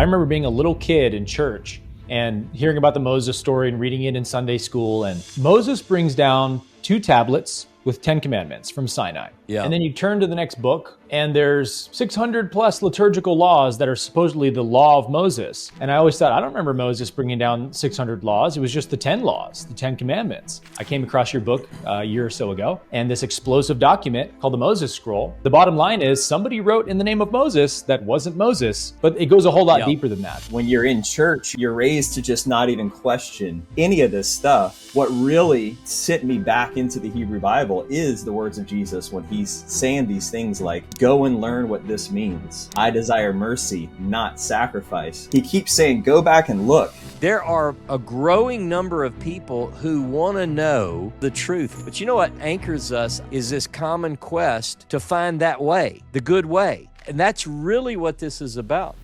remember being a little kid in church and hearing about the Moses story and reading it in Sunday school. And Moses brings down 2 tablets with 10 commandments from Sinai. Yeah. And then you turn to the next book and there's 600 plus liturgical laws that are supposedly the law of Moses. And I always thought, I don't remember Moses bringing down 600 laws. It was just the 10 laws, the 10 commandments. I came across your book a year or so ago and this explosive document called the Moses Scroll. The bottom line is somebody wrote in the name of Moses that wasn't Moses, but it goes a whole lot deeper than that. When you're in church, you're raised to just not even question any of this stuff. What really sent me back into the Hebrew Bible is the words of Jesus when he's saying these things like, go and learn what this means. I desire mercy, not sacrifice. He keeps saying, go back and look. There are a growing number of people who want to know the truth. But you know what anchors us is this common quest to find that way, the good way. And that's really what this is about.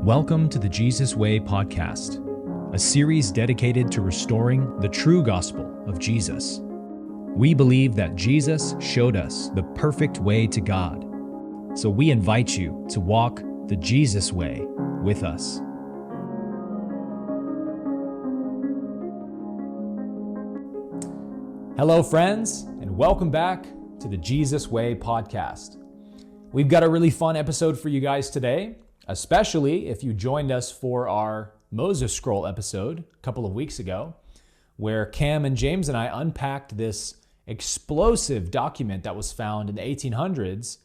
Welcome to the Jesus Way podcast, a series dedicated to restoring the true gospel of Jesus. We believe that Jesus showed us the perfect way to God, so we invite you to walk the Jesus way with us. Hello, friends, and welcome back to the Jesus Way podcast. We've got a really fun episode for you guys today, especially if you joined us for our Moses Scroll episode a couple of weeks ago, where Cam and James and I unpacked this explosive document that was found in the 1800s,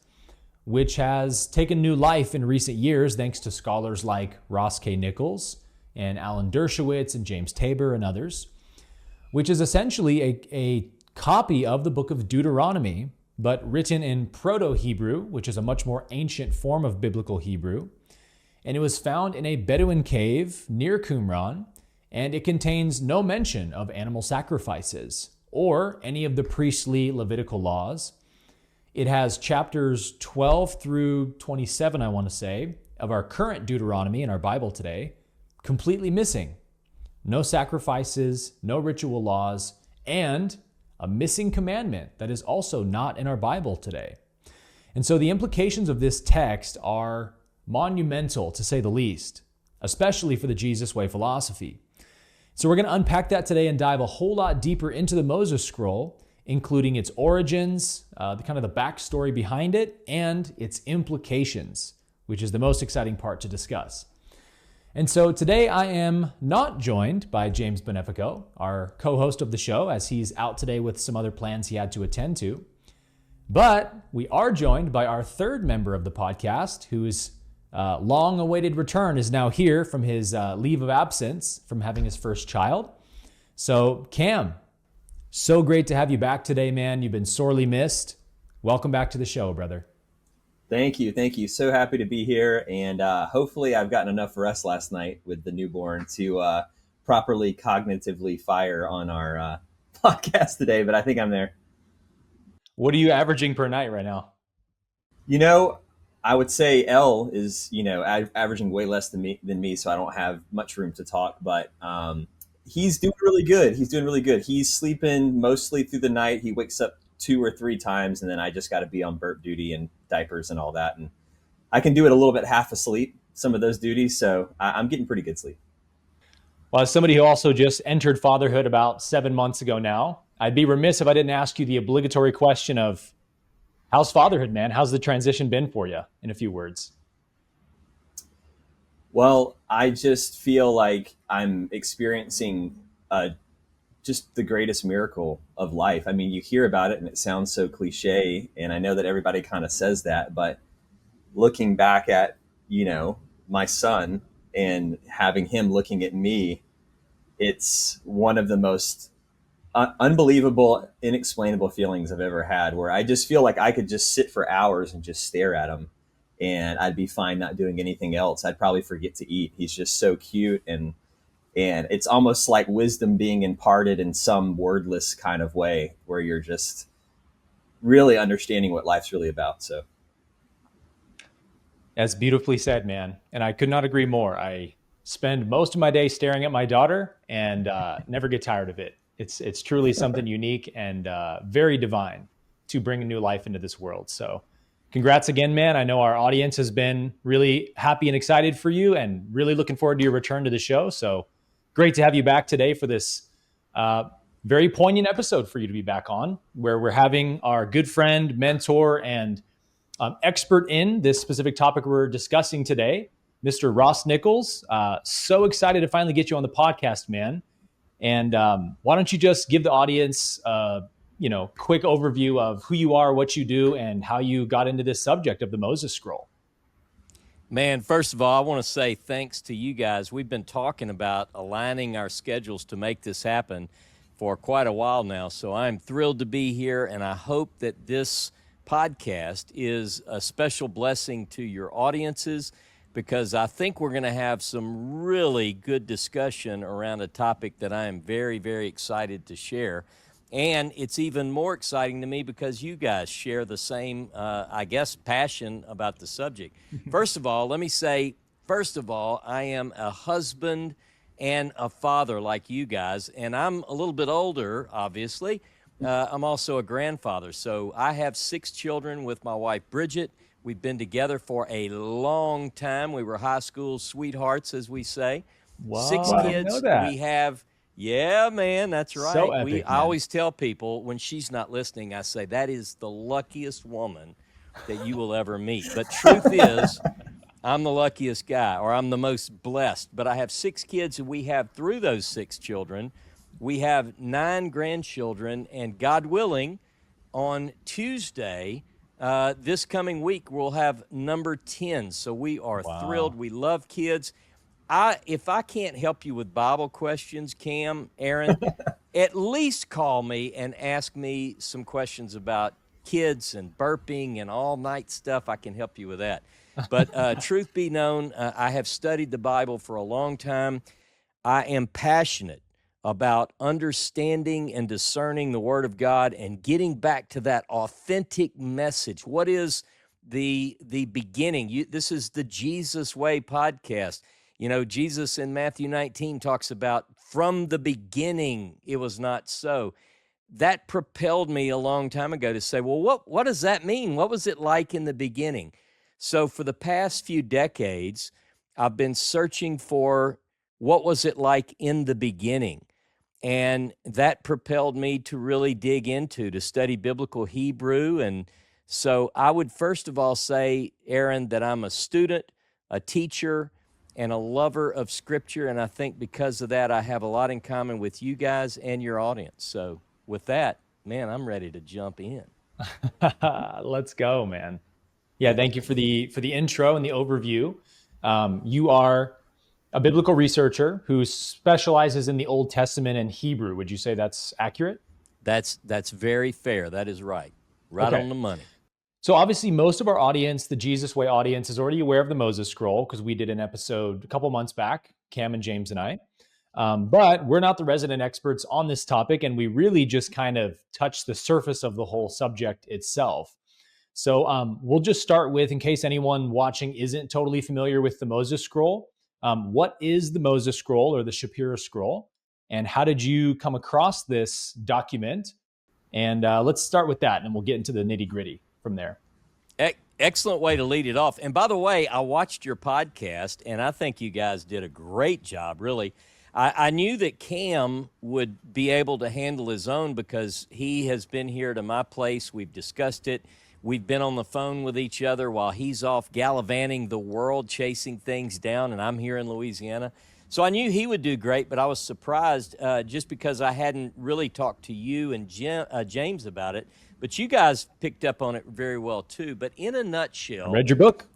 which has taken new life in recent years thanks to scholars like Ross K. Nichols and Alan Dershowitz and James Tabor and others, which is essentially a copy of the book of Deuteronomy, but written in Proto-Hebrew, which is a much more ancient form of biblical Hebrew. And it was found in a Bedouin cave near Qumran, and it contains no mention of animal sacrifices or any of the priestly Levitical laws. It has chapters 12 through 27, I want to say, of our current Deuteronomy in our Bible today, completely missing. No sacrifices, no ritual laws, and a missing commandment that is also not in our Bible today. And so the implications of this text are monumental, to say the least, especially for the Jesus Way philosophy. So we're going to unpack that today and dive a whole lot deeper into the Moses Scroll, including its origins, the backstory behind it, and its implications, which is the most exciting part to discuss. And so today I am not joined by James Benefico, our co-host of the show, as he's out today with some other plans he had to attend to. But we are joined by our third member of the podcast, whose long-awaited return is now here from his leave of absence from having his first child. So Cam, so great to have you back today, man. You've been sorely missed. Welcome back to the show, brother. Thank you. So happy to be here. And hopefully I've gotten enough rest last night with the newborn to properly cognitively fire on our podcast today, but I think I'm there. What are you averaging per night right now? You know, I would say L is, averaging way less than me, so I don't have much room to talk, but he's doing really good. He's sleeping mostly through the night. He wakes up 2 or 3 times, and then I just got to be on burp duty and diapers and all that. And I can do it a little bit half asleep, some of those duties, so I'm getting pretty good sleep. Well, as somebody who also just entered fatherhood about 7 months ago now, I'd be remiss if I didn't ask you the obligatory question of, how's fatherhood, man? How's the transition been for you, in a few words? Well, I just feel like I'm experiencing just the greatest miracle of life. I mean, you hear about it and it sounds so cliche, and I know that everybody kind of says that, but looking back at, my son and having him looking at me, it's one of the most unbelievable, inexplainable feelings I've ever had, where I just feel like I could just sit for hours and just stare at him and I'd be fine not doing anything else. I'd probably forget to eat. He's just so cute, and it's almost like wisdom being imparted in some wordless kind of way where you're just really understanding what life's really about. So that's beautifully said, man. And I could not agree more. I spend most of my day staring at my daughter and never get tired of it. It's truly something unique and very divine to bring a new life into this world. So Congrats again, man. I know our audience has been really happy and excited for you and really looking forward to your return to the show. So great to have you back today for this very poignant episode for you to be back on, where we're having our good friend, mentor, and expert in this specific topic we're discussing today, Mr. Ross Nichols. So excited to finally get you on the podcast, man. And why don't you just give the audience quick overview of who you are, what you do, and how you got into this subject of the Moses Scroll. Man, first of all, I want to say thanks to you guys. We've been talking about aligning our schedules to make this happen for quite a while now. So I'm thrilled to be here, and I hope that this podcast is a special blessing to your audiences, because I think we're going to have some really good discussion around a topic that I am very, very excited to share. And it's even more exciting to me because you guys share the same, passion about the subject. First of all, let me say, I am a husband and a father like you guys, and I'm a little bit older, obviously. I'm also a grandfather. So I have 6 children with my wife, Bridget. We've been together for a long time. We were high school sweethearts, as we say. Wow, 6 I didn't kids. know that. We have, yeah, man, that's right. So epic, I always tell people when she's not listening, I say, that is the luckiest woman that you will ever meet. But truth is, I'm the luckiest guy, or I'm the most blessed. But I have 6 kids, and we have, through those 6 children, we have 9 grandchildren, and God willing, on Tuesday, this coming week, we'll have number 10. So we are thrilled. We love kids. If I can't help you with Bible questions, Cam, Aaron, at least call me and ask me some questions about kids and burping and all night stuff. I can help you with that. But truth be known, I have studied the Bible for a long time. I am passionate about understanding and discerning the Word of God and getting back to that authentic message. What is the beginning? This is the Jesus Way podcast. You know, Jesus in Matthew 19 talks about from the beginning it was not so. That propelled me a long time ago to say, well, what does that mean? What was it like in the beginning? So for the past few decades, I've been searching for what was it like in the beginning. And that propelled me to really dig into, to study biblical Hebrew. And so I would first of all say, Aaron, that I'm a student, a teacher, and a lover of Scripture. And I think because of that, I have a lot in common with you guys and your audience. So with that, man, I'm ready to jump in. Let's go, man. Yeah, thank you for the intro and the overview. You are a biblical researcher who specializes in the Old Testament and Hebrew. Would you say that's accurate? That's very fair. That is right. Right Okay. on the money. So obviously most of our audience, the Jesus Way audience, is already aware of the Moses Scroll because we did an episode a couple months back, Cam and James and I. But we're not the resident experts on this topic, and we really just kind of touched the surface of the whole subject itself. So we'll just start with, in case anyone watching isn't totally familiar with the Moses Scroll, what is the Moses Scroll or the Shapiro Scroll? And how did you come across this document? And let's start with that, and we'll get into the nitty-gritty from there. Excellent way to lead it off. And by the way, I watched your podcast, and I think you guys did a great job, really. I knew that Cam would be able to handle his own because he has been here to my place. We've discussed it. We've been on the phone with each other while he's off gallivanting the world, chasing things down, and I'm here in Louisiana. So I knew he would do great, but I was surprised just because I hadn't really talked to you and James about it. But you guys picked up on it very well, too. But in a nutshell... I read your book.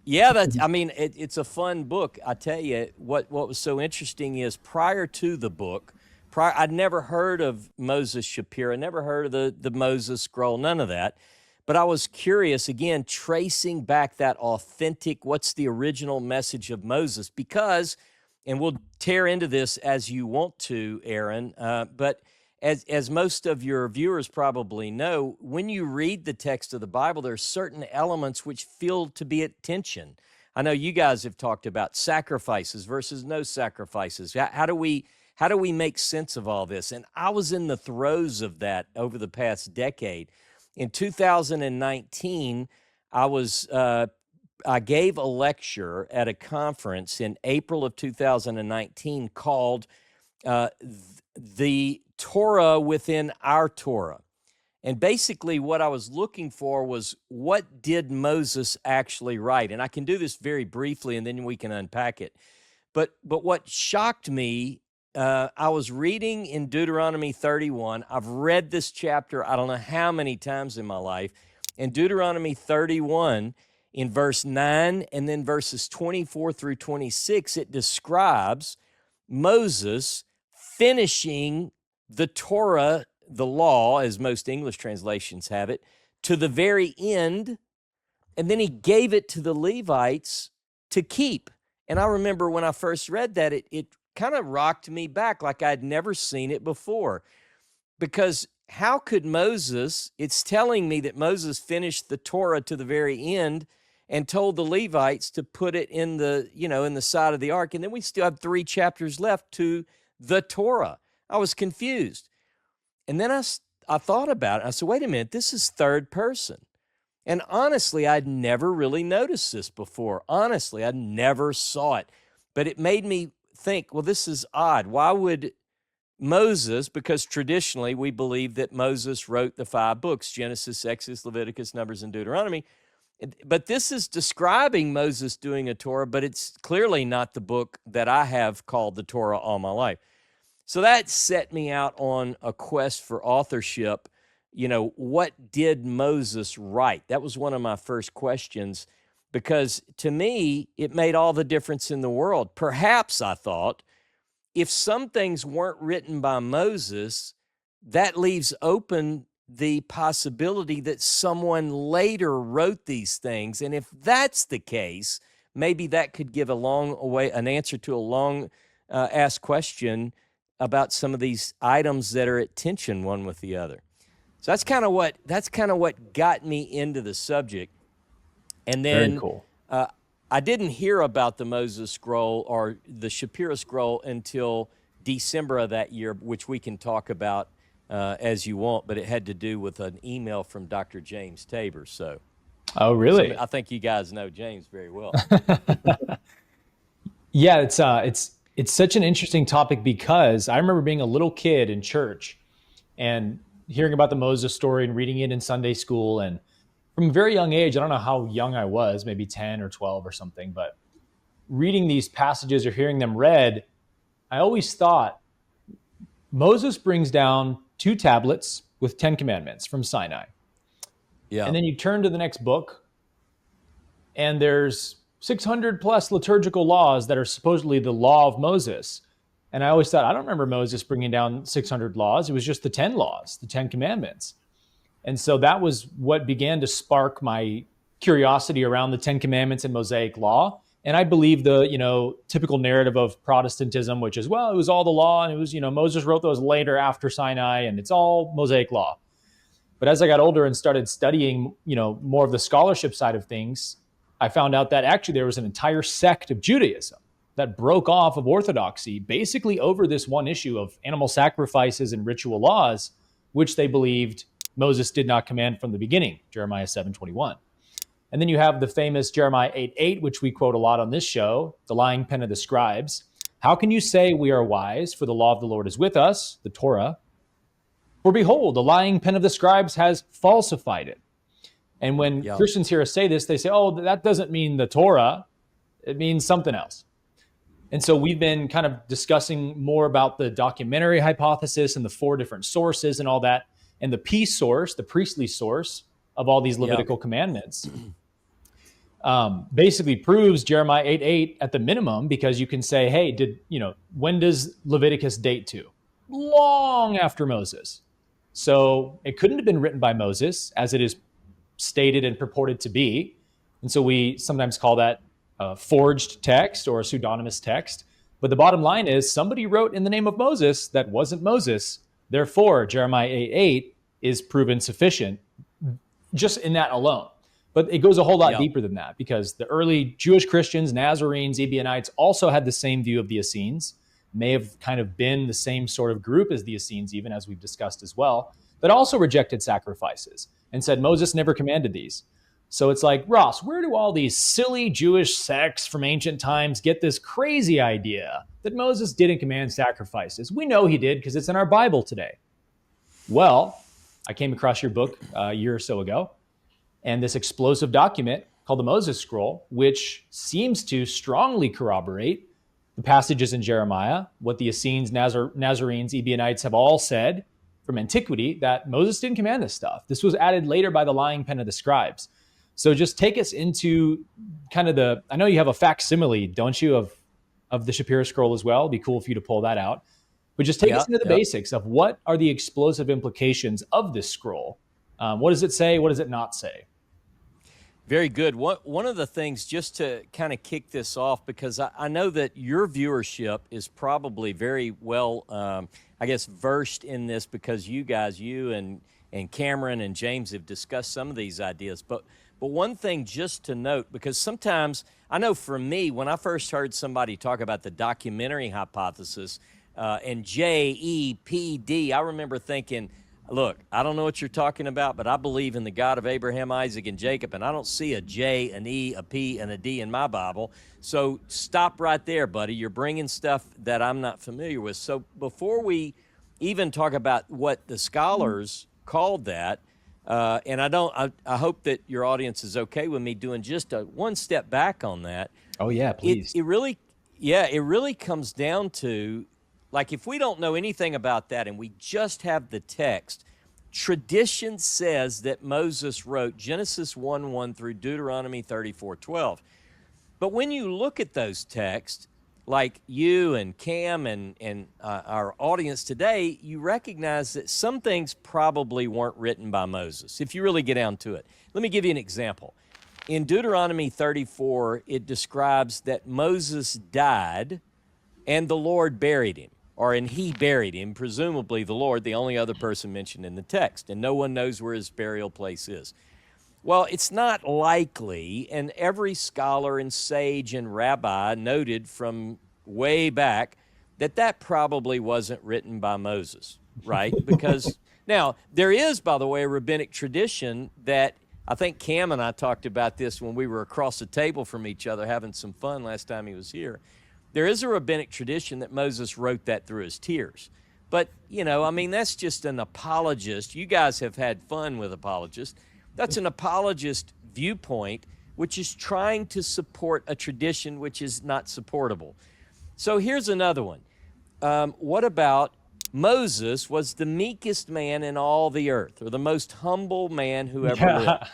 Yeah, it's a fun book. I tell you, what was so interesting is prior to the book, I'd never heard of Moses Shapiro, never heard of the Moses Scroll, none of that. But I was curious, again, tracing back that authentic, what's the original message of Moses? Because, and we'll tear into this as you want to, Aaron, but as most of your viewers probably know, when you read the text of the Bible, there are certain elements which feel to be at tension. I know you guys have talked about sacrifices versus no sacrifices. How do we make sense of all this? And I was in the throes of that over the past decade. In 2019, I gave a lecture at a conference in April of 2019 called The Torah Within Our Torah. And basically what I was looking for was, what did Moses actually write? And I can do this very briefly and then we can unpack it. But what shocked me, I was reading in Deuteronomy 31. I've read this chapter I don't know how many times in my life. In Deuteronomy 31, in verse 9 and then verses 24 through 26, it describes Moses finishing the Torah, the law, as most English translations have it, to the very end, and then he gave it to the Levites to keep. And I remember when I first read that, it kind of rocked me back like I'd never seen it before. Because how could Moses, it's telling me that Moses finished the Torah to the very end and told the Levites to put it in the, in the side of the ark. And then we still have 3 chapters left to the Torah. I was confused. And then I thought about it. I said, wait a minute, this is third person. And honestly, I'd never really noticed this before. Honestly, I never saw it. But it made me think, well, this is odd. Why would Moses, because traditionally we believe that Moses wrote the 5 books, Genesis, Exodus, Leviticus, Numbers, and Deuteronomy. But this is describing Moses doing a Torah, but it's clearly not the book that I have called the Torah all my life. So that set me out on a quest for authorship. What did Moses write? That was one of my first questions, because to me, it made all the difference in the world. Perhaps, I thought, if some things weren't written by Moses, that leaves open the possibility that someone later wrote these things. And if that's the case, maybe that could give an answer to a long asked question about some of these items that are at tension one with the other. So that's kind of what got me into the subject. And then Very cool. I didn't hear about the Moses scroll or the Shapiro scroll until December of that year, which we can talk about as you want, but it had to do with an email from Dr. James Tabor. So, Oh, really? I think you guys know James very well. Yeah, it's such an interesting topic, because I remember being a little kid in church and hearing about the Moses story and reading it in Sunday school. And from a very young age, I don't know how young I was, maybe 10 or 12 or something, but reading these passages or hearing them read, I always thought Moses brings down 2 tablets with 10 commandments from Sinai. Yeah. And then you turn to the next book and there's 600 plus liturgical laws that are supposedly the law of Moses. And I always thought, I don't remember Moses bringing down 600 laws. It was just the 10 laws, the 10 commandments. And so that was what began to spark my curiosity around the 10 commandments and Mosaic law. And I believe the, typical narrative of Protestantism, which is, well, it was all the law, and it was, Moses wrote those later after Sinai, and it's all Mosaic law. But as I got older and started studying, more of the scholarship side of things, I found out that actually there was an entire sect of Judaism that broke off of Orthodoxy basically over this one issue of animal sacrifices and ritual laws, which they believed Moses did not command from the beginning, Jeremiah 7:21. And then you have the famous Jeremiah 8:8, which we quote a lot on this show, the lying pen of the scribes. How can you say we are wise? For the law of the Lord is with us, the Torah. For behold, the lying pen of the scribes has falsified it. And when Christians hear us say this, they say, oh, that doesn't mean the Torah. It means something else. And so we've been kind of discussing more about the documentary hypothesis and the 4 different sources and all that. And the peace source, the priestly source of all these Levitical commandments, basically proves Jeremiah 8:8 at the minimum, because you can say, hey, when does Leviticus date to? Long after Moses. So it couldn't have been written by Moses, as it is stated and purported to be. And so we sometimes call that a forged text or a pseudonymous text. But the bottom line is somebody wrote in the name of Moses that wasn't Moses. Therefore, Jeremiah 8:8 is proven sufficient just in that alone. But it goes a whole lot deeper than that, because the early Jewish Christians, Nazarenes, Ebionites also had the same view of the Essenes, may have kind of been the same sort of group as the Essenes, even as we've discussed as well, that also rejected sacrifices and said Moses never commanded these. So it's like, Ross, where do all these silly Jewish sects from ancient times get this crazy idea that Moses didn't command sacrifices? We know he did because it's in our Bible today. Well, I came across your book a year or so ago, and this explosive document called the Moses Scroll, which seems to strongly corroborate the passages in Jeremiah, what the Essenes, Nazarenes, Ebionites have all said from antiquity, that Moses didn't command this stuff. This was added later by the lying pen of the scribes. So just take us into kind of I know you have a facsimile, don't you, of the Shapiro scroll as well. It'd be cool for you to pull that out. But just take us into the basics of what are the explosive implications of this scroll. What does it say? What does it not say? Very good. One of the things, just to kind of kick this off, because I know that your viewership is probably very well, I guess, versed in this, because you and Cameron and James have discussed some of these ideas. But one thing just to note, because sometimes, I know for me, when I first heard somebody talk about the documentary hypothesis and JEPD, I remember thinking, look, I don't know what you're talking about, but I believe in the God of Abraham, Isaac, and Jacob, and I don't see a J, an E, a P, and a D in my Bible. So stop right there, buddy. You're bringing stuff that I'm not familiar with. So before we even talk about what the scholars called that, and I hope that your audience is okay with me doing just one step back on that. Oh yeah, please. It really comes down to, like, if we don't know anything about that and we just have the text, tradition says that Moses wrote Genesis 1:1 through Deuteronomy 34:12. But when you look at those texts, like you and Cam and our audience today, you recognize that some things probably weren't written by Moses, if you really get down to it. Let me give you an example. In Deuteronomy 34, it describes that Moses died and the Lord buried him, and he buried him, presumably the Lord, the only other person mentioned in the text, and no one knows where his burial place is. Well, it's not likely, and every scholar and sage and rabbi noted from way back that probably wasn't written by Moses, right? Because now, there is, by the way, a rabbinic tradition that, I think Cam and I talked about this when we were across the table from each other having some fun last time he was here. There is a rabbinic tradition that Moses wrote that through his tears. But, that's just an apologist. You guys have had fun with apologists. That's an apologist viewpoint, which is trying to support a tradition which is not supportable. So here's another one. What about Moses was the meekest man in all the earth, or the most humble man who ever lived?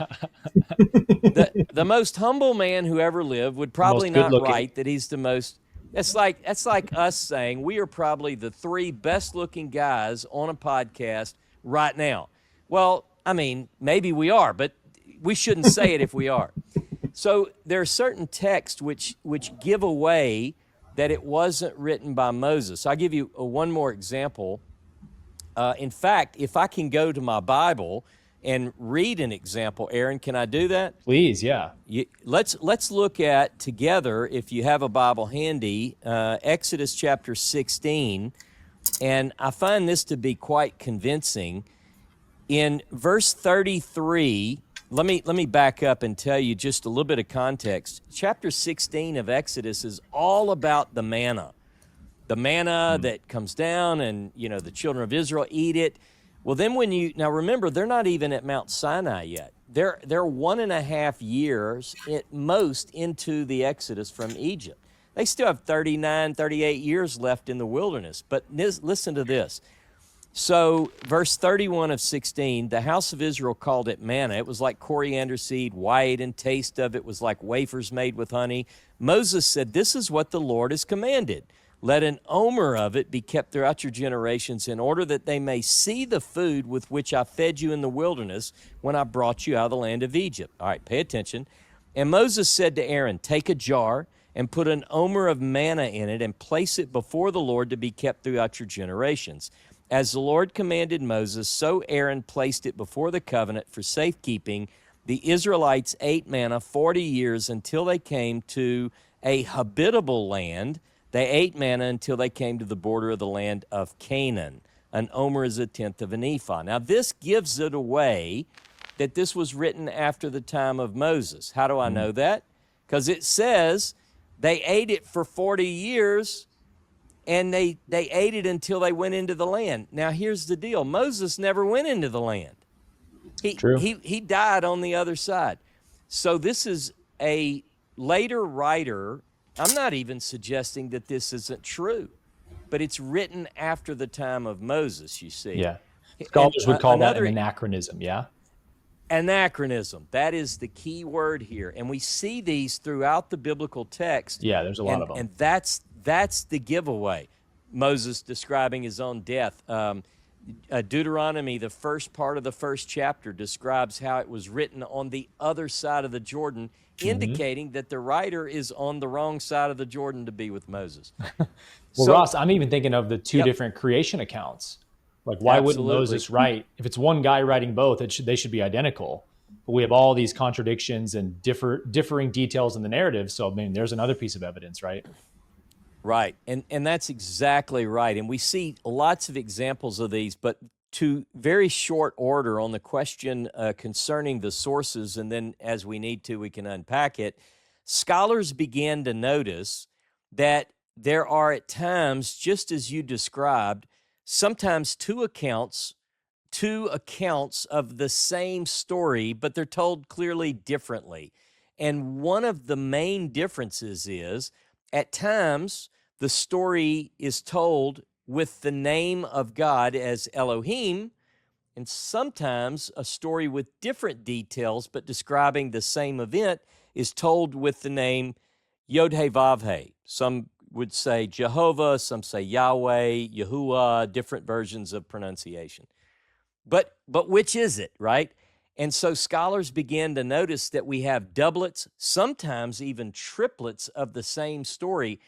The most humble man who ever lived would probably not write that he's the most. That's like us saying we are probably the three best-looking guys on a podcast right now. Well, maybe we are, but we shouldn't say it if we are. So there are certain texts which give away that it wasn't written by Moses. I'll give you one more example. In fact, if I can go to my Bible and read an example, Aaron, can I do that? Please, yeah. Let's look at together, if you have a Bible handy, Exodus chapter 16, and I find this to be quite convincing. In verse 33, let me back up and tell you just a little bit of context. Chapter 16 of Exodus is all about the manna. The manna that comes down and, the children of Israel eat it. Well, then now remember, they're not even at Mount Sinai yet. They're 1.5 years at most into the Exodus from Egypt. They still have 39, 38 years left in the wilderness. But listen to this. So, verse 31 of 16, the house of Israel called it manna. It was like coriander seed, white, and taste of it was like wafers made with honey. Moses said, "This is what the Lord has commanded. Let an omer of it be kept throughout your generations, in order that they may see the food with which I fed you in the wilderness when I brought you out of the land of Egypt." All right, pay attention. And Moses said to Aaron, "Take a jar and put an omer of manna in it and place it before the Lord to be kept throughout your generations. As the Lord commanded Moses, so Aaron placed it before the covenant for safekeeping. The Israelites ate manna 40 years until they came to a habitable land. They ate manna until they came to the border of the land of Canaan. An omer is 1/10 of an ephah. Now, this gives it away that this was written after the time of Moses. How do I know that? Because it says they ate it for 40 years, and they ate it until they went into the land. Now, here's the deal. Moses never went into the land. He died on the other side. So this is a later writer. I'm not even suggesting that this isn't true, but it's written after the time of Moses, you see. Yeah. Scholars would call that an anachronism, yeah? Anachronism. That is the key word here. And we see these throughout the biblical text. Yeah, there's a lot of them. And that's the giveaway. Moses describing his own death. Deuteronomy, the first part of the first chapter, describes how it was written on the other side of the Jordan, indicating that the writer is on the wrong side of the Jordan to be with Moses. Well, Ross, I'm even thinking of the two different creation accounts. Like, why wouldn't Moses write? If it's one guy writing both, they should be identical. But we have all these contradictions and differing details in the narrative. So, I mean, there's another piece of evidence, right? Right, and that's exactly right. And we see lots of examples of these, but to very short order on the question concerning the sources, and then as we need to, we can unpack it. Scholars began to notice that there are at times, just as you described, sometimes two accounts of the same story, but they're told clearly differently. And one of the main differences is, at times, the story is told with the name of God as Elohim, and sometimes a story with different details but describing the same event is told with the name Yod-Heh-Vav-Heh. Some would say Jehovah, some say Yahweh, Yahuwah, different versions of pronunciation. But which is it, right? And so scholars began to notice that we have doublets, sometimes even triplets of the same story,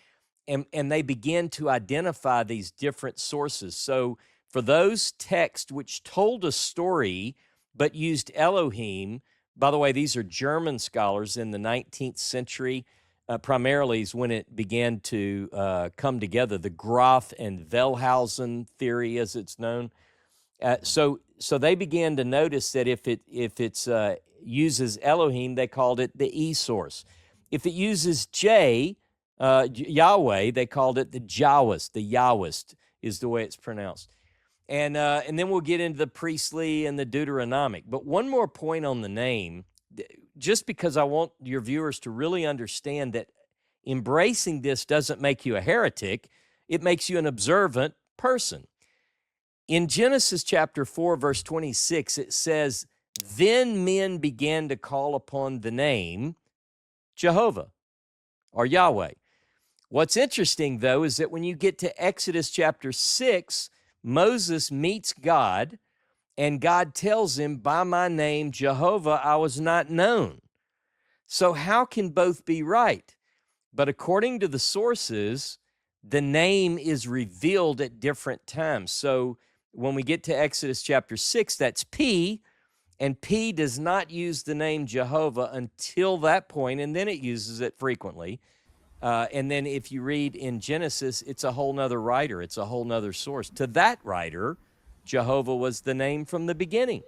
and they begin to identify these different sources. So for those texts which told a story but used Elohim, by the way, these are German scholars in the 19th century, primarily is when it began to come together, the Graf and Wellhausen theory, as it's known. So they began to notice that if it uses Elohim, they called it the E source. If it uses Yahweh, they called it the Jahwist. The Yahwist is the way it's pronounced. And then we'll get into the priestly and the Deuteronomic. But one more point on the name, just because I want your viewers to really understand that embracing this doesn't make you a heretic, it makes you an observant person. In Genesis chapter 4, verse 26, it says, "Then men began to call upon the name Jehovah," or Yahweh. What's interesting, though, is that when you get to Exodus chapter 6, Moses meets God, and God tells him, "By my name, Jehovah, I was not known." So how can both be right? But according to the sources, the name is revealed at different times. So when we get to Exodus chapter 6, that's P, and P does not use the name Jehovah until that point, and then it uses it frequently. And then if you read in Genesis, it's a whole nother writer. It's a whole nother source. To that writer, Jehovah was the name from the beginning.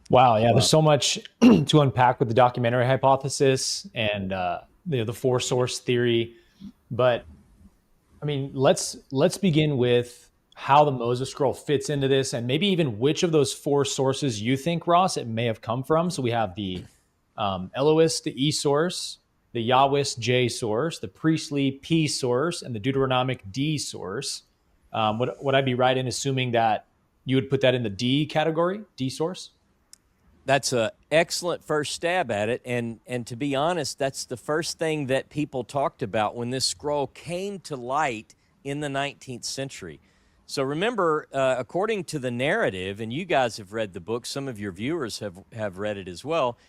Wow, yeah, there's so much to unpack with the documentary hypothesis and the four source theory. But I mean, let's begin with how the Moses scroll fits into this, and maybe even which of those four sources you think, Ross, it may have come from. So we have the Elohist, the E source, the Yahwist J source, the priestly P source, and the Deuteronomic D source. Would I be right in assuming that you would put that in the D category, D source? That's an excellent first stab at it. And to be honest, that's the first thing that people talked about when this scroll came to light in the 19th century. So remember, according to the narrative, and you guys have read the book, some of your viewers have read it as well,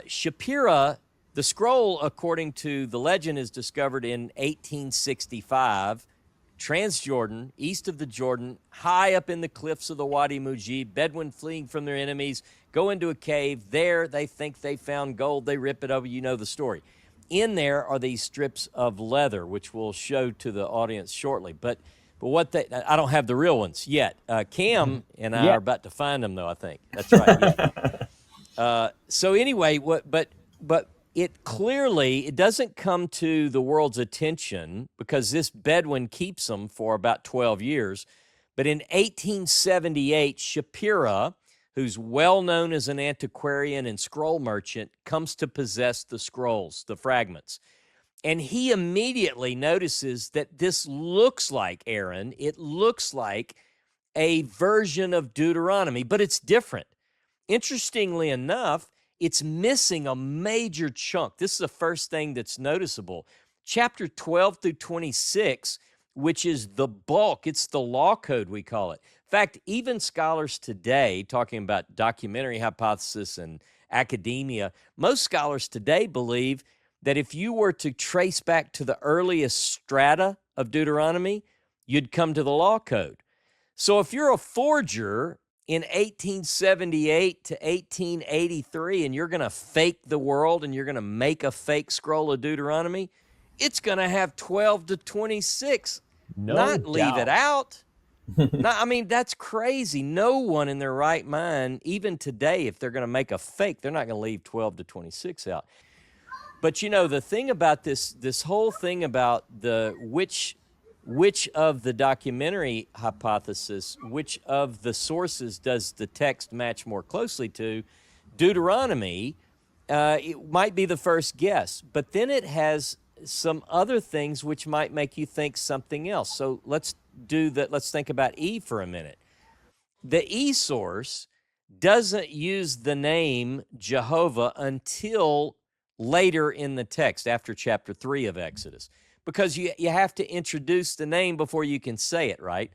Shapiro, the scroll, according to the legend, is discovered in 1865, Transjordan, east of the Jordan, high up in the cliffs of the Wadi Mujib, Bedouin fleeing from their enemies, go into a cave. There, they think they found gold. They rip it over. You know the story. In there are these strips of leather, which we'll show to the audience shortly. But But I don't have the real ones yet. Cam and I are about to find them, though, I think. That's right. Yeah. So anyway, but it clearly, it doesn't come to the world's attention because this Bedouin keeps them for about 12 years. But in 1878, Shapiro, who's well known as an antiquarian and scroll merchant, comes to possess the scrolls, the fragments. And he immediately notices that this looks like, Aaron, it looks like a version of Deuteronomy, but it's different. Interestingly enough, it's missing a major chunk. This is the first thing that's noticeable. Chapter 12 through 26, which is the bulk, it's the law code, we call it. In fact, even scholars today, talking about documentary hypothesis and academia, most scholars today believe that if you were to trace back to the earliest strata of Deuteronomy, you'd come to the law code. So if you're a forger in 1878 to 1883 and you're going to fake the world and you're going to make a fake scroll of Deuteronomy, it's going to have 12 to 26. Not leave it out. I mean, that's crazy. No one in their right mind, even today, if they're going to make a fake, they're not going to leave 12 to 26 out. But you know, the thing about this whole thing about the which of the documentary hypothesis, which of the sources does the text match more closely to? Deuteronomy, it might be the first guess, but then it has some other things which might make you think something else. So let's do that. Let's think about E for a minute. The E source doesn't use the name Jehovah until later in the text, after chapter 3 of Exodus, because you have to introduce the name before you can say it, right?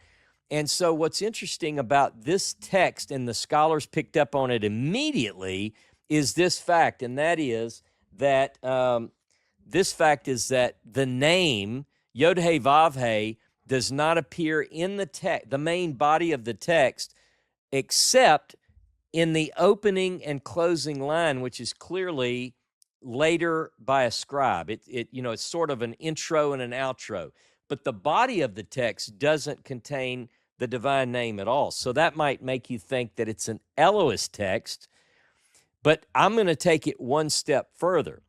And so what's interesting about this text, and the scholars picked up on it immediately, is this fact, and that is that the name Yod-Heh Vav-Heh does not appear in the main body of the text, except in the opening and closing line, which is clearly later by a scribe. It's sort of an intro and an outro, but the body of the text doesn't contain the divine name at all. So that might make you think that it's an Elohist text, but I'm going to take it one step further.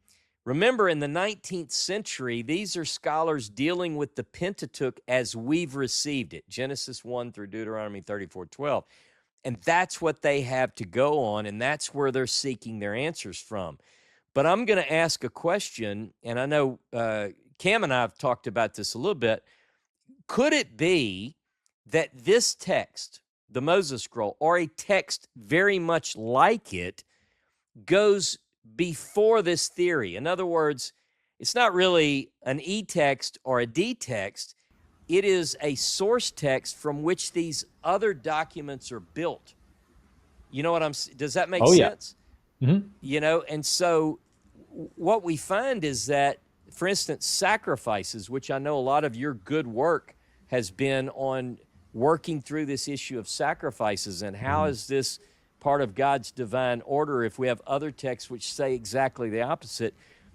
Remember, in the 19th century, these are scholars dealing with the Pentateuch as we've received it, Genesis 1 through Deuteronomy 34:12. And that's what they have to go on, and that's where they're seeking their answers from. But I'm going to ask a question, and I know Cam and I have talked about this a little bit. Could it be that this text, the Moses Scroll, or a text very much like it, goes before this theory? In other words, it's not really an E text or a D text. It is a source text from which these other documents are built. You know what does that make sense? Yeah. Mm-hmm. You know, and so what we find is that, for instance, sacrifices, which I know a lot of your good work has been on working through this issue of sacrifices and how is this part of God's divine order if we have other texts which say exactly the opposite.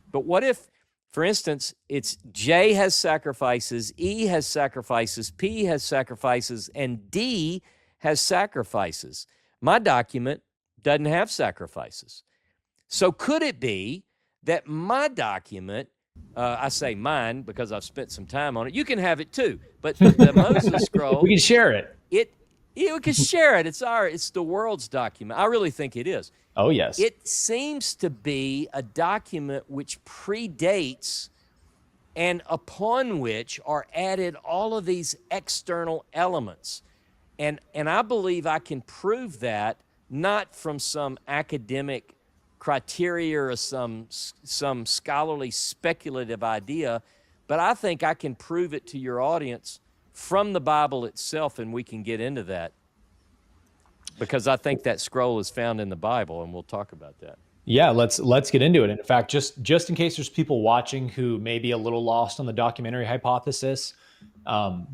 But what if, for instance, it's J has sacrifices, E has sacrifices, P has sacrifices, and D has sacrifices? My document doesn't have sacrifices. So could it be that my document, I say mine because I've spent some time on it, you can have it too, but the Moses Scroll, we can share it. We can share it. It's the world's document. I really think it is. Oh, yes. It seems to be a document which predates and upon which are added all of these external elements. And I believe I can prove that not from some academic criteria or some scholarly speculative idea, but I think I can prove it to your audience from the Bible itself, and we can get into that because I think that scroll is found in the Bible, and we'll talk about that. Yeah, let's get into it. And in fact, just in case there's people watching who may be a little lost on the documentary hypothesis,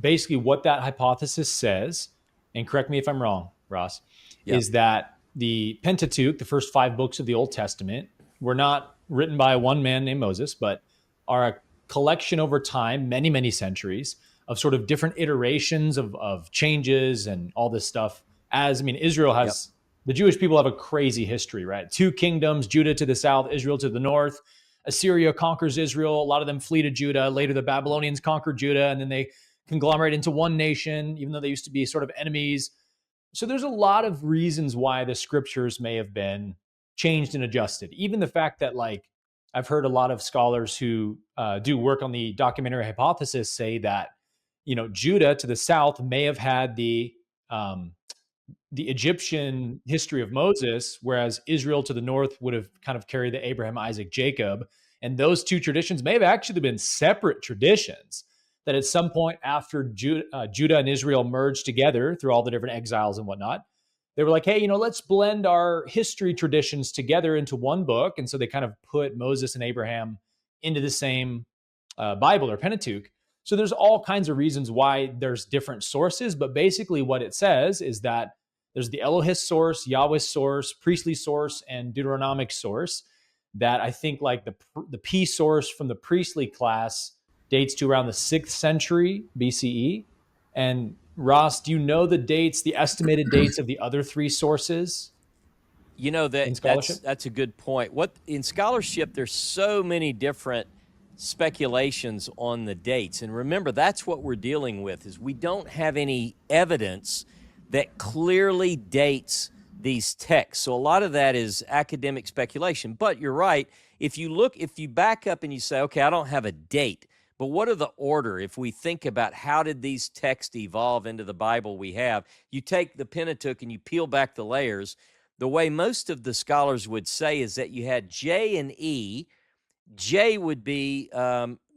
basically what that hypothesis says, and correct me if I'm wrong, Ross, is that the Pentateuch, the first 5 books of the Old Testament, were not written by one man named Moses, but are a collection over time, many, many centuries, of sort of different iterations of changes and all this stuff. As, I mean, Israel has, the Jewish people have a crazy history, right? 2 kingdoms, Judah to the south, Israel to the north. Assyria conquers Israel. A lot of them flee to Judah. Later, the Babylonians conquer Judah, and then they conglomerate into one nation, even though they used to be sort of enemies. So there's a lot of reasons why the scriptures may have been changed and adjusted. Even the fact that, like, I've heard a lot of scholars who do work on the documentary hypothesis say that, Judah to the south may have had the Egyptian history of Moses, whereas Israel to the north would have kind of carried the Abraham, Isaac, Jacob. And those 2 traditions may have actually been separate traditions that at some point after Judah and Israel merged together through all the different exiles and whatnot, they were like, hey, let's blend our history traditions together into one book. And so they kind of put Moses and Abraham into the same Bible or Pentateuch. So there's all kinds of reasons why there's different sources, but basically what it says is that there's the Elohist source, Yahweh source, priestly source, and Deuteronomic source. That I think, like, the P source from the priestly class dates to around the 6th century BCE. And Ross, do you know the estimated dates of the other 3 sources? That's a good point. In scholarship, there's so many different speculations on the dates. And remember, that's what we're dealing with, is we don't have any evidence that clearly dates these texts. So a lot of that is academic speculation. But you're right. If you back up and you say, okay, I don't have a date, but what are the order? If we think about how did these texts evolve into the Bible we have, you take the Pentateuch and you peel back the layers. The way most of the scholars would say is that you had J and E. J would be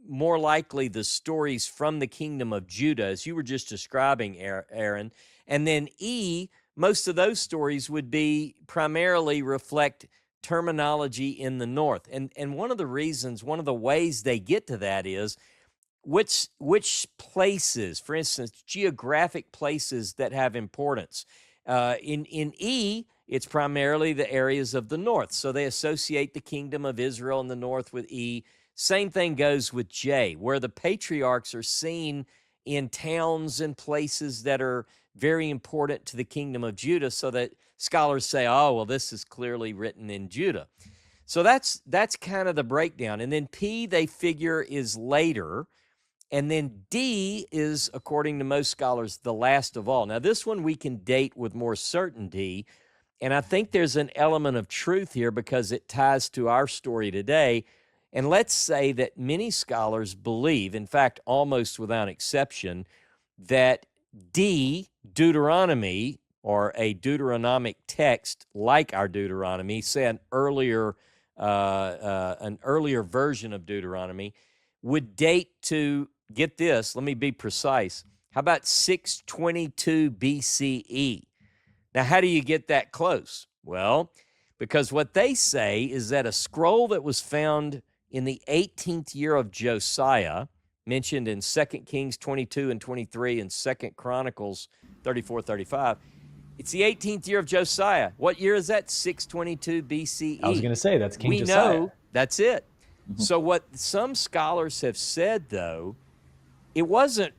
more likely the stories from the kingdom of Judah, as you were just describing, Aaron. And then E, most of those stories would be primarily reflect terminology in the north. And one of the ways they get to that is which places, for instance, geographic places that have importance. In E, it's primarily the areas of the north. So they associate the kingdom of Israel in the north with E. Same thing goes with J, where the patriarchs are seen in towns and places that are very important to the kingdom of Judah, so that scholars say, oh, well, this is clearly written in Judah. So that's kind of the breakdown. And then P, they figure, is later. And then D is, according to most scholars, the last of all. Now, this one we can date with more certainty, and I think there's an element of truth here because it ties to our story today. And let's say that many scholars believe, in fact, almost without exception, that D, Deuteronomy, or a Deuteronomic text like our Deuteronomy, say an earlier version of Deuteronomy, would date to, get this, let me be precise, how about 622 BCE? Now, how do you get that close? Well, because what they say is that a scroll that was found in the 18th year of Josiah, mentioned in 2 Kings 22 and 23 and 2 Chronicles 34, 35, it's the 18th year of Josiah. What year is that? 622 BCE. I was going to say, that's King Josiah. We know that's it. Mm-hmm. So what some scholars have said, though, it wasn't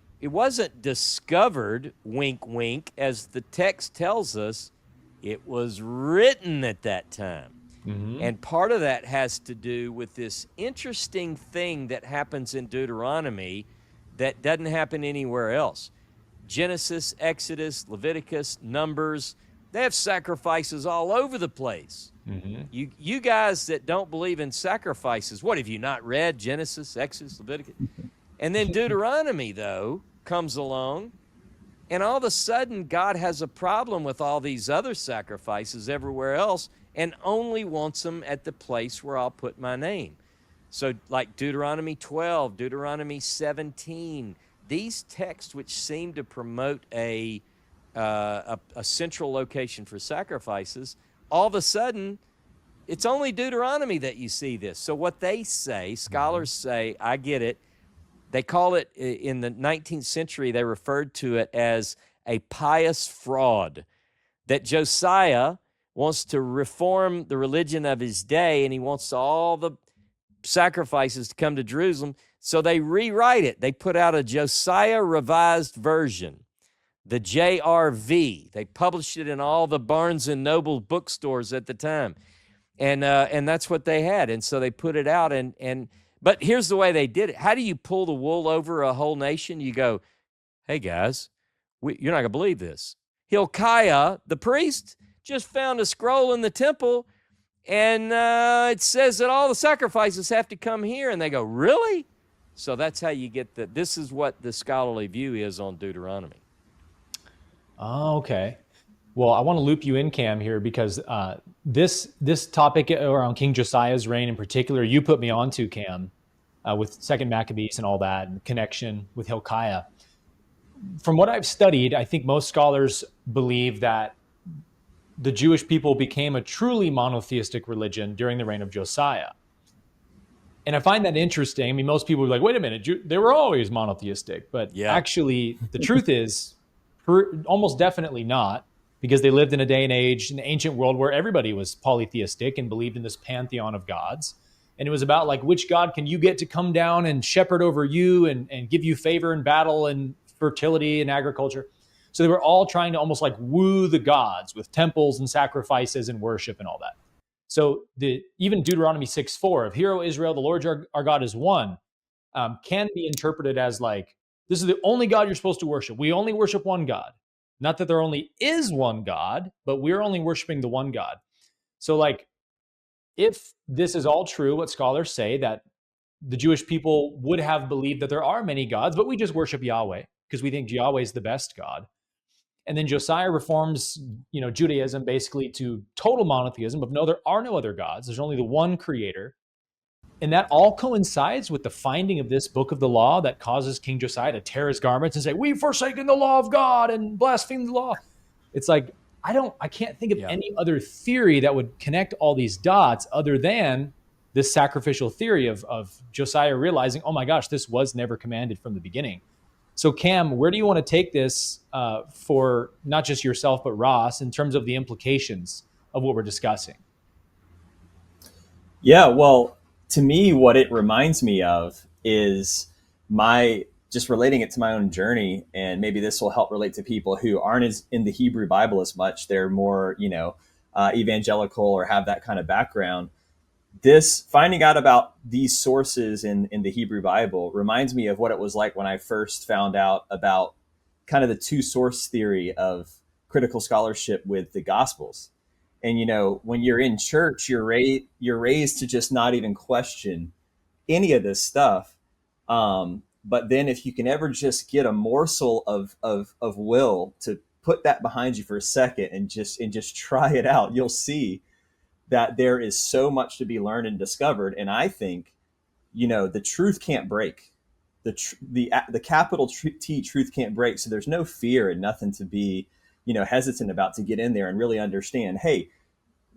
discovered, wink, wink, as the text tells us. It was written at that time. Mm-hmm. And part of that has to do with this interesting thing that happens in Deuteronomy that doesn't happen anywhere else. Genesis, Exodus, Leviticus, Numbers, they have sacrifices all over the place. Mm-hmm. You guys that don't believe in sacrifices, what, have you not read Genesis, Exodus, Leviticus? And then Deuteronomy, though, comes along, and all of a sudden God has a problem with all these other sacrifices everywhere else and only wants them at the place where I'll put my name. So like Deuteronomy 12, Deuteronomy 17, these texts which seem to promote a central location for sacrifices, all of a sudden, it's only Deuteronomy that you see this. So what they say, scholars say, I get it, they call it, in the 19th century, they referred to it as a pious fraud, that Josiah wants to reform the religion of his day, and he wants all the sacrifices to come to Jerusalem. So they rewrite it. They put out a Josiah revised version, the JRV. They published it in all the Barnes and Noble bookstores at the time. And that's what they had. And so they put it out. But here's the way they did it. How do you pull the wool over a whole nation? You go, hey, guys, you're not going to believe this. Hilkiah, the priest, just found a scroll in the temple, and it says that all the sacrifices have to come here. And they go, really? So that's how you get this is what the scholarly view is on Deuteronomy. Oh, okay. Well, I want to loop you in, Cam, here, because this topic around King Josiah's reign in particular, you put me onto, Cam, with Second Maccabees and all that, and connection with Hilkiah. From what I've studied, I think most scholars believe that the Jewish people became a truly monotheistic religion during the reign of Josiah. And I find that interesting. I mean, most people are like, wait a minute, they were always monotheistic. But actually, the truth is almost definitely not, because they lived in a day and age in the ancient world where everybody was polytheistic and believed in this pantheon of gods. And it was about like, which God can you get to come down and shepherd over you and give you favor in battle and fertility and agriculture. So they were all trying to almost like woo the gods with temples and sacrifices and worship and all that. So even Deuteronomy 6:4 of Hear, O Israel, the Lord our God is one, can be interpreted as like, this is the only God you're supposed to worship. We only worship one God. Not that there only is one God, but we're only worshiping the one God. So like, if this is all true, what scholars say, that the Jewish people would have believed that there are many gods, but we just worship Yahweh because we think Yahweh is the best God. And then Josiah reforms, Judaism basically to total monotheism of no, there are no other gods. There's only the one creator. And that all coincides with the finding of this book of the law that causes King Josiah to tear his garments and say, we've forsaken the law of God and blasphemed the law. It's like, I can't think of any other theory that would connect all these dots other than this sacrificial theory of Josiah realizing, oh my gosh, this was never commanded from the beginning. So Cam, where do you want to take this for not just yourself, but Ross, in terms of the implications of what we're discussing? Yeah, well, to me, what it reminds me of is just relating it to my own journey. And maybe this will help relate to people who aren't as in the Hebrew Bible as much. They're more, evangelical or have that kind of background. This finding out about these sources in the Hebrew Bible reminds me of what it was like when I first found out about kind of the two source theory of critical scholarship with the Gospels. And, when you're in church, you're raised to just not even question any of this stuff. But then if you can ever just get a morsel of will to put that behind you for a second and just try it out, you'll see that there is so much to be learned and discovered. And I think, the truth can't break. The capital T truth can't break. So there's no fear and nothing to be, hesitant about to get in there and really understand, hey,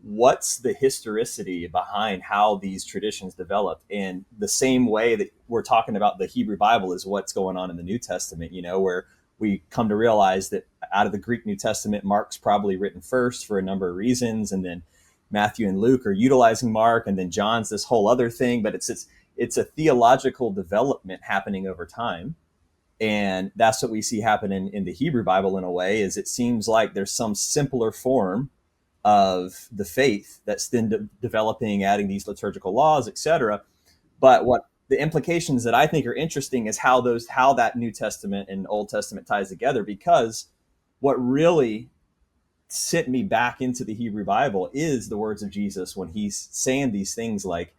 what's the historicity behind how these traditions developed? And the same way that we're talking about the Hebrew Bible is what's going on in the New Testament, where we come to realize that out of the Greek New Testament, Mark's probably written first for a number of reasons. And then Matthew and Luke are utilizing Mark, and then John's this whole other thing, but it's a theological development happening over time. And that's what we see happening in the Hebrew Bible in a way, is it seems like there's some simpler form of the faith that's then developing, adding these liturgical laws, etc. But what the implications that I think are interesting is how that New Testament and Old Testament ties together, because what really sent me back into the Hebrew Bible is the words of Jesus when he's saying these things like,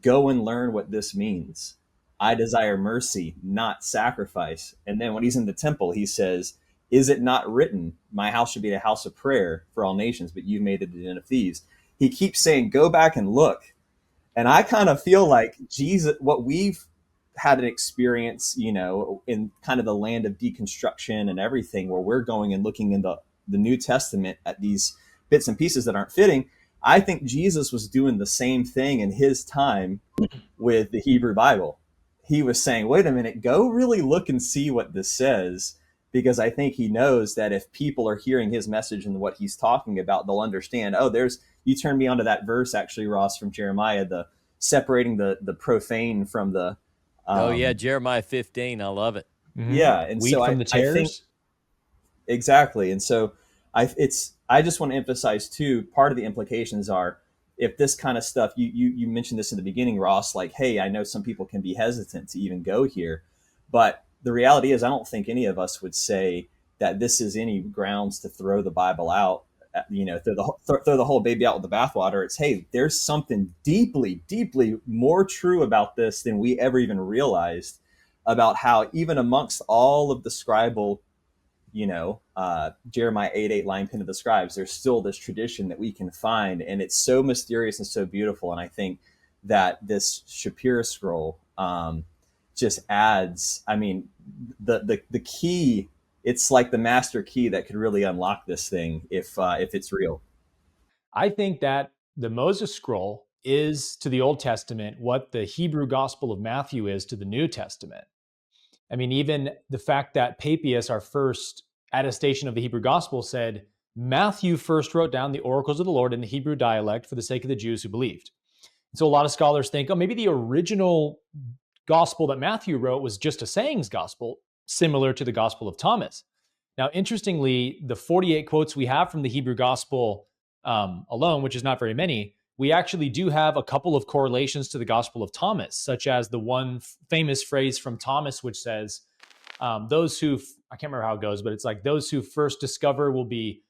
go and learn what this means. I desire mercy, not sacrifice. And then when he's in the temple, he says, is it not written, my house should be a house of prayer for all nations, but you've made it a den of thieves. He keeps saying, go back and look. And I kind of feel like Jesus, what we've had an experience, in kind of the land of deconstruction and everything, where we're going and looking in the New Testament at these bits and pieces that aren't fitting. I think Jesus was doing the same thing in his time with the Hebrew Bible. He was saying, wait a minute, go really look and see what this says, because I think he knows that if people are hearing his message and what he's talking about, they'll understand, you turned me onto that verse, actually, Ross, from Jeremiah, the separating the profane from the Oh yeah, Jeremiah 15. I love it. yeah. And Wheat so from the I think tares. exactly. And so I just want to emphasize too, part of the implications are, if this kind of stuff, you mentioned this in the beginning, Ross, like, hey, I know some people can be hesitant to even go here, but the reality is I don't think any of us would say that this is any grounds to throw the Bible out, throw the whole baby out with the bathwater. It's, hey, there's something deeply, deeply more true about this than we ever even realized, about how even amongst all of the scribal, Jeremiah 8:8 line pin of the scribes, there's still this tradition that we can find, and it's so mysterious and so beautiful. And I think that this Shapiro scroll just adds, I mean, the key. It's like the master key that could really unlock this thing if it's real. I think that the Moses scroll is to the Old Testament what the Hebrew Gospel of Matthew is to the New Testament. I mean, even the fact that Papias, our first attestation of the Hebrew Gospel, said Matthew first wrote down the oracles of the Lord in the Hebrew dialect for the sake of the Jews who believed. And so a lot of scholars think, oh, maybe the original gospel that Matthew wrote was just a sayings gospel, similar to the Gospel of Thomas. Now, interestingly, the 48 quotes we have from the Hebrew Gospel alone, which is not very many, we actually do have a couple of correlations to the Gospel of Thomas, such as the one famous phrase from Thomas, which says, those who, I can't remember how it goes, but it's like, those who first discover will be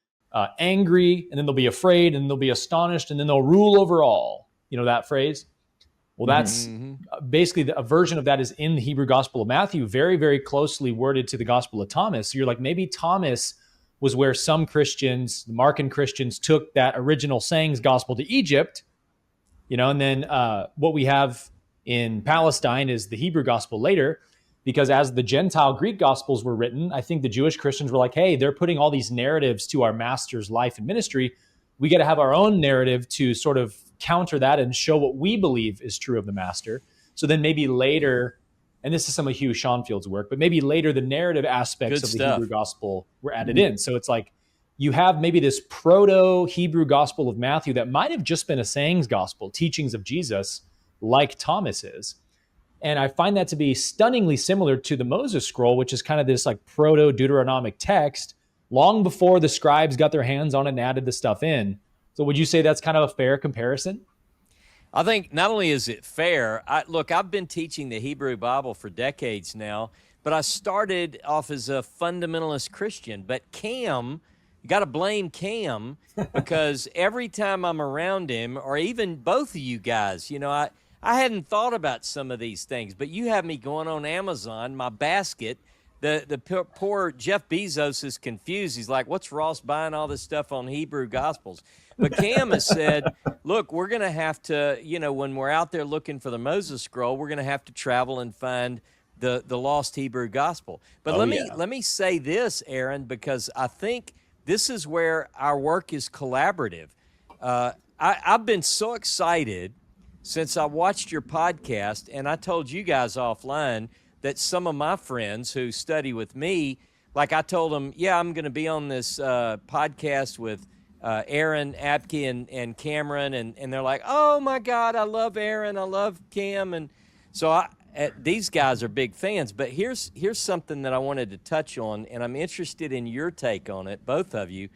angry, and then they'll be afraid, and they'll be astonished, and then they'll rule over all. You know that phrase? Well, that's basically a version of that is in the Hebrew Gospel of Matthew, very, very closely worded to the Gospel of Thomas. So you're like, maybe Thomas was where some Christians, the Markan Christians, took that original sayings gospel to Egypt, and then what we have in Palestine is the Hebrew gospel later, because as the Gentile Greek gospels were written, I think the Jewish Christians were like, hey, they're putting all these narratives to our master's life and ministry. We got to have our own narrative to sort of counter that and show what we believe is true of the master. So then maybe later, and this is some of Hugh Schonfield's work, but maybe later the narrative aspects of the Hebrew gospel were added in. So it's like you have maybe this proto-Hebrew gospel of Matthew that might have just been a sayings gospel, teachings of Jesus, like Thomas is. And I find that to be stunningly similar to the Moses scroll, which is kind of this like proto-Deuteronomic text, long before the scribes got their hands on it and added the stuff in. So would you say that's kind of a fair comparison? I think not only is it fair, I've been teaching the Hebrew Bible for decades now, but I started off as a fundamentalist Christian. But Cam, you got to blame Cam, because every time I'm around him, or even both of you guys, I hadn't thought about some of these things, but you have me going on Amazon, my basket. The poor Jeff Bezos is confused. He's like, what's Ross buying all this stuff on Hebrew Gospels? But Cam has said, look, we're going to have to, when we're out there looking for the Moses scroll, we're going to have to travel and find the lost Hebrew Gospel. But let me say this, Aaron, because I think this is where our work is collaborative. I've been so excited since I watched your podcast, and I told you guys offline that some of my friends who study with me, like I told them, yeah, I'm going to be on this podcast with Aaron, Abke, and Cameron, and they're like, oh my God, I love Aaron, I love Cam, and so these guys are big fans. But here's something that I wanted to touch on, and I'm interested in your take on it, both of you.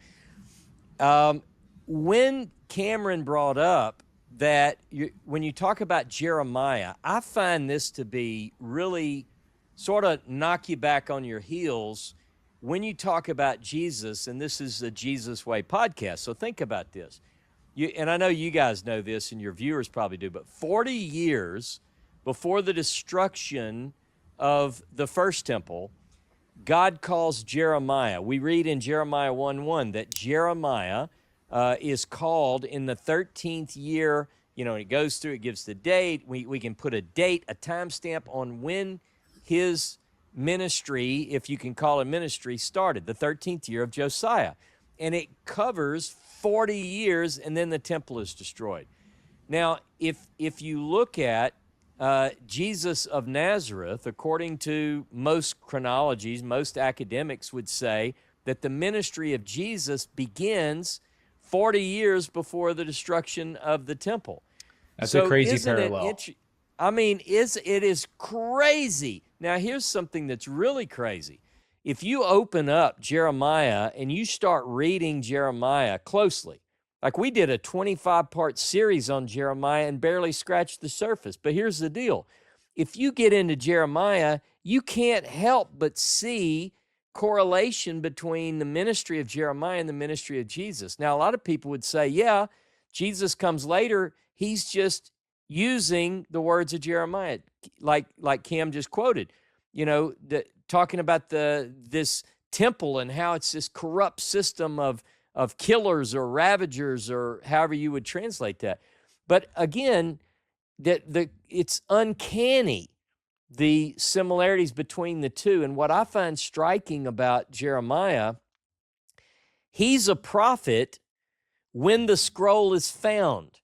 When Cameron brought up that when you talk about Jeremiah, I find this to be really sort of knock you back on your heels when you talk about Jesus, and this is the Jesus Way podcast. So think about this. And I know you guys know this, and your viewers probably do, but 40 years before the destruction of the first temple, God calls Jeremiah. We read in Jeremiah 1:1 that Jeremiah is called in the 13th year. It goes through, it gives the date. We can put a date, a timestamp on when his ministry, if you can call it ministry, started, the 13th year of Josiah. And it covers 40 years, and then the temple is destroyed. Now, if you look at Jesus of Nazareth, according to most chronologies, most academics would say that the ministry of Jesus begins 40 years before the destruction of the temple. That's a crazy isn't parallel. It is crazy. Now, here's something that's really crazy. If you open up Jeremiah and you start reading Jeremiah closely, like we did a 25-part series on Jeremiah and barely scratched the surface. But here's the deal. If you get into Jeremiah, you can't help but see correlation between the ministry of Jeremiah and the ministry of Jesus. Now, a lot of people would say, yeah, Jesus comes later. He's just using the words of Jeremiah, like Cam just quoted, talking about this temple and how it's this corrupt system of killers or ravagers or however you would translate that. But again, it's uncanny, the similarities between the two. And what I find striking about Jeremiah, he's a prophet when the scroll is found.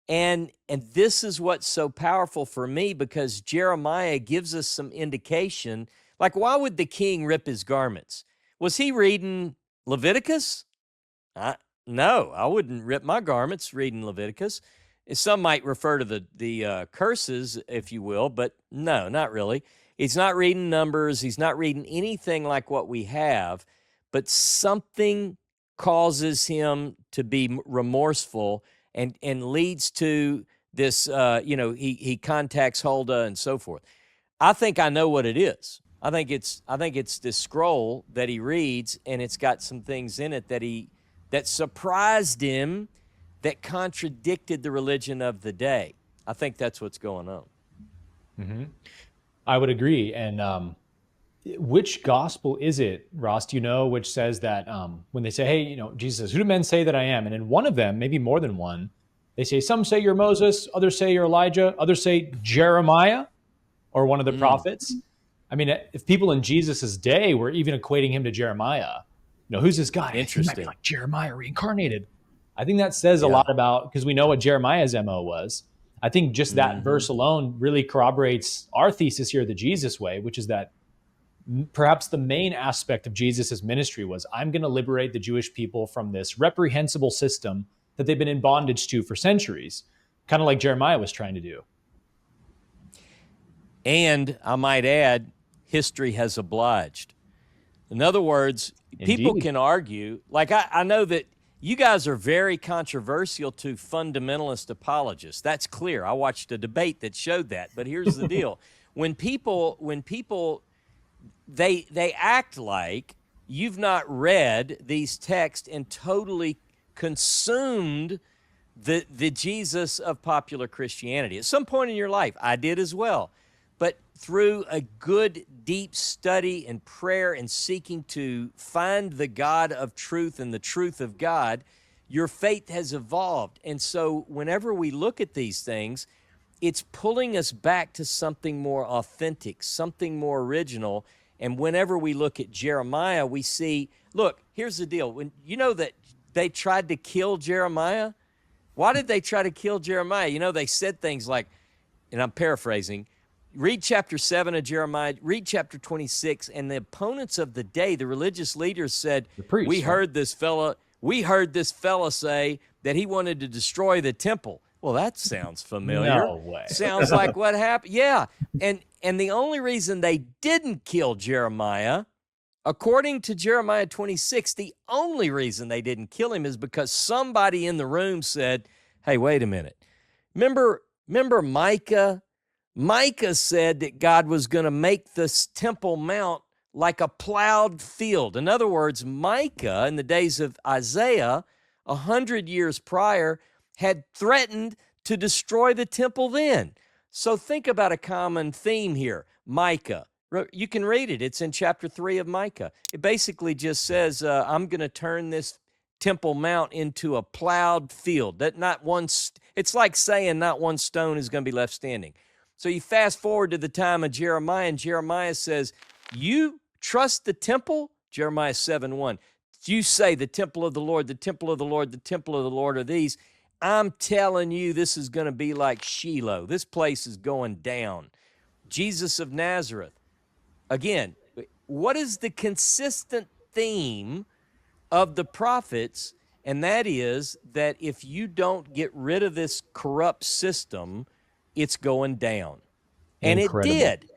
And this is what's so powerful for me, because Jeremiah gives us some indication. Like, why would the king rip his garments? Was he reading Leviticus? No, I wouldn't rip my garments reading Leviticus. Some might refer to the curses, if you will, but no, not really. He's not reading Numbers. He's not reading anything like what we have, but something causes him to be remorseful and leads to this, he contacts Huldah and so forth. I think I know what it is. I think it's this scroll that he reads, and it's got some things in it that surprised him, that contradicted the religion of the day. I think that's what's going on. Mm-hmm. I would agree. And which gospel is it, Ross? Do you know which says that when they say, hey, Jesus says, who do men say that I am? And in one of them, maybe more than one, they say, some say you're Moses, others say you're Elijah, others say Jeremiah or one of the prophets. I mean, if people in Jesus's day were even equating him to Jeremiah, who's this guy? Interesting. He might be like Jeremiah reincarnated. I think that says a lot about, because we know what Jeremiah's MO was. I think just that verse alone really corroborates our thesis here, the Jesus way, which is that perhaps the main aspect of Jesus's ministry was, I'm going to liberate the Jewish people from this reprehensible system that they've been in bondage to for centuries, kind of like Jeremiah was trying to do. And I might add, history has obliged. In other words, people can argue, like I know that you guys are very controversial to fundamentalist apologists. That's clear. I watched a debate that showed that. But here's the deal. When people they act like you've not read these texts and totally consumed the Jesus of popular Christianity. At some point in your life, I did as well. But through a good, deep study and prayer and seeking to find the God of truth and the truth of God, your faith has evolved. And so whenever we look at these things, it's pulling us back to something more authentic, something more original. And whenever we look at Jeremiah, we see, look, here's the deal. When you know that they tried to kill Jeremiah, why did they try to kill Jeremiah? They said things like, and I'm paraphrasing, read chapter 7 of Jeremiah, read chapter 26, and the opponents of the day, the religious leaders said, we heard this fella say that he wanted to destroy the temple. Well, that sounds familiar. No way. Sounds like what happened. Yeah. And the only reason they didn't kill Jeremiah, according to Jeremiah 26, the only reason they didn't kill him is because somebody in the room said, hey, wait a minute. Remember Micah? Micah said that God was going to make this Temple Mount like a plowed field. In other words, Micah, in the days of Isaiah, 100 years prior, had threatened to destroy the temple then. So think about a common theme here. Micah. You can read it. It's in chapter 3 of Micah. It basically just says, I'm going to turn this Temple Mount into a plowed field. It's like saying not one stone is going to be left standing. So you fast forward to the time of Jeremiah, and Jeremiah says, you trust the temple? Jeremiah 7:1. You say the temple of the Lord, the temple of the Lord, the temple of the Lord are these. I'm telling you, this is going to be like Shiloh. This place is going down. Jesus of Nazareth. Again, what is the consistent theme of the prophets And that is that if you don't get rid of this corrupt system, it's going down. And Incredible. it did.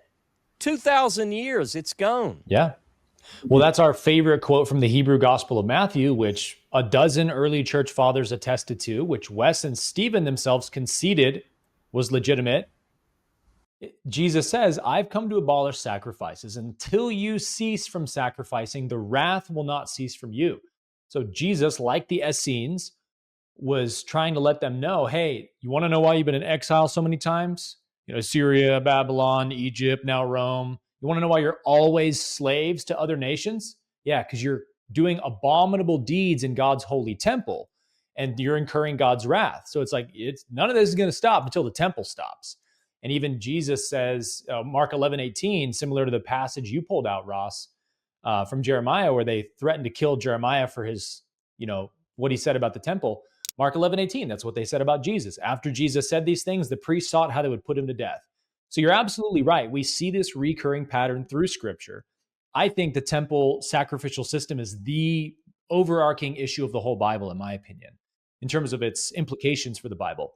2,000 years, it's gone. Yeah. Well, that's our favorite quote from the Hebrew Gospel of Matthew, which a dozen early church fathers attested to, which Wes and Stephen themselves conceded was legitimate. Jesus says, I've come to abolish sacrifices. Until you cease from sacrificing, the wrath will not cease from you. So Jesus, like the Essenes, was trying to let them know, hey, you want to know why you've been in exile so many times? Syria, Babylon, Egypt, now Rome. You want to know why you're always slaves to other nations? Yeah, because you're doing abominable deeds in God's holy temple and you're incurring God's wrath. So it's like, none of this is going to stop until the temple stops. And even Jesus says, Mark 11:18, similar to the passage you pulled out, Ross, from Jeremiah, where they threatened to kill Jeremiah for his, what he said about the temple. Mark 11:18, that's what they said about Jesus. After Jesus said these things, the priests sought how they would put him to death. So you're absolutely right. We see this recurring pattern through Scripture. I think the temple sacrificial system is the overarching issue of the whole Bible, in my opinion, in terms of its implications for the Bible.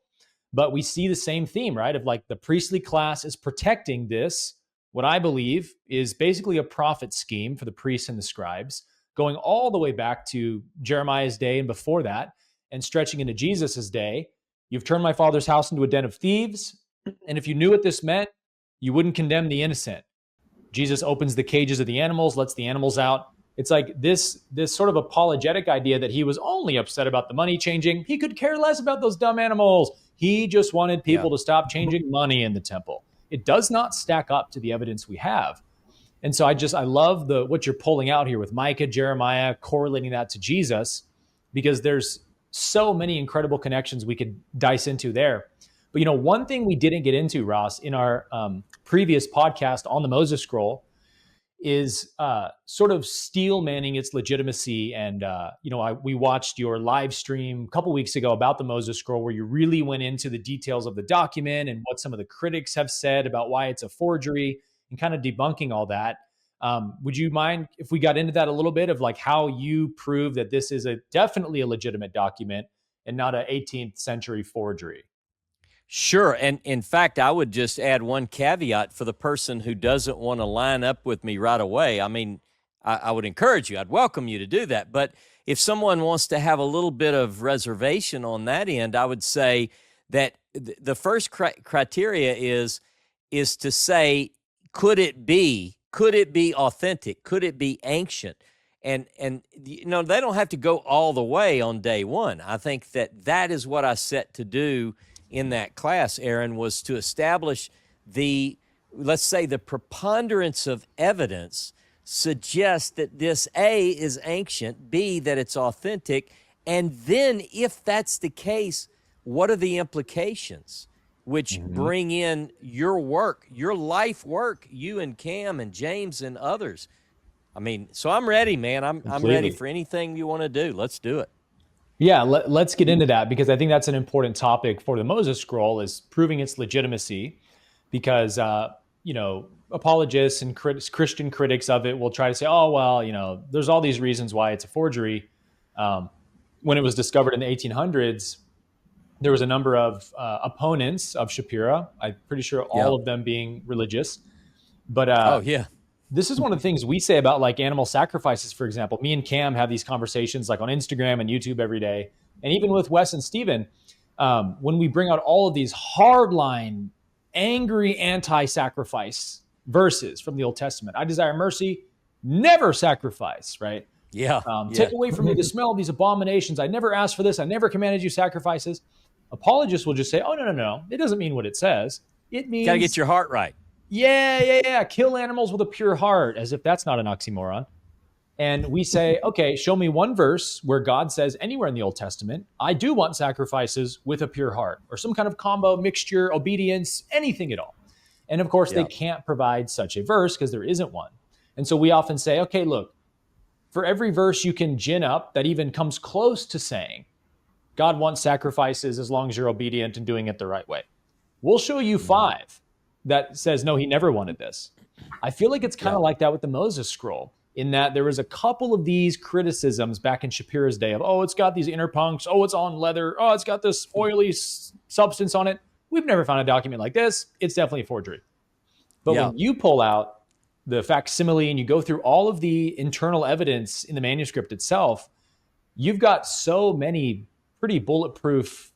But we see the same theme, right? Of like the priestly class is protecting this, what I believe is basically a prophet scheme for the priests and the scribes, going all the way back to Jeremiah's day and before that, and stretching into Jesus's day. You've turned my father's house into a den of thieves. And if you knew what this meant, you wouldn't condemn the innocent. Jesus opens the cages of the animals, lets the animals out. It's like this sort of apologetic idea that he was only upset about the money changing. He could care less about those dumb animals. He just wanted people to stop changing money in the temple. It does not stack up to the evidence we have. And so I love what you're pulling out here with Micah, Jeremiah, correlating that to Jesus, because there's so many incredible connections we could dice into there. But one thing we didn't get into, Ross, in our previous podcast on the Moses Scroll is sort of steel manning its legitimacy. And, we watched your live stream a couple weeks ago about the Moses Scroll, where you really went into the details of the document and what some of the critics have said about why it's a forgery and kind of debunking all that. Would you mind if we got into that a little bit of like how you prove that this is definitely a legitimate document and not an 18th century forgery? Sure. And in fact, I would just add one caveat for the person who doesn't want to line up with me right away. I mean, I would encourage you. I'd welcome you to do that. But if someone wants to have a little bit of reservation on that end, I would say that the first criteria is to say, could it be authentic? Could it be ancient? And they don't have to go all the way on day one. I think that is what I set to do in that class, Aaron, was to establish let's say the preponderance of evidence suggests that this A is ancient, B, that it's authentic, and then if that's the case, what are the implications? Which bring in your work, your life work, you and Cam and James and others. I mean, so I'm ready, man. I'm ready for anything you want to do. Let's do it. Yeah, let's get into that, because I think that's an important topic for the Moses Scroll, is proving its legitimacy, because, apologists and Christian critics of it will try to say, oh, well, there's all these reasons why it's a forgery. When it was discovered in the 1800s, there was a number of opponents of Shapiro. I'm pretty sure all of them being religious. But this is one of the things we say about like animal sacrifices, for example. Me and Cam have these conversations like on Instagram and YouTube every day. And even with Wes and Stephen, when we bring out all of these hardline, angry anti-sacrifice verses from the Old Testament. I desire mercy, never sacrifice, right? Take away from me the smell of these abominations. I never asked for this. I never commanded you sacrifices. Apologists will just say, oh, no. It doesn't mean what it says. It means... Got to get your heart right. Yeah. Kill animals with a pure heart, as if that's not an oxymoron. And we say, okay, show me one verse where God says anywhere in the Old Testament, I do want sacrifices with a pure heart, or some kind of combo, mixture, obedience, anything at all. And of course, they can't provide such a verse because there isn't one. And so we often say, okay, look, for every verse you can gin up that even comes close to saying God wants sacrifices as long as you're obedient and doing it the right way, we'll show you 5 that says, no, he never wanted this. I feel like it's kind of like that with the Moses Scroll. in that there was a couple of these criticisms back in Shapiro's day of, oh, it's got these inner punks, oh, it's on leather, oh, it's got this oily substance on it. We've never found a document like this. It's definitely a forgery. But when you pull out the facsimile and you go through all of the internal evidence in the manuscript itself, you've got so many pretty bulletproof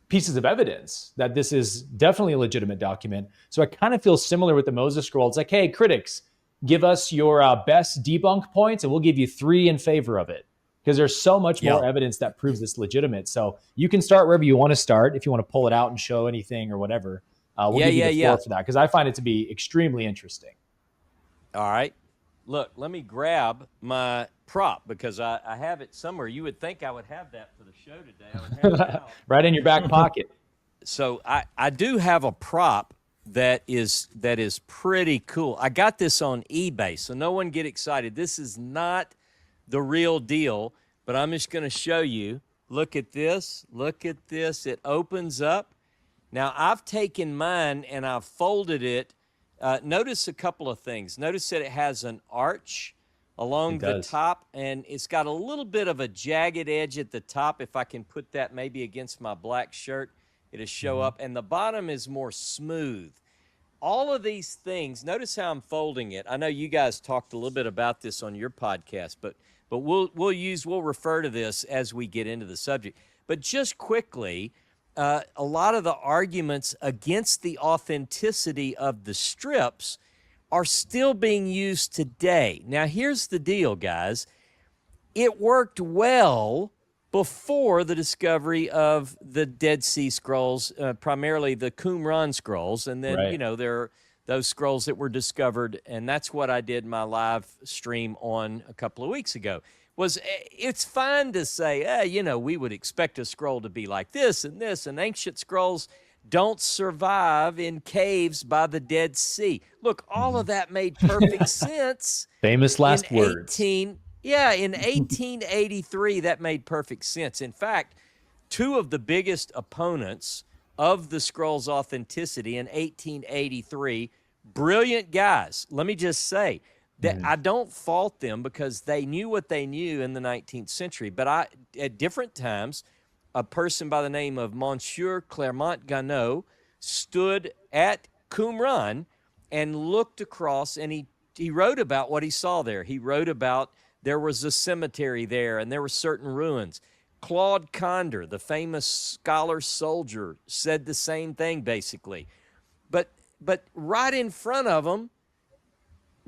pieces of evidence that this is definitely a legitimate document. So I kind of feel similar with the Moses Scroll. It's like, hey, critics, give us your best debunk points and we'll give you 3 in favor of it. Because there's so much more evidence that proves this legitimate. So you can start wherever you want to start if you want to pull it out and show anything or whatever. We'll give you the floor for that, because I find it to be extremely interesting. All right. Look, let me grab my prop because I have it somewhere. You would think I would have that for the show today. I would have it out. Right in your back pocket. So I do have a prop that is pretty cool. I got this on eBay, so no one get excited. This is not the real deal, but I'm just going to show you. Look at this. Look at this. It opens up. Now, I've taken mine and I've folded it. Notice a couple of things. Notice that it has an arch along the top, and it's got a little bit of a jagged edge at the top. If I can put that maybe against my black shirt, it'll show up. And the bottom is more smooth. All of these things, notice how I'm folding it. I know you guys talked a little bit about this on your podcast, but we'll refer to this as we get into the subject. But just quickly, a lot of the arguments against the authenticity of the strips are still being used today. Now, here's the deal, guys. It worked well before the discovery of the Dead Sea Scrolls, primarily the Qumran scrolls, and then, there are those scrolls that were discovered, and that's what I did my live stream on a couple of weeks ago. It's fine to say, we would expect a scroll to be like this, and ancient scrolls don't survive in caves by the Dead Sea. Look, all of that made perfect sense. Famous last words. In 1883, that made perfect sense. In fact, 2 of the biggest opponents of the scroll's authenticity in 1883, brilliant guys, let me just say, that I don't fault them because they knew what they knew in the 19th century. But at different times, a person by the name of Monsieur Clermont-Ganneau stood at Qumran and looked across, and he wrote about what he saw there. He wrote about there was a cemetery there, and there were certain ruins. Claude Condor, the famous scholar soldier, said the same thing, basically. But right in front of him,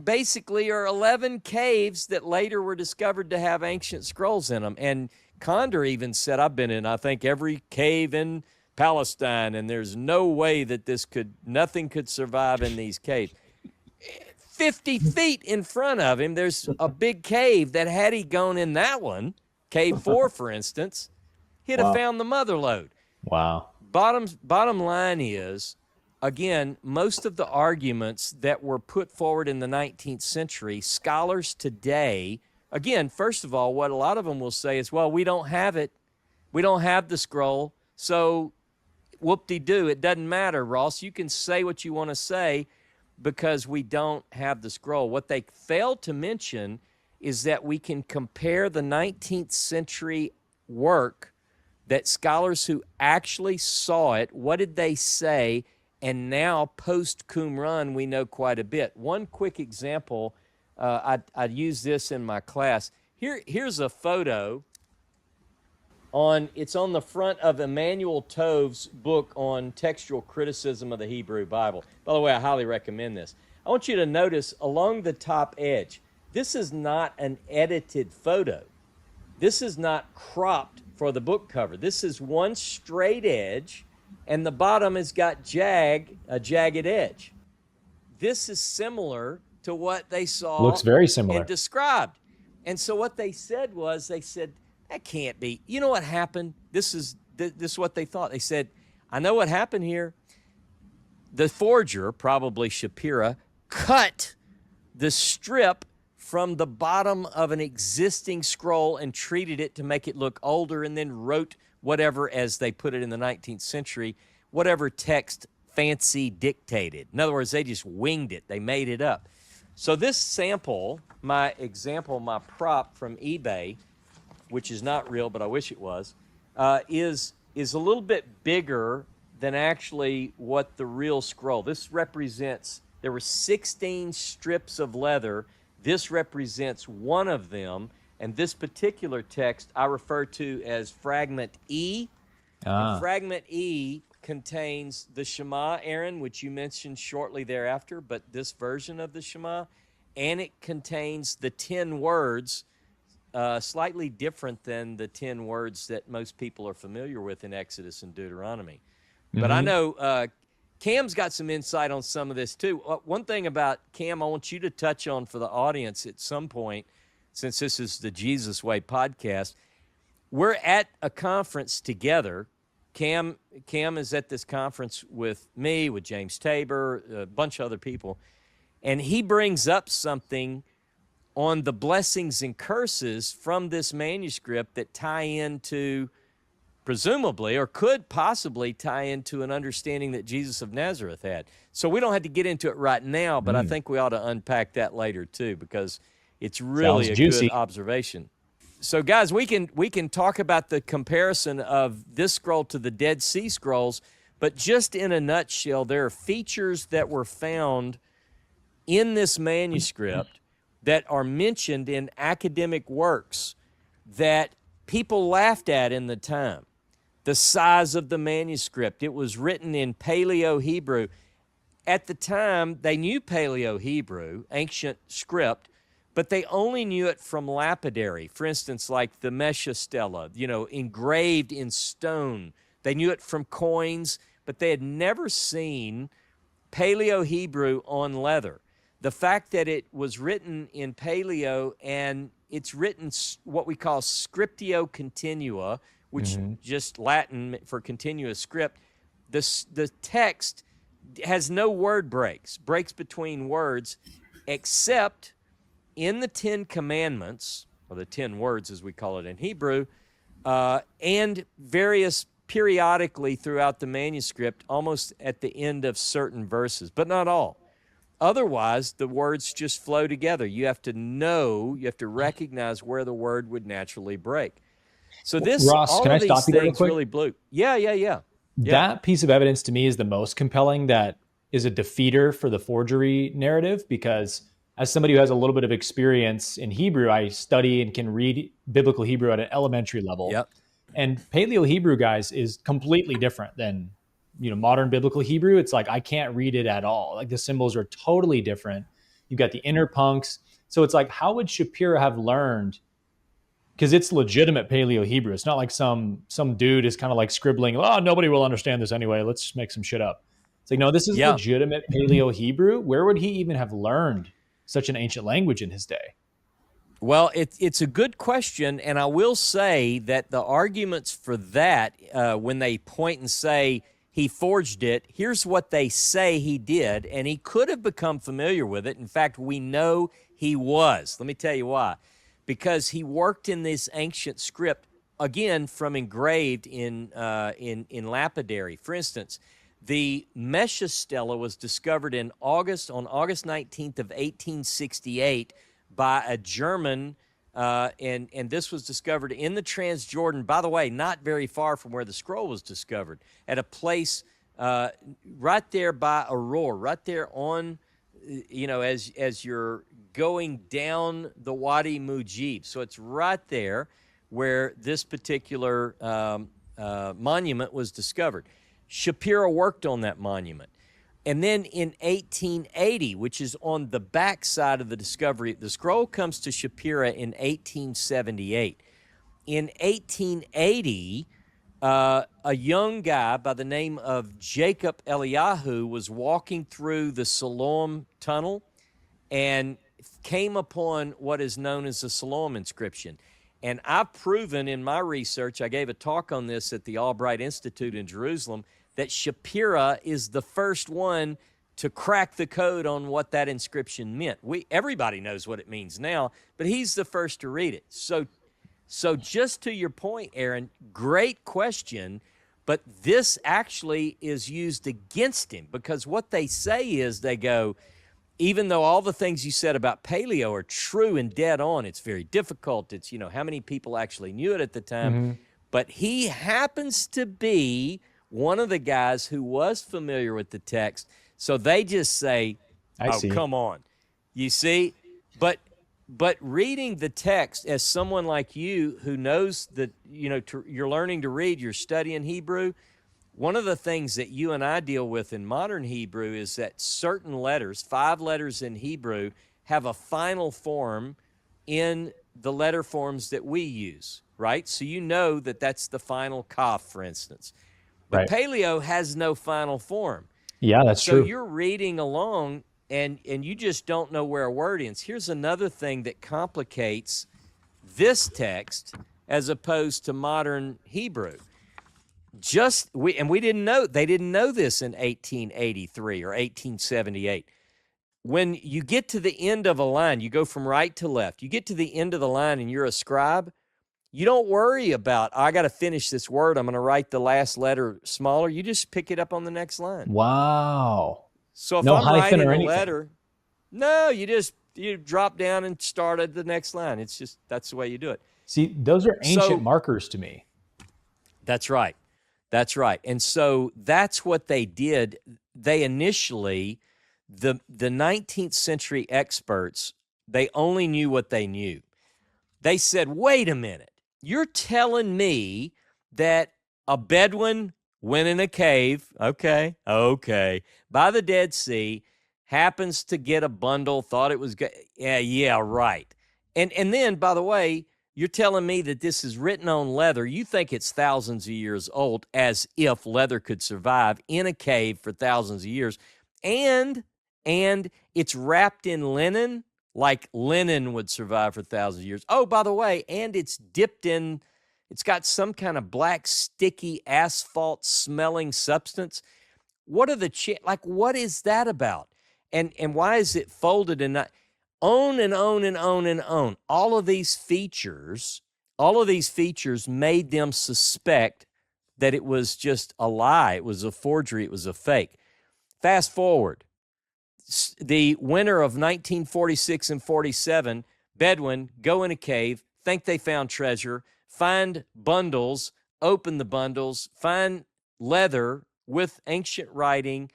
basically, are 11 caves that later were discovered to have ancient scrolls in them. And Condor even said, I've been in, I think, every cave in Palestine, and there's no way that nothing could survive in these caves. 50 feet in front of him, there's a big cave that had he gone in that one, Cave 4, for instance, he'd have found the mother lode. Wow. Bottom line is, again, most of the arguments that were put forward in the 19th century, scholars today, again, first of all, what a lot of them will say is, well, we don't have it. We don't have the scroll. So whoop-de-doo, it doesn't matter, Ross. You can say what you want to say because we don't have the scroll. What they failed to mention is that we can compare the 19th century work that scholars who actually saw it, what did they say, and now post-Qumran we know quite a bit. One quick example, I use this in my class. Here's a photo. It's on the front of Emmanuel Tove's book on textual criticism of the Hebrew Bible. By the way, I highly recommend this. I want you to notice along the top edge, this is not an edited photo. This is not cropped for the book cover. This is one straight edge, and the bottom has got a jagged edge. This is similar to what they saw. Looks very similar. And described. And so what they said was, that can't be. You know what happened? This is what they thought. They said, I know what happened here. The forger, probably Shapiro, cut the strip from the bottom of an existing scroll and treated it to make it look older, and then wrote whatever, as they put it in the 19th century, whatever text fancy dictated. In other words, they just winged it. They made it up. So this sample, my prop from eBay, which is not real, but I wish it was, is a little bit bigger than actually what the real scroll. This represents, there were 16 strips of leather. This represents one of them, and this particular text I refer to as Fragment E. And Fragment E contains the Shema, Aaron, which you mentioned shortly thereafter, but this version of the Shema, and it contains the 10 words, slightly different than the 10 words that most people are familiar with in Exodus and Deuteronomy. But I know Cam's got some insight on some of this too. One thing about Cam, I want you to touch on for the audience at some point, since this is the Jesus Way podcast. We're at a conference together. Cam is at this conference with me, with James Tabor, a bunch of other people, and he brings up something on the blessings and curses from this manuscript that tie into, presumably, or could possibly tie into an understanding that Jesus of Nazareth had. So we don't have to get into it right now, but I think we ought to unpack that later too, because it's really good observation. So guys, we can talk about the comparison of this scroll to the Dead Sea Scrolls, but just in a nutshell, there are features that were found in this manuscript that are mentioned in academic works that people laughed at in the time. The size of the manuscript. It was written in Paleo-Hebrew. At the time, they knew Paleo-Hebrew, ancient script, but they only knew it from lapidary. For instance, like the Mesha Stela, engraved in stone. They knew it from coins, but they had never seen Paleo-Hebrew on leather. The fact that it was written in Paleo and it's written what we call scriptio continua, which just Latin for continuous script, the text has no word breaks between words, except in the 10 Commandments, or the 10 words as we call it in Hebrew, and various periodically throughout the manuscript, almost at the end of certain verses, but not all. Otherwise, the words just flow together. You have to recognize where the word would naturally break. So this, Ross, all can of I stop these you there real things quick? really blew. Yeah. That piece of evidence to me is the most compelling, that is a defeater for the forgery narrative, because as somebody who has a little bit of experience in Hebrew, I study and can read biblical Hebrew at an elementary level. Yep. And Paleo-Hebrew, guys, is completely different than modern biblical Hebrew. It's like I can't read it at all. Like the symbols are totally different. You've got the inner punks. So it's like, how would Shapiro have learned? Because it's legitimate Paleo-Hebrew. It's not like some dude is kind of like scribbling, oh, nobody will understand this anyway, let's just make some shit up. It's like, no, this is legitimate Paleo-Hebrew. Where would he even have learned such an ancient language in his day? Well, it's a good question, and I will say that the arguments for that, when they point and say he forged it, here's what they say he did, and he could have become familiar with it. In fact, we know he was. Let me tell you why. Because he worked in this ancient script, again, from engraved in lapidary. For instance, the Mesha Stela was discovered on August 19th of 1868 by a German, and this was discovered in the Transjordan, by the way, not very far from where the scroll was discovered, at a place right there by Aurora, right there on, as you're going down the Wadi Mujib. So it's right there where this particular monument was discovered. Shapiro worked on that monument. And then in 1880, which is on the back side of the discovery, the scroll comes to Shapiro in 1878. In 1880, a young guy by the name of Jacob Eliyahu was walking through the Siloam tunnel and came upon what is known as the Siloam inscription. And I've proven in my research, I gave a talk on this at the Albright Institute in Jerusalem, that Shapiro is the first one to crack the code on what that inscription meant. Everybody knows what it means now, but he's the first to read it. So just to your point, Aaron, great question, but this actually is used against him, because what they say is they go, even though all the things you said about paleo are true and dead on, it's very difficult. It's, how many people actually knew it at the time. Mm-hmm. But he happens to be one of the guys who was familiar with the text. So they just say, I see. come on. You see? But reading the text as someone like you who knows that, you're learning to read, you're studying Hebrew, one of the things that you and I deal with in modern Hebrew is that certain letters, 5 letters in Hebrew, have a final form in the letter forms that we use, right? So you know that that's the final kaf, for instance. But Right. Paleo has no final form. Yeah, that's so true. You're reading along and you just don't know where a word ends. Here's another thing that complicates this text as opposed to modern Hebrew. We didn't know, they didn't know this in 1883 or 1878. When you get to the end of a line, you go from right to left, you get to the end of the line and you're a scribe, you don't worry about, I got to finish this word, I'm going to write the last letter smaller. You just pick it up on the next line. Wow. So if No I'm hyphen writing or a anything. letter, no, you drop down and start at the next line. It's just, that's the way you do it. See, those are ancient So- markers to me. That's right. That's right. And so that's what they did. They initially, the 19th century experts, they only knew what they knew. They said, wait a minute, you're telling me that a Bedouin went in a cave, okay, by the Dead Sea, happens to get a bundle, thought it was good. Yeah, right. And then, by the way, you're telling me that this is written on leather. You think it's thousands of years old, as if leather could survive in a cave for thousands of years. And it's wrapped in linen, like linen would survive for thousands of years. Oh, by the way, and it's got some kind of black, sticky, asphalt-smelling substance. What are what is that about? And why is it folded and not... On and on and on and on. All of these features made them suspect that it was just a lie. It was a forgery. It was a fake. Fast forward. The winter of 1946 and 47, Bedouin go in a cave, think they found treasure, find bundles, open the bundles, find leather with ancient writing,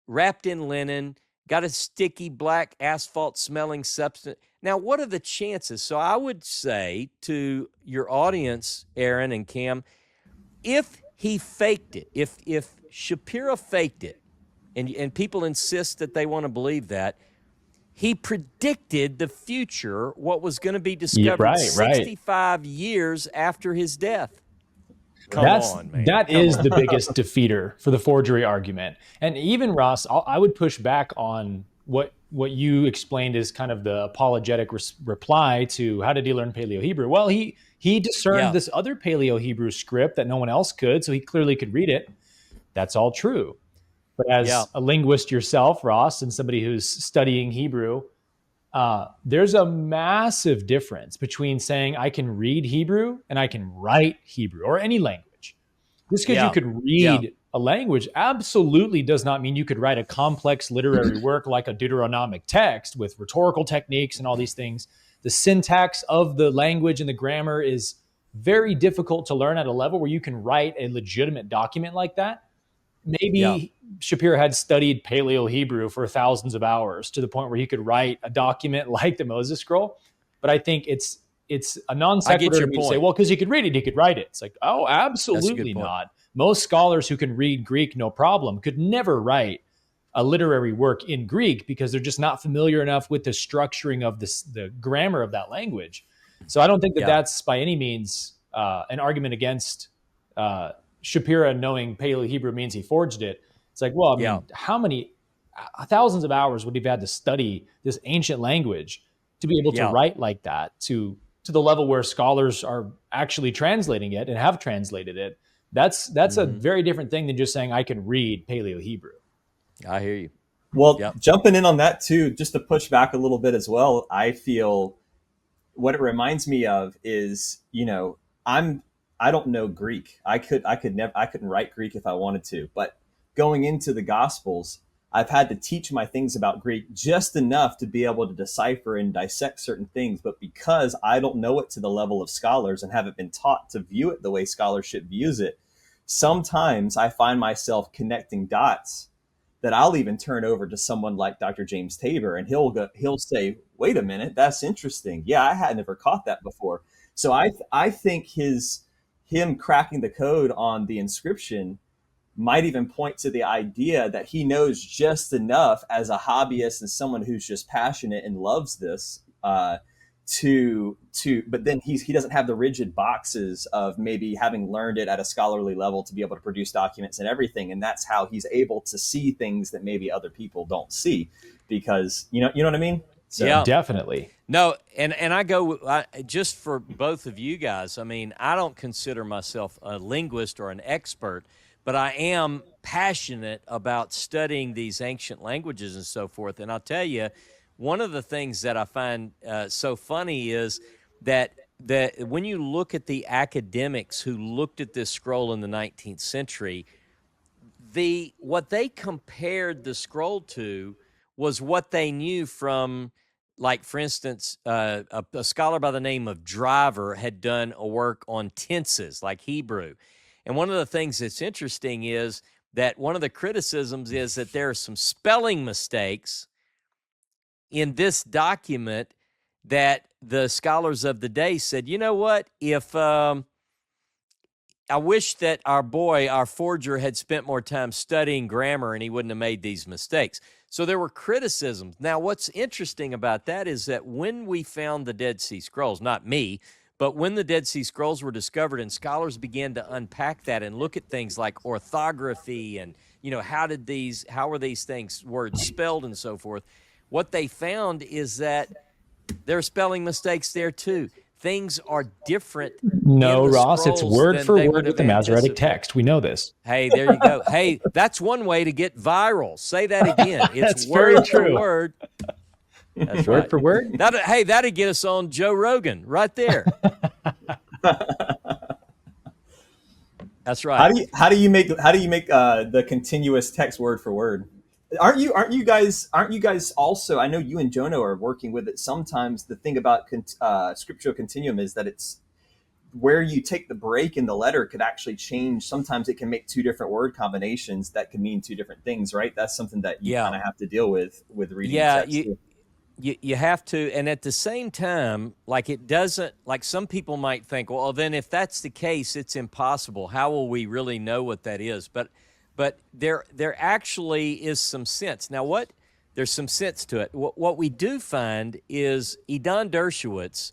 wrapped in linen, got a sticky black asphalt smelling substance. Now, what are the chances? So I would say to your audience, Aaron and Cam, if he faked it, if Shapiro faked it, and people insist that they want to believe that, he predicted the future, what was going to be discovered 65 years after his death. Come on, man. That is the biggest defeater for the forgery argument. And even Ross, I would push back on what you explained as kind of the apologetic reply to how did he learn Paleo-Hebrew? Well, he discerned this other Paleo-Hebrew script that no one else could, so he clearly could read it. That's all true. But as a linguist yourself, Ross, and somebody who's studying Hebrew, there's a massive difference between saying I can read Hebrew and I can write Hebrew or any language. Just because you could read a language absolutely does not mean you could write a complex literary work like a Deuteronomic text with rhetorical techniques and all these things. The syntax of the language and the grammar is very difficult to learn at a level where you can write a legitimate document like that. Maybe Shapiro had studied Paleo-Hebrew for thousands of hours to the point where he could write a document like the Moses Scroll. But I think it's a non sequitur to say, well, because he could read it, he could write it. It's like, oh, absolutely not. Most scholars who can read Greek, no problem, could never write a literary work in Greek because they're just not familiar enough with the structuring of the grammar of that language. So I don't think that that's by any means an argument against Shapiro knowing Paleo-Hebrew means he forged it. It's like, well, I mean, how many thousands of hours would he have had to study this ancient language to be able to write like that to the level where scholars are actually translating it and have translated it? That's a very different thing than just saying I can read Paleo-Hebrew. I hear you. Well, jumping in on that too, just to push back a little bit as well, I feel what it reminds me of is, I don't know Greek. I couldn't write Greek if I wanted to, but going into the Gospels, I've had to teach my things about Greek just enough to be able to decipher and dissect certain things. But because I don't know it to the level of scholars and haven't been taught to view it the way scholarship views it, sometimes I find myself connecting dots that I'll even turn over to someone like Dr. James Tabor, and he'll say, "Wait a minute, that's interesting. Yeah, I had never caught that before." So I think him cracking the code on the inscription might even point to the idea that he knows just enough as a hobbyist and someone who's just passionate and loves this, but then he doesn't have the rigid boxes of maybe having learned it at a scholarly level to be able to produce documents and everything. And that's how he's able to see things that maybe other people don't see, because you know what I mean? So Yeah. Definitely. No, and just for both of you guys, I mean, I don't consider myself a linguist or an expert, but I am passionate about studying these ancient languages and so forth. And I'll tell you, one of the things that I find so funny is that when you look at the academics who looked at this scroll in the 19th century, what they compared the scroll to was what they knew from, like, for instance, a scholar by the name of Driver had done a work on tenses, like Hebrew. And one of the things that's interesting is that one of the criticisms is that there are some spelling mistakes in this document that the scholars of the day said, you know what, if I wish that our forger had spent more time studying grammar and he wouldn't have made these mistakes. So there were criticisms. Now, what's interesting about that is that when we found the Dead Sea Scrolls, not me, but when the Dead Sea Scrolls were discovered and scholars began to unpack that and look at things like orthography and, how were these words spelled and so forth, what they found is that there are spelling mistakes there too. Things are different. No, Ross, it's word for word with the Masoretic text. We know this. Hey, there you go. Hey, that's one way to get viral. Say that again. It's word for word. That's word right. for word. That'd get us on Joe Rogan right there. That's right. How do you make the continuous text word for word? Aren't you guys also? I know you and Jono are working with it sometimes. The thing about scriptural continuum is that it's where you take the break in the letter could actually change. Sometimes it can make two different word combinations that can mean two different things, right? That's something that you kind of have to deal with reading text. You have to, and at the same time, like, it doesn't, like, some people might think, well, then if that's the case, it's impossible. How will we really know what that is? But there actually is some sense. Now, there's some sense to it. What we do find is Idan Dershowitz,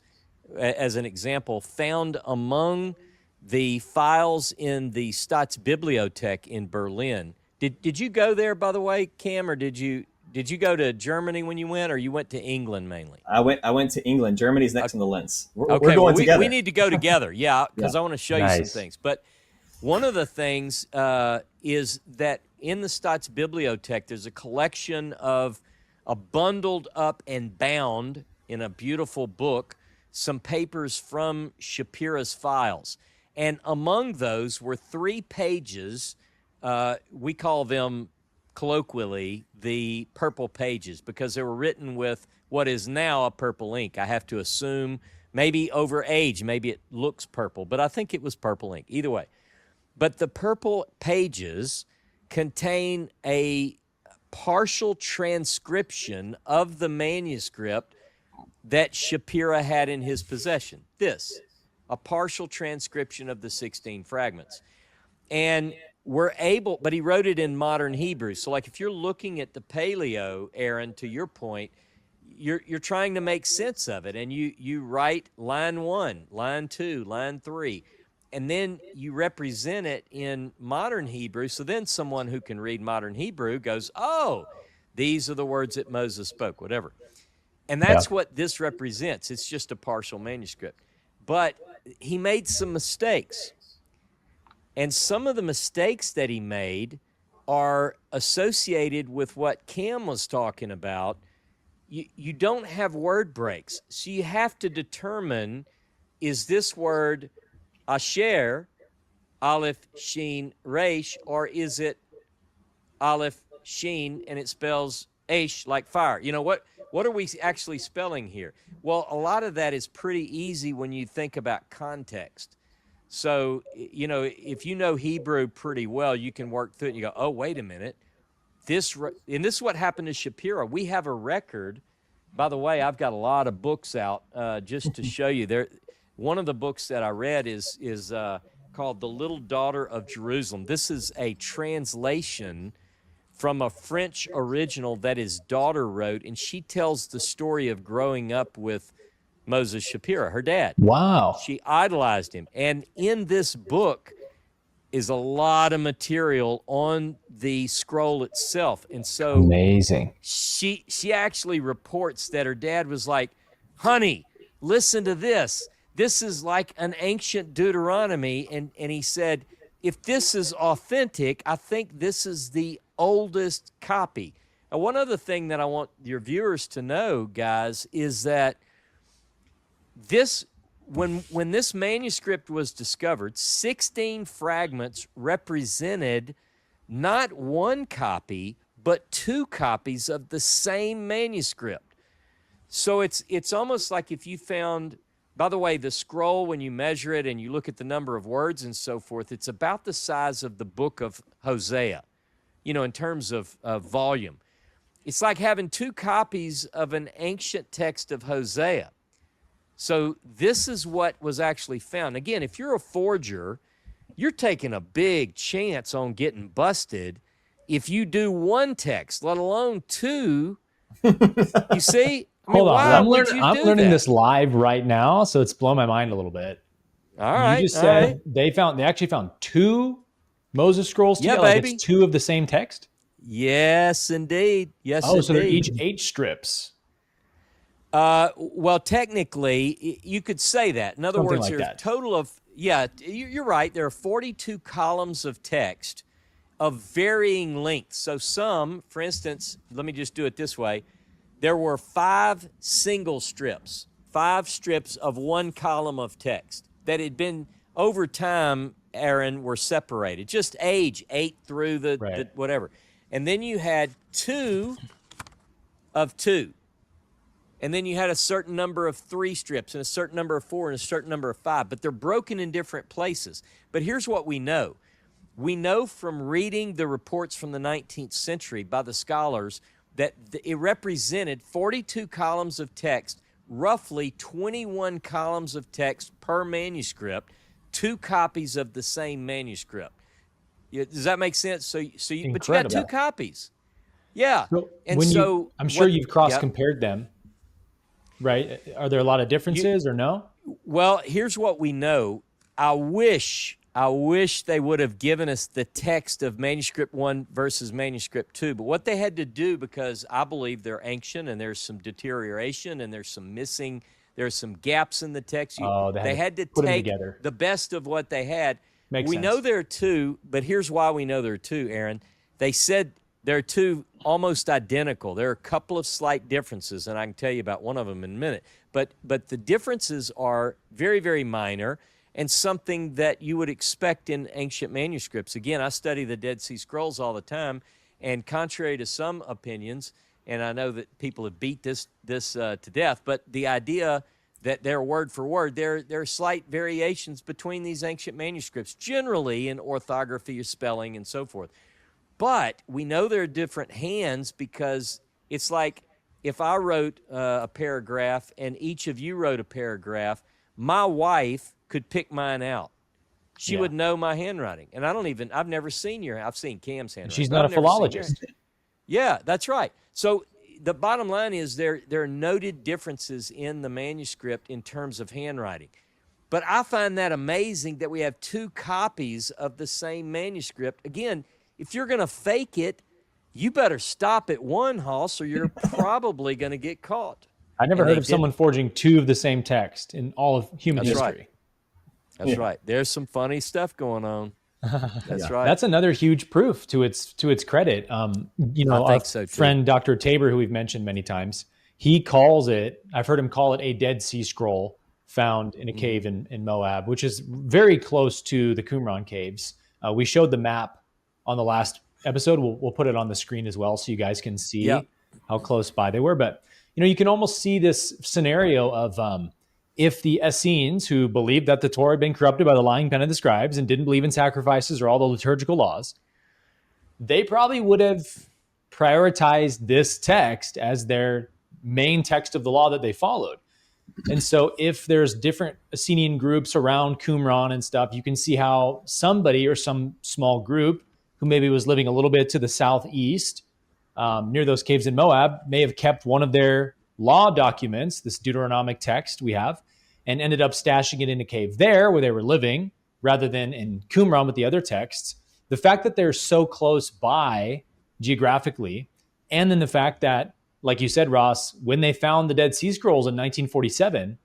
as an example, found among the files in the Staatsbibliothek in Berlin. Did you go there, by the way, Cam, or did you go to Germany when you went, or you went to England mainly? I went to England. Germany's next on the list. We're well, going together. We need to go together, because I want to show you some things. But one of the things is that in the Staatsbibliothek, there's a collection of a bundled up and bound in a beautiful book, some papers from Shapiro's files. And among those were 3 pages. We call them colloquially the purple pages, because they were written with what is now a purple ink. I have to assume, maybe over age, maybe it looks purple, but I think it was purple ink. Either way. But the purple pages contain a partial transcription of the manuscript that Shapiro had in his possession. A partial transcription of the 16 fragments. And but he wrote it in modern Hebrew. So, like, if you're looking at the Paleo, Aaron, to your point, you're trying to make sense of it, and you write line 1, line 2, line 3, and then you represent it in modern Hebrew. So then someone who can read modern Hebrew goes, oh, these are the words that Moses spoke, whatever. And that's what this represents. It's just a partial manuscript. But he made some mistakes. And some of the mistakes that he made are associated with what Cam was talking about. You don't have word breaks. So you have to determine, is this word Asher, Aleph, Shin, Resh, or is it Aleph, sheen, and it spells Aish like fire. You know, what are we actually spelling here? Well, a lot of that is pretty easy when you think about context. So, you know, if you know Hebrew pretty well, you can work through it and you go, oh, wait a minute. And this is what happened to Shapiro. We have a record. By the way, I've got a lot of books out just to show you. One of the books that I read is called The Little Daughter of Jerusalem. This is a translation from a French original that his daughter wrote, and she tells the story of growing up with Moses Shapiro, her dad. Wow. She idolized him. And in this book is a lot of material on the scroll itself. And so amazing. She actually reports that her dad was like, honey, listen to this. This is like an ancient Deuteronomy. And he said, if this is authentic, I think this is the oldest copy. Now, one other thing that I want your viewers to know, guys, is that when this manuscript was discovered, 16 fragments represented not one copy, but 2 copies of the same manuscript. So it's almost like if you found, by the way, the scroll, when you measure it and you look at the number of words and so forth, it's about the size of the book of Hosea, you know, in terms of volume. It's like having 2 copies of an ancient text of Hosea. So this is what was actually found. Again, if you're a forger, you're taking a big chance on getting busted if you do one text, let alone 2. You see? I mean, Hold on. I'm learning that? this live right now, so it's blowing my mind a little bit. All right. You just said they actually found 2 Moses scrolls together. Yeah, like baby. it's 2 of the same text? Yes, indeed. Yes, oh, indeed. So they're each 8 strips. Well, technically, you could say that. In other Something words, like there's that. a total of, you're right. There are 42 columns of text of varying lengths. So some, for instance, let me just do it this way. There were 5 single strips, 5 strips of 1 column of text that had been, over time, Aaron, were separated. Just age, 8 through the whatever. And then you had 2 of 2. And then you had a certain number of 3 strips and a certain number of 4 and a certain number of 5, but they're broken in different places. But here's what we know. We know from reading the reports from the 19th century by the scholars that it represented 42 columns of text, roughly 21 columns of text per manuscript, 2 copies of the same manuscript. Does that make sense? But you got 2 copies. Yeah. I'm sure you've cross-compared them. Right? Are there a lot of differences or no? Well, here's what we know. I wish they would have given us the text of Manuscript 1 versus Manuscript 2. But what they had to do, because I believe they're ancient and there's some deterioration and there's some gaps in the text. They had to take the best of what they had. Makes sense. We know there are 2, but here's why we know there are 2, Aaron. They said there are 2 almost identical. There are a couple of slight differences, and I can tell you about one of them in a minute. But the differences are very, very minor and something that you would expect in ancient manuscripts. Again, I study the Dead Sea Scrolls all the time, and contrary to some opinions, and I know that people have beat this to death, but the idea that they're word for word, there are slight variations between these ancient manuscripts, generally in orthography or spelling and so forth. But we know there are different hands because it's like if I wrote a paragraph and each of you wrote a paragraph, my wife could pick mine out. She would know my handwriting. And I've never seen I've seen Cam's handwriting. She's not a philologist. Yeah, that's right. So the bottom line is there are noted differences in the manuscript in terms of handwriting. But I find that amazing that we have 2 copies of the same manuscript. Again, if you're going to fake it, you better stop at one, Hoss, or you're probably going to get caught. I never heard of someone forging 2 of the same text in all of human history. That's right. There's some funny stuff going on. That's right. That's another huge proof to its credit. I think so too. Friend Dr. Tabor, who we've mentioned many times, he calls it, I've heard him call it a Dead Sea Scroll found in a cave in Moab, which is very close to the Qumran caves. We showed the map on the last episode. We'll put it on the screen as well so you guys can see Yep. how close by they were. But, you can almost see this scenario of if the Essenes, who believed that the Torah had been corrupted by the lying pen of the scribes and didn't believe in sacrifices or all the liturgical laws, they probably would have prioritized this text as their main text of the law that they followed. And so if there's different Essenian groups around Qumran and stuff, you can see how somebody or some small group who maybe was living a little bit to the southeast near those caves in Moab may have kept one of their law documents, this Deuteronomic text we have, and ended up stashing it in a cave there where they were living rather than in Qumran with the other texts. The fact that they're so close by geographically, and then the fact that, like you said, Ross, when they found the Dead Sea Scrolls in 1947,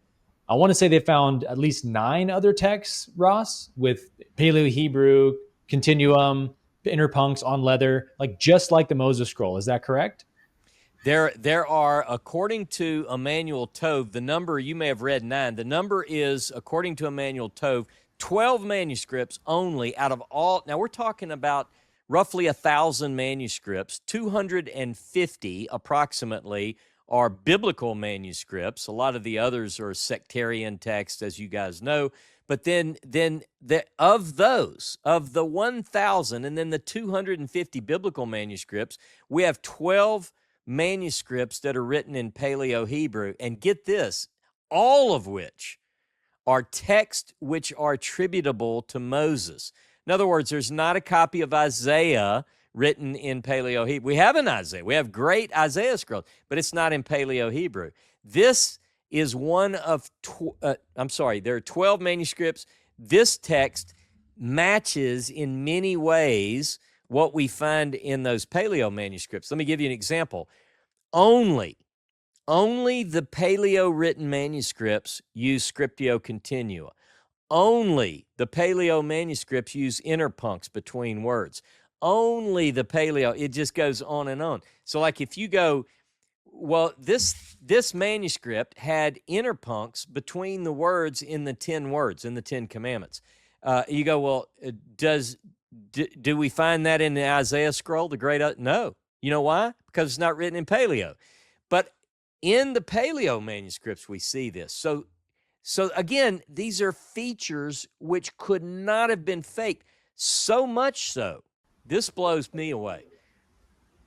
I want to say they found at least 9 other texts, Ross, with Paleo-Hebrew, Continuum, interpuncts on leather, just like the Moses Scroll. Is that correct? There are, according to Emmanuel Tove, the number, you may have read 9, the number is, according to Emmanuel Tove, 12 manuscripts only out of all. Now we're talking about roughly 1,000 manuscripts, 250 approximately are biblical manuscripts. A lot of the others are sectarian texts, as you guys know. But then of those, of the 1,000 and then the 250 biblical manuscripts, we have 12 manuscripts that are written in Paleo-Hebrew. And get this, all of which are texts which are attributable to Moses. In other words, there's not a copy of Isaiah written in Paleo-Hebrew. We have an Isaiah. We have great Isaiah scrolls, but it's not in Paleo-Hebrew. This is one of, there are 12 manuscripts. This text matches in many ways what we find in those Paleo manuscripts. Let me give you an example. Only the Paleo written manuscripts use scriptio continua. Only the Paleo manuscripts use interpuncts between words. Only the Paleo, it just goes on and on. So like if you go, well, this manuscript had interpuncts between the words in the 10 words, in the 10 commandments. You go, well, do we find that in the Isaiah scroll, the great? No. You know why? Because it's not written in Paleo. But in the Paleo manuscripts, we see this. So again, these are features which could not have been faked. So much so, this blows me away.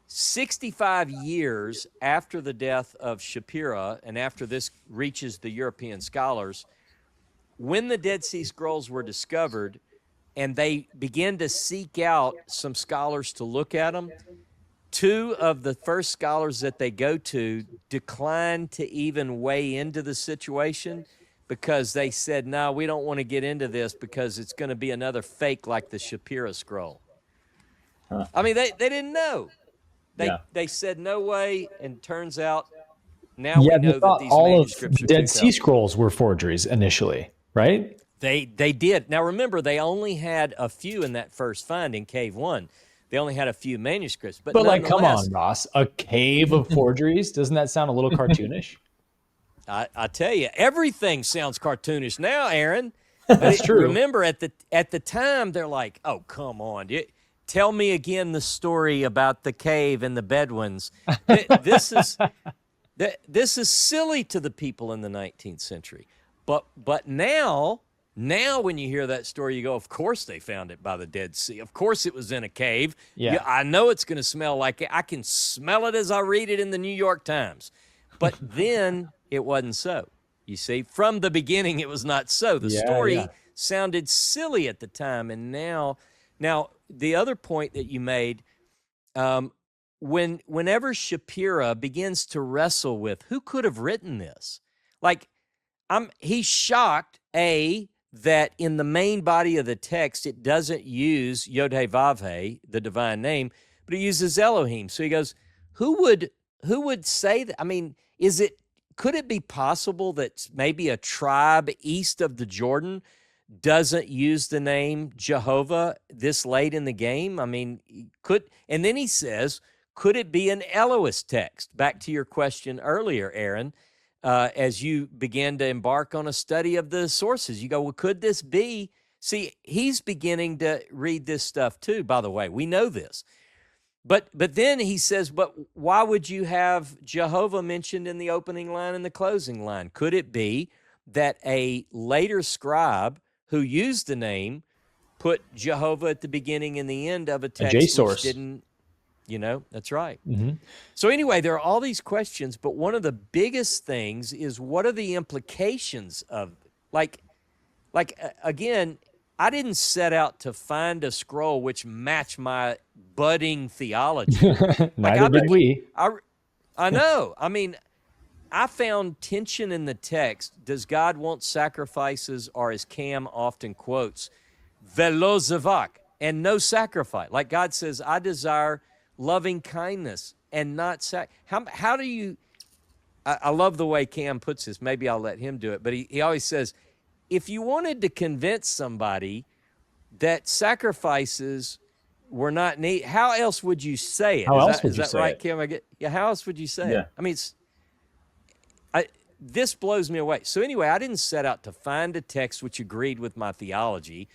65 years after the death of Shapiro, and after this reaches the European scholars, when the Dead Sea Scrolls were discovered and they began to seek out some scholars to look at them, 2 of the first scholars that they go to declined to even weigh into the situation because they said, no, we don't want to get into this because it's going to be another fake like the Shapiro scroll. I mean, they didn't know. They said no way, and turns out now we know that these manuscripts are Dead Sea Scrolls were forgeries initially, right? They did. Now remember, they only had a few in that first find in Cave 1. They only had a few manuscripts. But like, come on, Ross, a cave of forgeries? Doesn't that sound a little cartoonish? I tell you, everything sounds cartoonish now, Aaron. That's true. Remember, at the time, they're like, oh, come on. Tell me again the story about the cave and the Bedouins. This is silly to the people in the 19th century. But now when you hear that story, you go, of course they found it by the Dead Sea. Of course it was in a cave. Yeah. I know it's going to smell like it. I can smell it as I read it in the New York Times. But then it wasn't so. You see, from the beginning, it was not so. The story sounded silly at the time, and now the other point that you made, whenever Shapiro begins to wrestle with who could have written this, he's shocked, that in the main body of the text, it doesn't use Yod-Heh-Vav-Heh, the divine name, but it uses Elohim. So he goes, who would say that? I mean, could it be possible that maybe a tribe east of the Jordan doesn't use the name Jehovah this late in the game? I mean, and then he says, could it be an Elohist text? Back to your question earlier, Aaron, as you began to embark on a study of the sources, you go, well, could this be? See, he's beginning to read this stuff too, by the way. We know this. But then he says, but why would you have Jehovah mentioned in the opening line and the closing line? Could it be that a later scribe who used the name put Jehovah at the beginning and the end of a text which J-source. didn't, that's right. So anyway, there are all these questions, but one of the biggest things is, what are the implications of, again, I didn't set out to find a scroll which matched my budding theology. Neither did we. I know. I mean, I found tension in the text. Does God want sacrifices, or as Cam often quotes, velo zavak, and no sacrifice? Like God says, I desire loving kindness and not how do you, I love the way Cam puts this. Maybe I'll let him do it. But he always says, if you wanted to convince somebody that sacrifices were not needed, how else would you say it? How else would you is that say right, it? Cam? Yeah, how else would you say Yeah. it? I mean, this blows me away. So anyway, I didn't set out to find a text which agreed with my theology.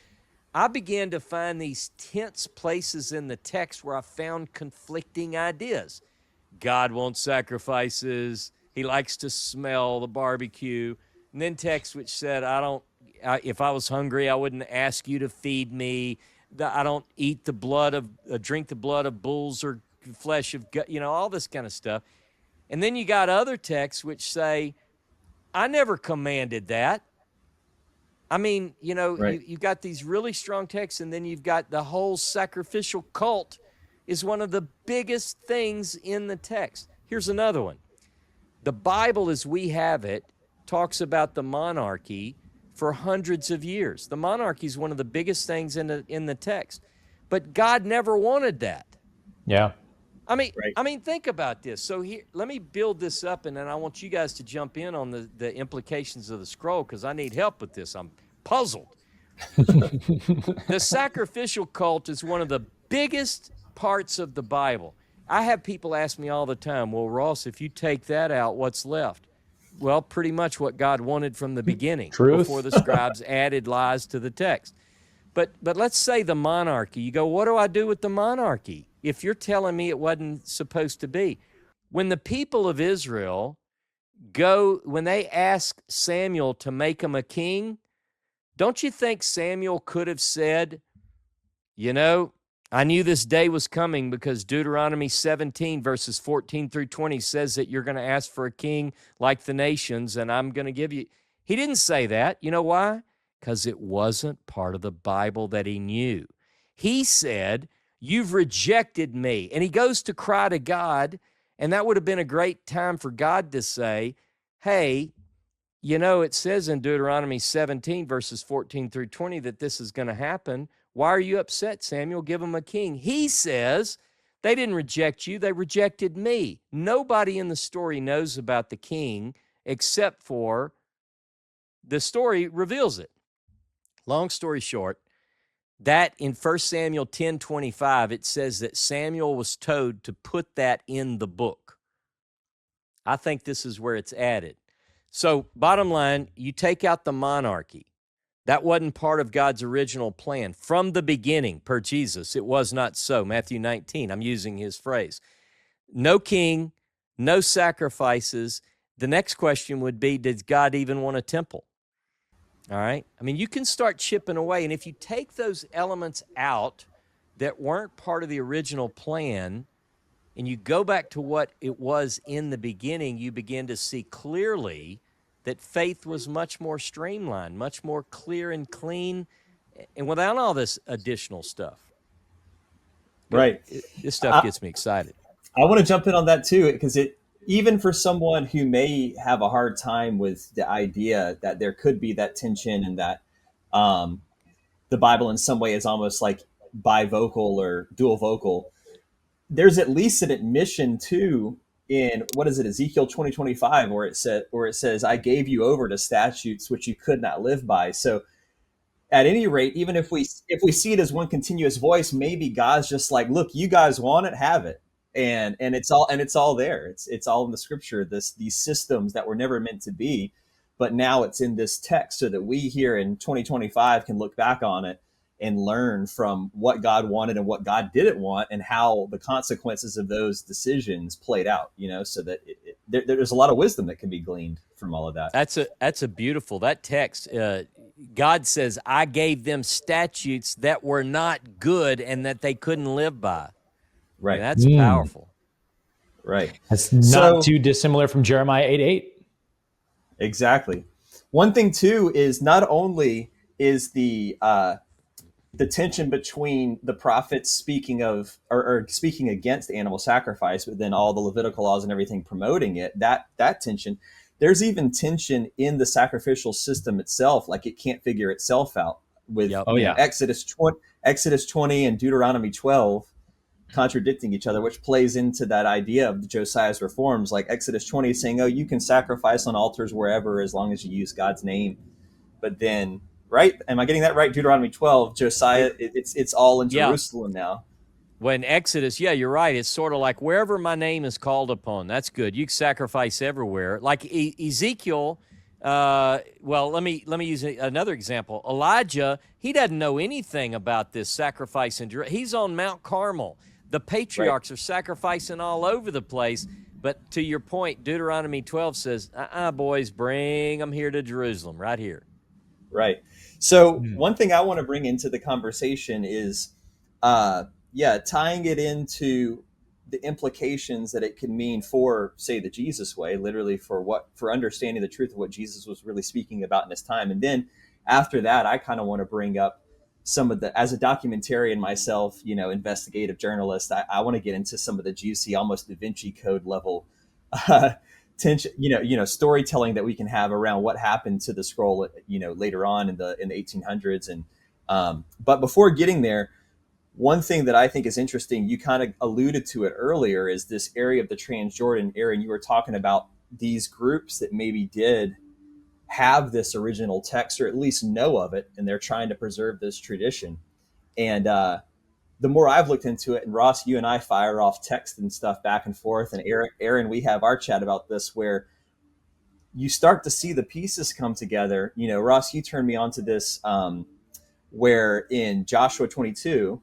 I began to find these tense places in the text where I found conflicting ideas. God wants sacrifices. He likes to smell the barbecue. And then text which said, if I was hungry, I wouldn't ask you to feed me. I don't eat the blood of, drink the blood of bulls or flesh of, all this kind of stuff. And then you got other texts which say, I never commanded that. I mean, Right. you've got these really strong texts, and then you've got the whole sacrificial cult is one of the biggest things in the text. Here's another one. The Bible, as we have it, talks about the monarchy for hundreds of years. The monarchy is one of the biggest things in the text. But God never wanted that. Yeah. I mean, Right. think about this. So here, let me build this up, and then I want you guys to jump in on the implications of the scroll, because I need help with this. I'm puzzled. The sacrificial cult is one of the biggest parts of the Bible. I have people ask me all the time, well, Ross, if you take that out, what's left? Well, pretty much what God wanted from the beginning, Truth. before the scribes added lies to the text. But let's say the monarchy. You go, what do I do with the monarchy if you're telling me it wasn't supposed to be? When the people of Israel when they ask Samuel to make them a king, don't you think Samuel could have said, I knew this day was coming because Deuteronomy 17 verses 14 through 20 says that you're going to ask for a king like the nations, and I'm going to give you. He didn't say that. You know why? Because it wasn't part of the Bible that he knew. He said, you've rejected me. And he goes to cry to God, and that would have been a great time for God to say, hey, it says in Deuteronomy 17, verses 14 through 20, that this is going to happen. Why are you upset, Samuel? Give them a king. He says, they didn't reject you, they rejected me. Nobody in the story knows about the king except for the story reveals it. Long story short, that in 1 Samuel 10:25, it says that Samuel was told to put that in the book. I think this is where it's added. So bottom line, you take out the monarchy. That wasn't part of God's original plan. From the beginning, per Jesus, it was not so. Matthew 19, I'm using his phrase. No king, no sacrifices. The next question would be, did God even want a temple? All right. I mean, you can start chipping away. And if you take those elements out that weren't part of the original plan, and you go back to what it was in the beginning, you begin to see clearly that faith was much more streamlined, much more clear and clean, and without all this additional stuff. Right. This stuff gets me excited. I want to jump in on that too, because even for someone who may have a hard time with the idea that there could be that tension and that the Bible in some way is almost like bivocal or dual vocal, there's at least an admission too in Ezekiel 20:25, where it says, I gave you over to statutes which you could not live by. So at any rate, even if we see it as one continuous voice, maybe God's just like, look, you guys want it, have it. And it's all there. It's all in the scripture, these systems that were never meant to be, but now it's in this text so that we here in 2025 can look back on it and learn from what God wanted and what God didn't want, and how the consequences of those decisions played out, so that there's a lot of wisdom that can be gleaned from all of that. That's a beautiful, that text. God says, I gave them statutes that were not good and that they couldn't live by. Right. And that's powerful. Right. That's not too dissimilar from Jeremiah 8:8. Exactly. One thing too is not only is the tension between the prophets speaking of or speaking against animal sacrifice, but then all the Levitical laws and everything promoting it, that tension, there's even tension in the sacrificial system itself. Like it can't figure itself out with Exodus 20 and Deuteronomy 12 contradicting each other, which plays into that idea of Josiah's reforms. Like Exodus 20 is saying, oh, you can sacrifice on altars wherever as long as you use God's name. But then, right? Am I getting that right? Deuteronomy 12, Josiah, it's all in Jerusalem now. When Exodus, you're right. It's sort of like wherever my name is called upon. That's good. You can sacrifice everywhere. Like Ezekiel. Let me use another example. Elijah, he doesn't know anything about this sacrifice in Jerusalem. He's on Mount Carmel. The patriarchs are sacrificing all over the place. But to your point, Deuteronomy 12 says, boys, bring them here to Jerusalem, right here. Right. So one thing I want to bring into the conversation is, tying it into the implications that it can mean for, say, the Jesus way, literally for understanding the truth of what Jesus was really speaking about in his time. And then after that, I kind of want to bring up some of the, as a documentarian myself, investigative journalist, I want to get into some of the juicy, almost Da Vinci Code level tension, storytelling that we can have around what happened to the scroll, later on in the 1800s. And but before getting there, one thing that I think is interesting, you kind of alluded to it earlier, is this area of the Transjordan area. And you were talking about these groups that maybe did have this original text, or at least know of it, and they're trying to preserve this tradition. And the more I've looked into it, and Ross, you and I fire off text and stuff back and forth, and Aaron, we have our chat about this, where you start to see the pieces come together. Ross, you turned me on to this, where in Joshua 22,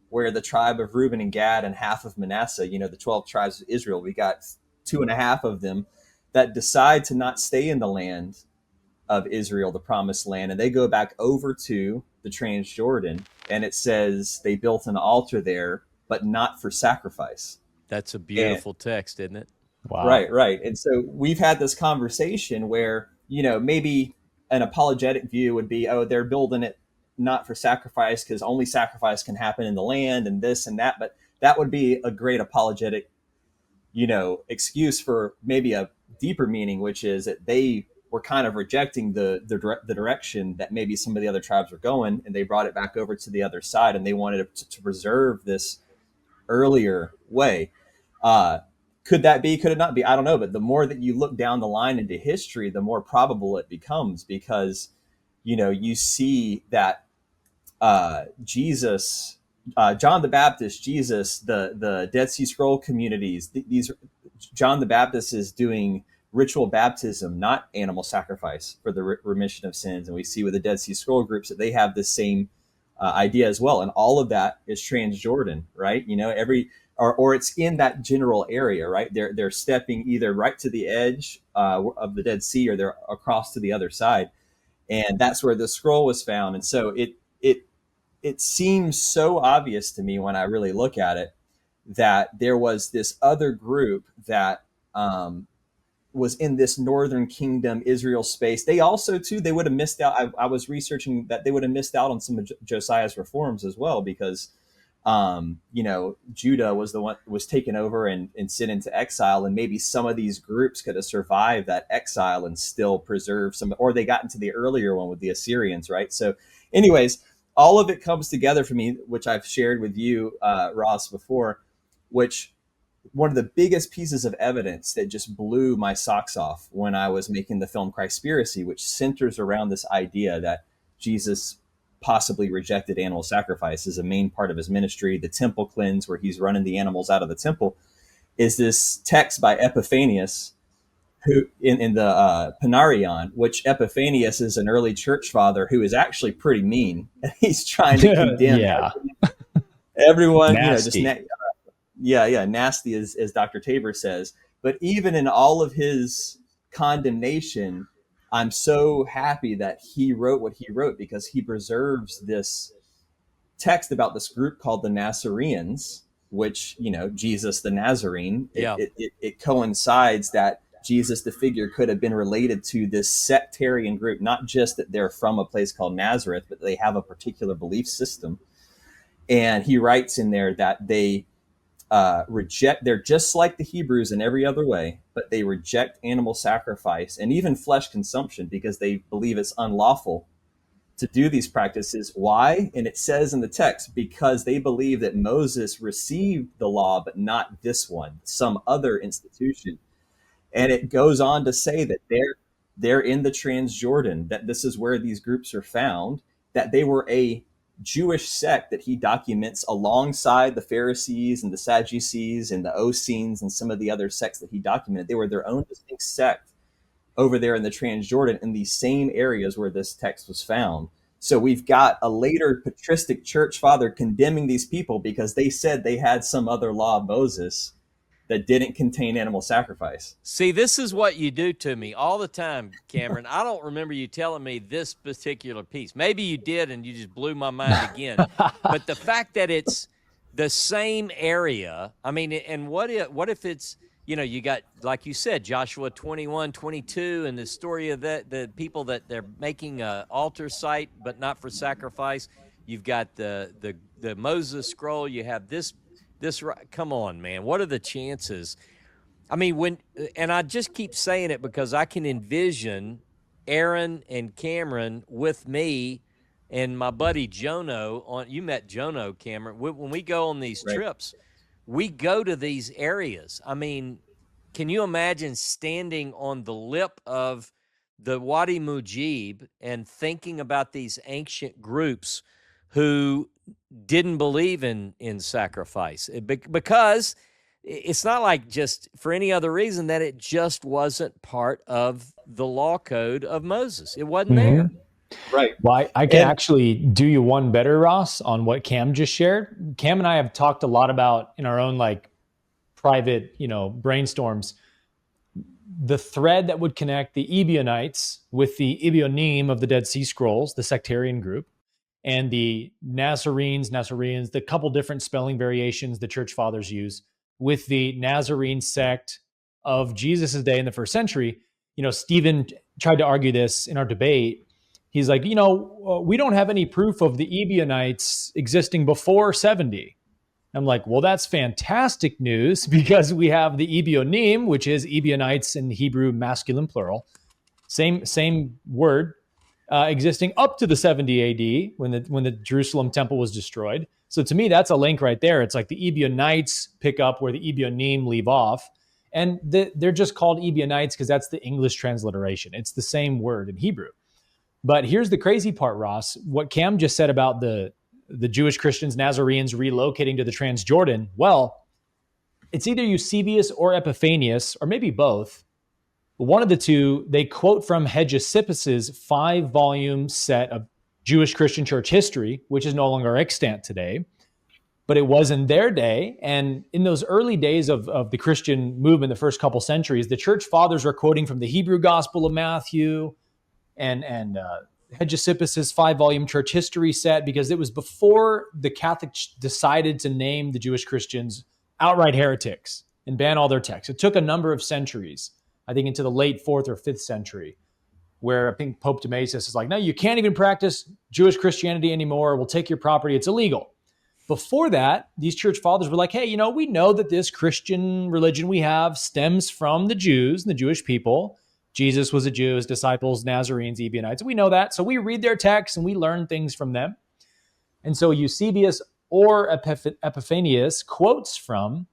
where the tribe of Reuben and Gad and half of Manasseh, the 12 tribes of Israel, we got 2.5 of them that decide to not stay in the land of Israel, the promised land, and they go back over to the Transjordan, and it says they built an altar there, but not for sacrifice. That's a beautiful text, isn't it? Wow. Right. And so we've had this conversation where, maybe an apologetic view would be, oh, they're building it not for sacrifice because only sacrifice can happen in the land and this and that. But that would be a great apologetic, excuse for maybe a deeper meaning, which is that they were kind of rejecting the direction that maybe some of the other tribes were going, and they brought it back over to the other side, and they wanted to preserve this earlier way. Could that be? Could it not be? I don't know. But the more that you look down the line into history, the more probable it becomes, because, you see that Jesus, John the Baptist, Jesus, the Dead Sea Scroll communities, John the Baptist is doing ritual baptism, not animal sacrifice, for the remission of sins. And we see with the Dead Sea Scroll groups that they have the same idea as well. And all of that is Transjordan, right? Or it's in that general area, right? They're stepping either right to the edge of the Dead Sea, or they're across to the other side. And that's where the scroll was found. And so it seems so obvious to me when I really look at it, that there was this other group that was in this northern kingdom Israel space. They also too, they would have missed out. I was researching that they would have missed out on some of Josiah's reforms as well, because Judah was taken over and sent into exile, and maybe some of these groups could have survived that exile and still preserve some, or they got into the earlier one with the Assyrians, right? So anyways, all of it comes together for me, which I've shared with you, Ross, before, which one of the biggest pieces of evidence that just blew my socks off when I was making the film Conspiracy, which centers around this idea that Jesus possibly rejected animal sacrifice as a main part of his ministry, the temple cleanse, where he's running the animals out of the temple, is this text by Epiphanius who in the Panarion, which Epiphanius is an early church father who is actually pretty mean. He's trying to condemn Yeah. everyone, Nasty. nasty as Dr. Tabor says. But even in all of his condemnation, I'm so happy that he wrote what he wrote, because he preserves this text about this group called the Nazarenes, which, Jesus the Nazarene, Yeah. it coincides that Jesus the figure could have been related to this sectarian group, not just that they're from a place called Nazareth, but they have a particular belief system. And he writes in there that they they're just like the Hebrews in every other way, but they reject animal sacrifice and even flesh consumption because they believe it's unlawful to do these practices. Why? And it says in the text, because they believe that Moses received the law, but not this one, some other institution. And it goes on to say that they're in the Transjordan, that this is where these groups are found, that they were a Jewish sect that he documents alongside the Pharisees and the Sadducees and the Essenes and some of the other sects that he documented. They were their own distinct sect over there in the Transjordan, in these same areas where this text was found. So we've got a later patristic church father condemning these people because they said they had some other law of Moses that didn't contain animal sacrifice. See, this is what you do to me all the time, Cameron. I don't remember you telling me this particular piece. Maybe you did, and you just blew my mind again. But the fact that it's the same area, I mean, and what if it's, you got, like you said, Joshua 21, 22, and the story of the people that they're making an altar site, but not for sacrifice. You've got the Moses scroll. You have this, come on, man. What are the chances? I mean, and I just keep saying it because I can envision Aaron and Cameron with me and my buddy Jono you met Jono, Cameron. When we go on these trips, we go to these areas. I mean, can you imagine standing on the lip of the Wadi Mujib and thinking about these ancient groups who didn't believe in sacrifice? Because it's not like just for any other reason that it just wasn't part of the law code of Moses. It wasn't there. Right. Well, I can actually do you one better, Ross, on what Cam just shared. Cam and I have talked a lot about in our own private, brainstorms, the thread that would connect the Ebionites with the Ebionim of the Dead Sea Scrolls, the sectarian group, and the Nazarenes, the couple different spelling variations the church fathers use, with the Nazarene sect of Jesus' day in the first century. Stephen tried to argue this in our debate. He's like, we don't have any proof of the Ebionites existing before 70. I'm like, well, that's fantastic news, because we have the Ebionim, which is Ebionites in Hebrew masculine plural, same word, existing up to the 70 AD when the Jerusalem temple was destroyed. So to me, that's a link right there. It's like the Ebionites pick up where the Ebionim leave off. And they're just called Ebionites because that's the English transliteration. It's the same word in Hebrew. But here's the crazy part, Ross. What Cam just said about the Jewish Christians, Nazarenes, relocating to the Transjordan. Well, it's either Eusebius or Epiphanius, or maybe both. One of the two, they quote from Hegesippus's 5-volume set of Jewish Christian church history, which is no longer extant today, but it was in their day. And in those early days of the Christian movement, the first couple centuries, the church fathers are quoting from the Hebrew Gospel of Matthew and Hegesippus's 5-volume church history set, because it was before the Catholics decided to name the Jewish Christians outright heretics and ban all their texts. It took a number of centuries, I think into the late 4th or 5th century, where I think Pope Damasus is like, no, you can't even practice Jewish Christianity anymore. We'll take your property. It's illegal. Before that, these church fathers were like, hey, we know that this Christian religion we have stems from the Jews and the Jewish people. Jesus was a Jew, his disciples, Nazarenes, Ebionites. We know that. So we read their texts and we learn things from them. And so Eusebius or Epiphanius quotes from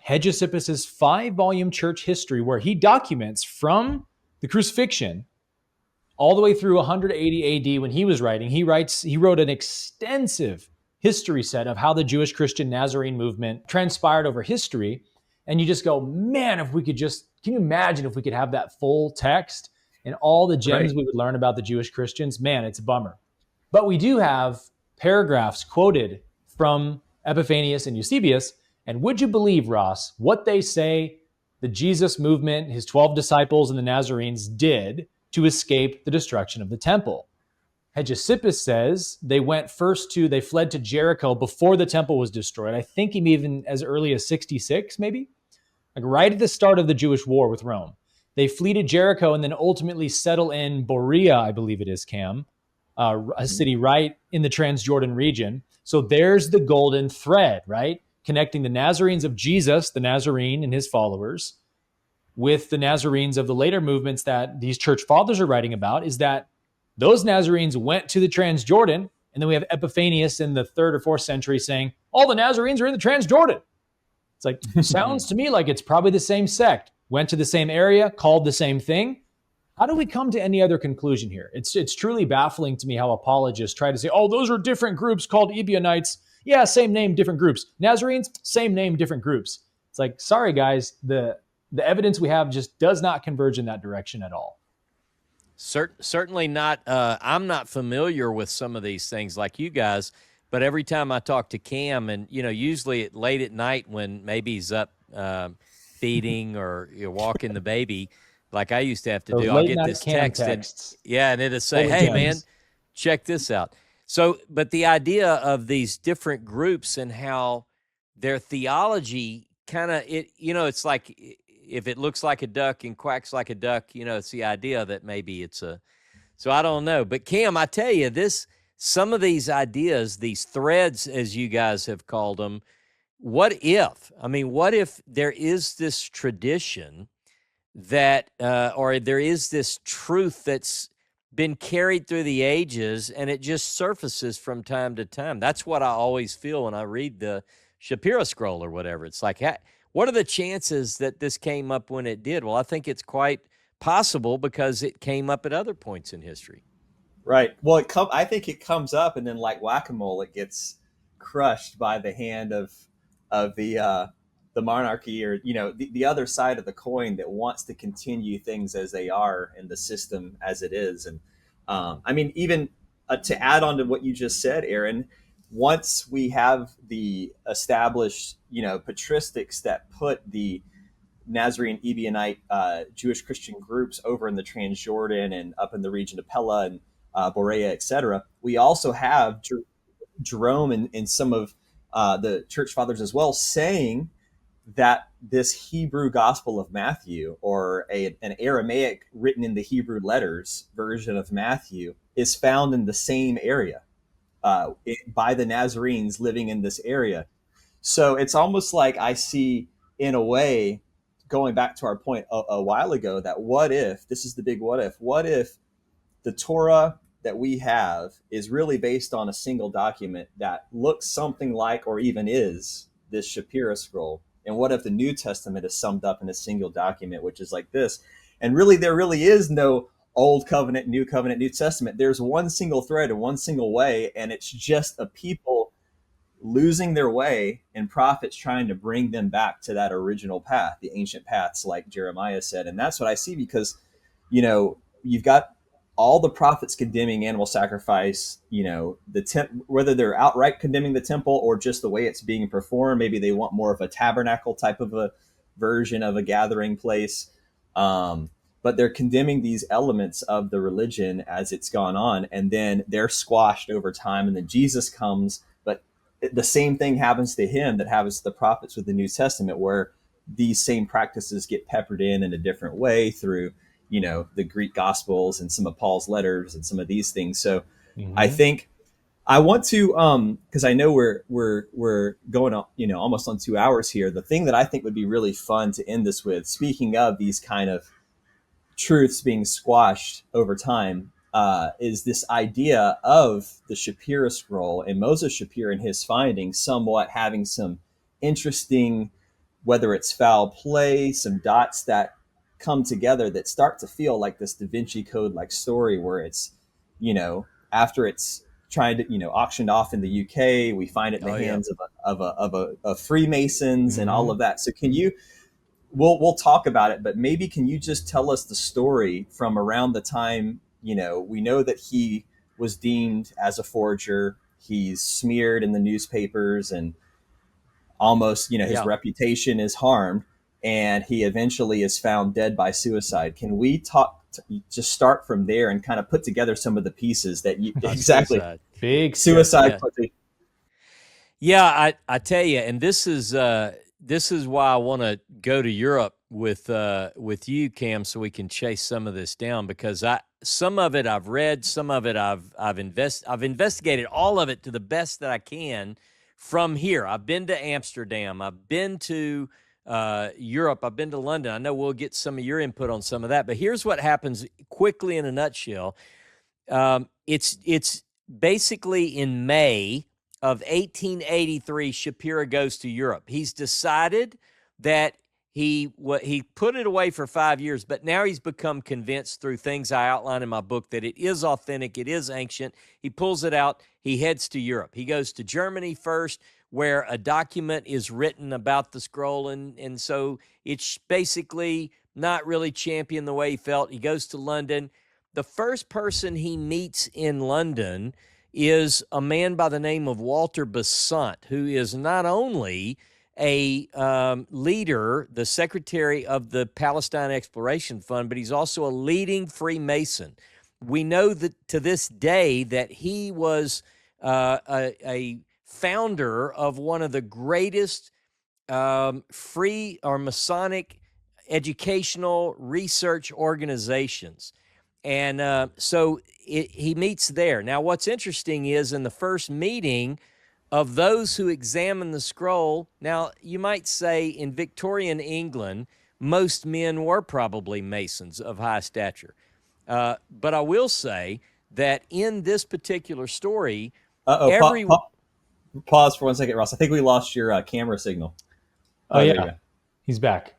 Hegesippus's 5-volume church history, where he documents from the crucifixion all the way through 180 AD when he was writing. He wrote an extensive history set of how the Jewish Christian Nazarene movement transpired over history. And you just go, man, if we could just Can you imagine if we could have that full text and all the gems Right. we would learn about the Jewish Christians? Man, it's a bummer. But we do have paragraphs quoted from Epiphanius and Eusebius. And would you believe, Ross, what they say the Jesus movement, his 12 disciples, and the Nazarenes did to escape the destruction of the temple? Hegesippus says they fled to Jericho before the temple was destroyed. I think even as early as 66, maybe, like right at the start of the Jewish war with Rome. They flee to Jericho and then ultimately settle in Berea, I believe it is, Cam, a city right in the Transjordan region. So there's the golden thread, right? Connecting the Nazarenes of Jesus, the Nazarene and his followers, with the Nazarenes of the later movements that these church fathers are writing about, is that those Nazarenes went to the Transjordan, and then we have Epiphanius in the 3rd or 4th century saying, all the Nazarenes are in the Transjordan. It's like, sounds to me like it's probably the same sect, went to the same area, called the same thing. How do we come to any other conclusion here? It's truly baffling to me how apologists try to say, oh, those are different groups called Ebionites. Yeah, same name, different groups. Nazarenes, same name, different groups. It's like, sorry, guys, the evidence we have just does not converge in that direction at all. Certainly not. I'm not familiar with some of these things like you guys, but every time I talk to Cam, and usually late at night when maybe he's up feeding or walking the baby, like I used to have to Those do, I'll late get night this Cam text, texts. and it'll say, Full of "Hey, gems. man, check this out." So, but the idea of these different groups and how their theology kind of it's like if it looks like a duck and quacks like a duck, it's the idea that maybe it's a. So I don't know, but Cam, I tell you some of these ideas, these threads, as you guys have called them, what if there is this tradition that, or there is this truth that's been carried through the ages and it just surfaces from time to time? That's what I always feel when I read the Shapiro scroll or whatever. It's like, what are the chances that this came up when it did? Well, I think it's quite possible because it came up at other points in history. Right. Well, I think it comes up, and then like whack-a-mole, it gets crushed by the hand of the monarchy, or the other side of the coin that wants to continue things as they are and the system as it is. And even to add on to what you just said, Aaron, once we have the established patristics that put the Nazarene Ebionite Jewish Christian groups over in the Transjordan and up in the region of Pella and Berea, etc. We also have Jerome and some of the church fathers as well saying that this Hebrew Gospel of Matthew, or an Aramaic written in the Hebrew letters version of Matthew, is found in the same area by the Nazarenes living in this area. So it's almost like I see, in a way, going back to our point a while ago, that what if, this is the big what if the Torah that we have is really based on a single document that looks something like, or even is, this Shapiro scroll? And what if the New Testament is summed up in a single document, which is like this? And really, there really is no Old Covenant, New Testament. There's one single thread and one single way, and it's just a people losing their way and prophets trying to bring them back to that original path, the ancient paths, like Jeremiah said. And that's what I see, because you've got all the prophets condemning animal sacrifice, whether they're outright condemning the temple or just the way it's being performed. Maybe they want more of a tabernacle type of a version of a gathering place, but they're condemning these elements of the religion as it's gone on, and then they're squashed over time, and then Jesus comes. But the same thing happens to him that happens to the prophets with the New Testament, where these same practices get peppered in a different way through the Greek Gospels and some of Paul's letters and some of these things. So I think I want to, because I know we're going on, almost on 2 hours here. The thing that I think would be really fun to end this with, speaking of these kind of truths being squashed over time, is this idea of the Shapiro scroll and Moses Shapiro and his findings somewhat having some interesting, whether it's foul play, some dots that come together that start to feel like this Da Vinci Code like story, where it's, after it's tried to, auctioned off in the UK, we find it in the hands of Freemasons and all of that. So can you, we'll talk about it, but maybe can you just tell us the story from around the time, we know that he was deemed as a forger. He's smeared in the newspapers and almost, his Yeah. reputation is harmed, and he eventually is found dead by suicide. Can we just start from there and kind of put together some of the pieces that you exactly Suicide. Big suicide? Yeah. Yeah, I tell you, and this is why I want to go to Europe with you, Cam, so we can chase some of this down, because some of it I've read, some of it I've investigated all of it to the best that I can from here. I've been to Amsterdam, I've been to Europe, I've been to London. I know we'll get some of your input on some of that, but here's what happens quickly in a nutshell. It's basically in May of 1883, Shapiro goes to Europe. He's decided that he put it away for 5 years, but now he's become convinced through things I outline in my book that it is authentic, it is ancient. He pulls it out, he heads to Europe. He goes to Germany first, where a document is written about the scroll, and so it's basically not really championed the way he felt. He goes to London. The first person he meets in London is a man by the name of Walter Besant, who is not only a leader, the secretary of the Palestine Exploration Fund, but he's also a leading Freemason. We know that to this day that he was a founder of one of the greatest free or Masonic educational research organizations. And so he meets there. Now, what's interesting is in the first meeting of those who examine the scroll, now you might say in Victorian England, most men were probably Masons of high stature. But I will say that in this particular story, Pause for 1 second, Ross. I think we lost your camera signal. Oh, yeah. He's back.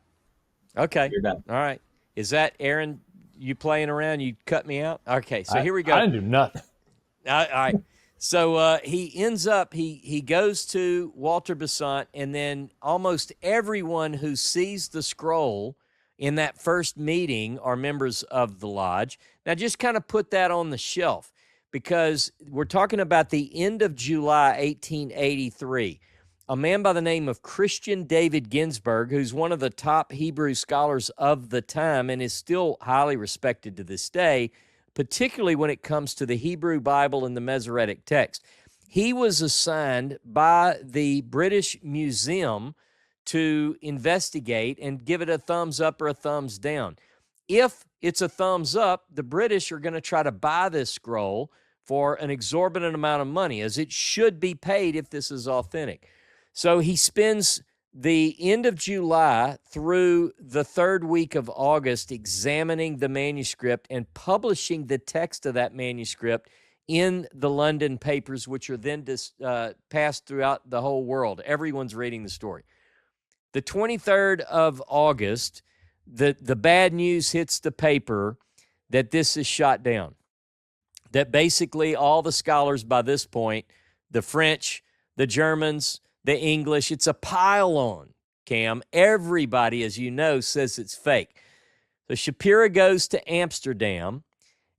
Okay. You're back. All right. Is that Aaron? You playing around? You cut me out? Okay, so here we go. I didn't do nothing. All right. So he ends up, he goes to Walter Besant, and then almost everyone who sees the scroll in that first meeting are members of the lodge. Now, just kind of put that on the shelf, because we're talking about the end of July 1883. A man by the name of Christian David Ginsburg, who's one of the top Hebrew scholars of the time and is still highly respected to this day, particularly when it comes to the Hebrew Bible and the Masoretic text. He was assigned by the British Museum to investigate and give it a thumbs up or a thumbs down. If it's a thumbs up, the British are going to try to buy this scroll for an exorbitant amount of money, as it should be paid if this is authentic. So he spends the end of July through the third week of August examining the manuscript and publishing the text of that manuscript in the London papers, which are then passed throughout the whole world. Everyone's reading the story. The 23rd of August, the bad news hits the paper that this is shot down. That basically all the scholars by this point, the French, the Germans, the English, it's a pile-on, Cam. Everybody, as you know, says it's fake. So Shapiro goes to Amsterdam,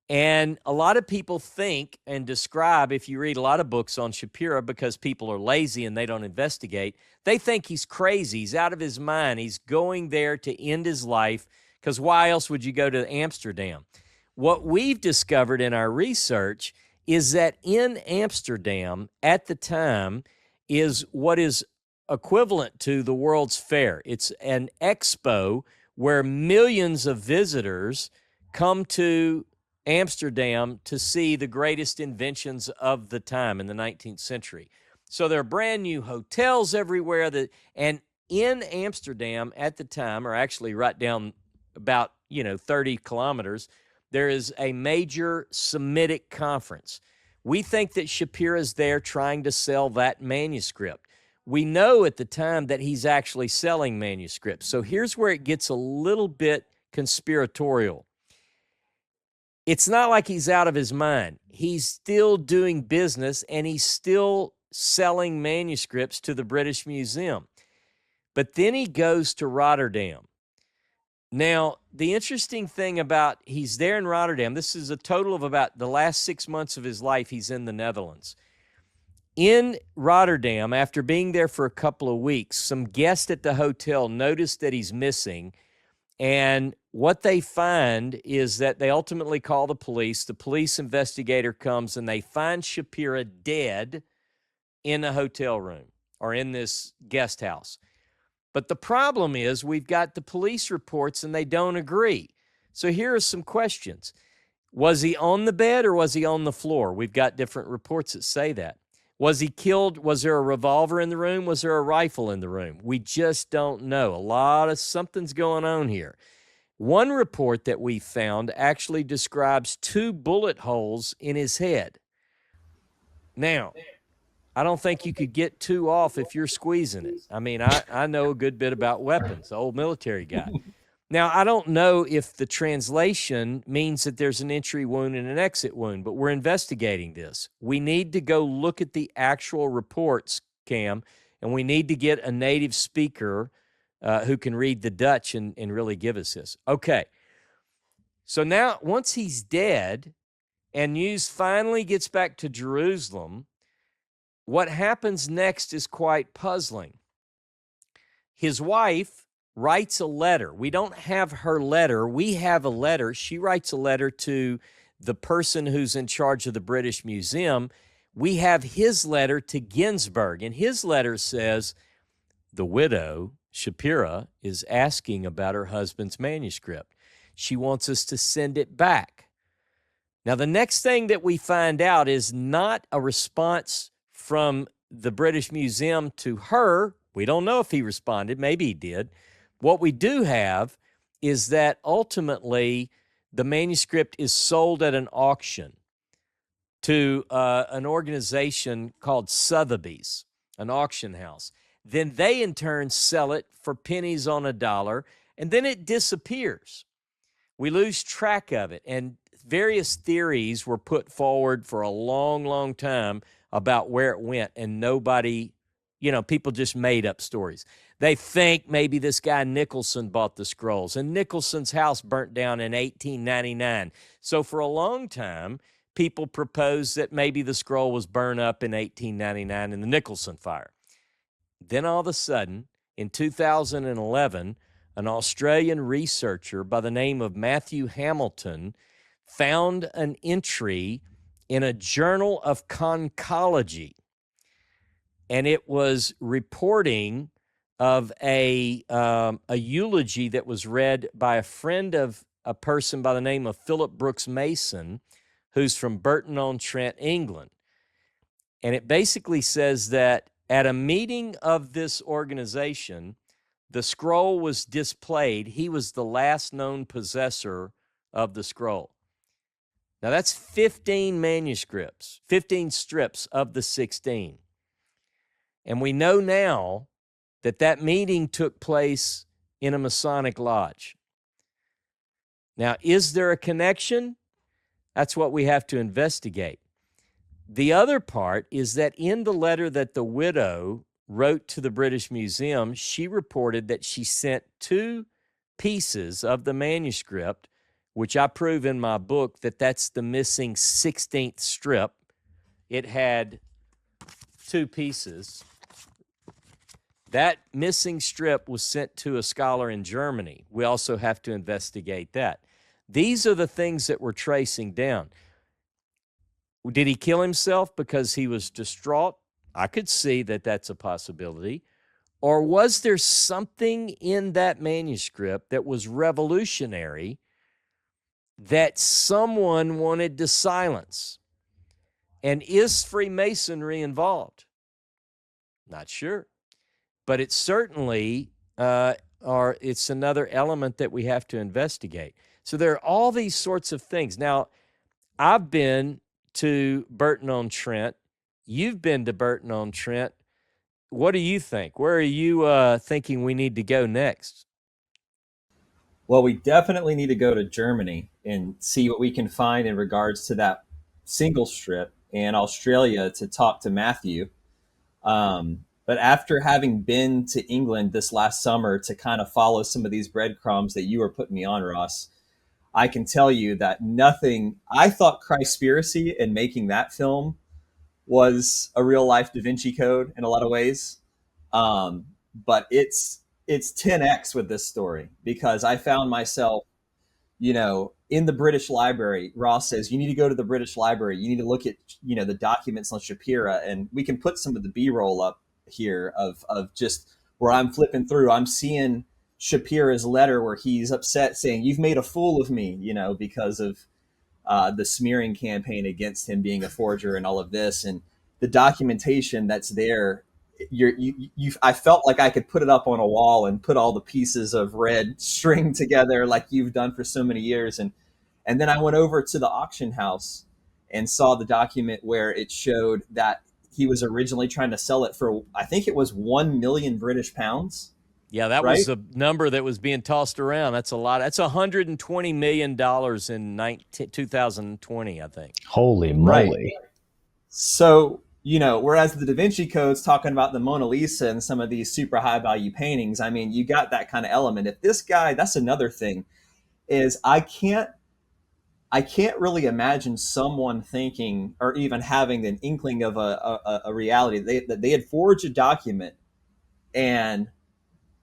and a lot of people think and describe, if you read a lot of books on Shapiro, because people are lazy and they don't investigate, they think he's crazy, he's out of his mind, he's going there to end his life, because why else would you go to Amsterdam? What we've discovered in our research is that in Amsterdam at the time is what is equivalent to the World's Fair. It's an expo where millions of visitors come to Amsterdam to see the greatest inventions of the time in the 19th century. So there are brand new hotels everywhere, and in Amsterdam at the time, or actually right down about 30 kilometers, there is a major Semitic conference. We think that Shapiro is there trying to sell that manuscript. We know at the time that he's actually selling manuscripts. So here's where it gets a little bit conspiratorial. It's not like he's out of his mind. He's still doing business, and he's still selling manuscripts to the British Museum. But then he goes to Rotterdam. Now, the interesting thing about he's there in Rotterdam, this is a total of about the last 6 months of his life, he's in the Netherlands. In Rotterdam, after being there for a couple of weeks, some guests at the hotel noticed that he's missing. And what they find is that they ultimately call the police. The police investigator comes and they find Shapiro dead in a hotel room or in this guest house. But the problem is we've got the police reports and they don't agree. So here are some questions. Was he on the bed or was he on the floor? We've got different reports that say that. Was he killed? Was there a revolver in the room? Was there a rifle in the room? We just don't know. Something's going on here. One report that we found actually describes 2 bullet holes in his head. Now, I don't think you could get 2 off if you're squeezing it. I mean, I know a good bit about weapons, the old military guy. Now, I don't know if the translation means that there's an entry wound and an exit wound, but we're investigating this. We need to go look at the actual reports, Cam, and we need to get a native speaker who can read the Dutch and really give us this. Okay. So now, once he's dead and news finally gets back to Jerusalem, what happens next is quite puzzling. His wife writes a letter. We don't have her letter. We have a letter. She writes a letter to the person who's in charge of the British Museum. We have his letter to Ginsburg, and his letter says, the widow, Shapiro, is asking about her husband's manuscript. She wants us to send it back. Now, the next thing that we find out is not a response from the British Museum to her. We don't know if he responded. Maybe he did. What we do have is that ultimately the manuscript is sold at an auction to an organization called Sotheby's, an auction house. Then they in turn sell it for pennies on a dollar, and then it disappears. We lose track of it, and various theories were put forward for a long, long time about where it went, and nobody, people just made up stories. They think maybe this guy Nicholson bought the scrolls, and Nicholson's house burnt down in 1899. So for a long time, people proposed that maybe the scroll was burned up in 1899 in the Nicholson fire. Then all of a sudden, in 2011, an Australian researcher by the name of Matthew Hamilton found an entry in a journal of conchology, and it was reporting of a eulogy that was read by a friend of a person by the name of Philip Brooks Mason, who's from Burton-on-Trent, England. And it basically says that at a meeting of this organization, the scroll was displayed. He was the last known possessor of the scroll. Now, that's 15 manuscripts, 15 strips of the 16. And we know now that that meeting took place in a Masonic lodge. Now, is there a connection? That's what we have to investigate. The other part is that in the letter that the widow wrote to the British Museum, she reported that she sent 2 pieces of the manuscript, which I prove in my book that that's the missing 16th strip. It had 2 pieces. That missing strip was sent to a scholar in Germany. We also have to investigate that. These are the things that we're tracing down. Did he kill himself because he was distraught? I could see that that's a possibility. Or was there something in that manuscript that was revolutionary that someone wanted to silence? And is Freemasonry involved? Not sure. But it's certainly, it's another element that we have to investigate. So there are all these sorts of things. Now, I've been to Burton-on-Trent. You've been to Burton-on-Trent. What do you think? Where are you thinking we need to go next? Well, we definitely need to go to Germany and see what we can find in regards to that single strip, and Australia to talk to Matthew. But after having been to England this last summer to kind of follow some of these breadcrumbs that you were putting me on, Ross, I can tell you that I thought Conspiracy and making that film was a real life Da Vinci Code in a lot of ways. But it's 10x with this story, because I found myself, in the British Library. Ross says, you need to go to the British Library. You need to look at, the documents on Shapiro, and we can put some of the B-roll up here of just where I'm flipping through. I'm seeing Shapiro's letter where he's upset saying, you've made a fool of me, because of the smearing campaign against him being a forger and all of this. And the documentation that's there, I felt like I could put it up on a wall and put all the pieces of red string together like you've done for so many years. And then I went over to the auction house and saw the document where it showed that he was originally trying to sell it for, I think it was 1 million British pounds. Yeah, that right? was the number that was being tossed around. That's a lot. That's $120 million in 2020, I think. Holy moly. Right. So, whereas the Da Vinci Code's talking about the Mona Lisa and some of these super high value paintings, I mean, you got that kind of element. If this guy, that's another thing, is I can't really imagine someone thinking or even having an inkling of a reality that they had forged a document, and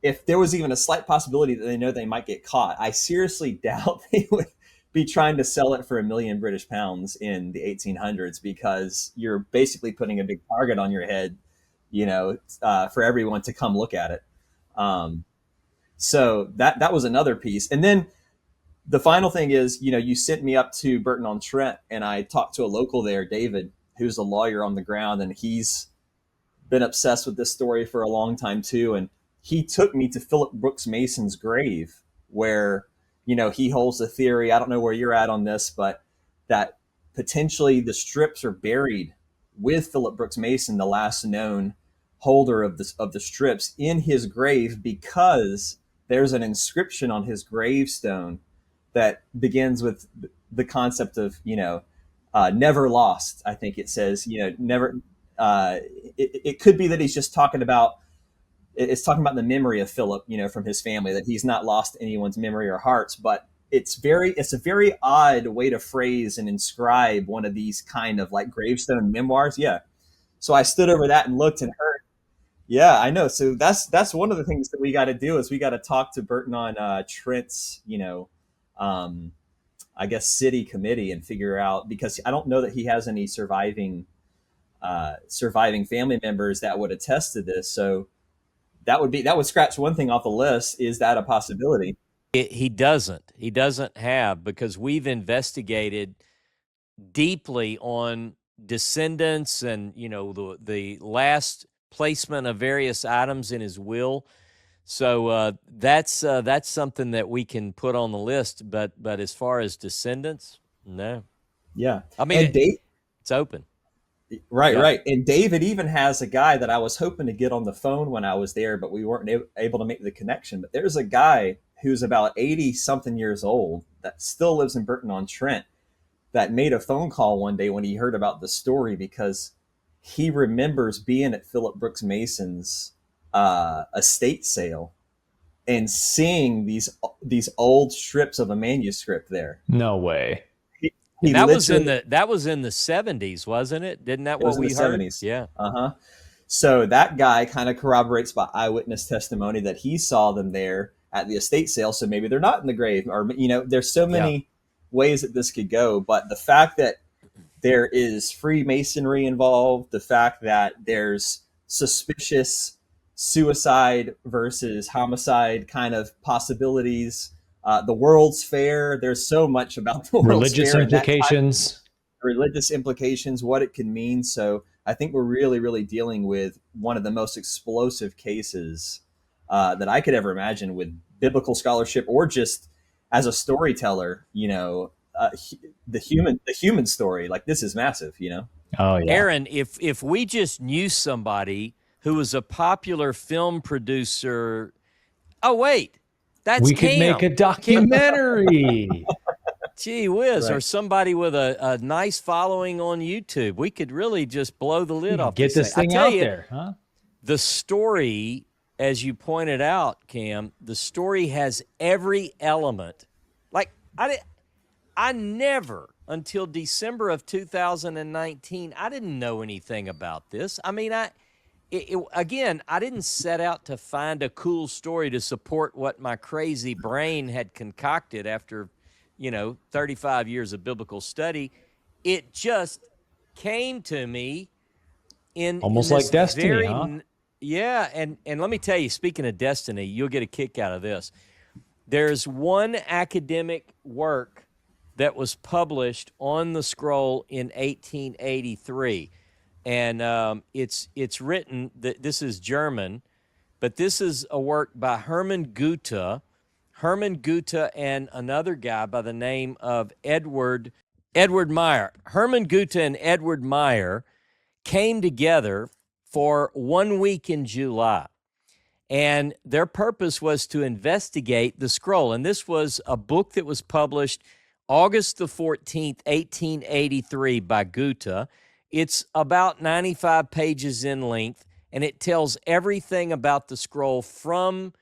if there was even a slight possibility that they know they might get caught, I seriously doubt they would be trying to sell it for 1 million British pounds in the 1800s, because you're basically putting a big target on your head, for everyone to come look at it. So that was another piece. And then the final thing is, you sent me up to Burton-on-Trent, and I talked to a local there, David, who's a lawyer on the ground, and he's been obsessed with this story for a long time too. And he took me to Philip Brooks Mason's grave, where, he holds the theory, I don't know where you're at on this, but that potentially the strips are buried with Philip Brooks Mason, the last known holder of the strips, in his grave, because there's an inscription on his gravestone that begins with the concept of, never lost. I think it says, never, it could be that he's just talking about the memory of Philip, from his family, that he's not lost anyone's memory or hearts. But it's a very odd way to phrase and inscribe one of these kind of like gravestone memoirs. Yeah. So I stood over that and looked and heard. Yeah, I know. So that's one of the things that we got to do, is we got to talk to Burton-on-Trent's, I guess, city committee, and figure out, because I don't know that he has any surviving family members that would attest to this. So that would scratch one thing off the list. Is that a possibility? He doesn't have, because we've investigated deeply on descendants and, the last placement of various items in his will. So that's something that we can put on the list. But as far as descendants, no. Yeah. I mean, it's open. Right, Yeah. right. And David even has a guy that I was hoping to get on the phone when I was there, but we weren't able to make the connection. But there's a guy who's about 80 something years old that still lives in Burton-on-Trent, that made a phone call one day when he heard about the story, because he remembers being at Philip Brooks Mason's estate sale and seeing these old strips of a manuscript there. No way. That was in the 70s, wasn't it? Didn't that what we heard? 70s. Yeah. So that guy kind of corroborates by eyewitness testimony that he saw them there at the estate sale. So maybe they're not in the grave, or there's so many ways that this could go. But the fact that there is Freemasonry involved, the fact that there's suspicious suicide versus homicide kind of possibilities, the World's Fair, there's so much about the World's Fair, religious implications, what it can mean. So I think we're really, really dealing with one of the most explosive cases that I could ever imagine, with biblical scholarship or just as a storyteller, the human story. Like, this is massive, Oh yeah. Aaron, if we just knew somebody who was a popular film producer, we could make a documentary. Gee whiz, Right. or somebody with a nice following on YouTube. We could really just blow the lid off Get this thing out there, huh? The story, as you pointed out, Cam, the story has every element. Like, I never, until December of 2019, I didn't know anything about this. I mean, again, I didn't set out to find a cool story to support what my crazy brain had concocted after, 35 years of biblical study. It just came to me in Almost this like destiny, very, huh? Yeah, and let me tell you, speaking of destiny, you'll get a kick out of this. There's one academic work that was published on the scroll in 1883, and it's written. This is German, but this is a work by Hermann Goethe and another guy by the name of Edward Meyer. Hermann Goethe and Edward Meyer came together for 1 week in July. And their purpose was to investigate the scroll. And this was a book that was published August the 14th, 1883 by Goethe. It's about 95 pages in length, and it tells everything about the scroll from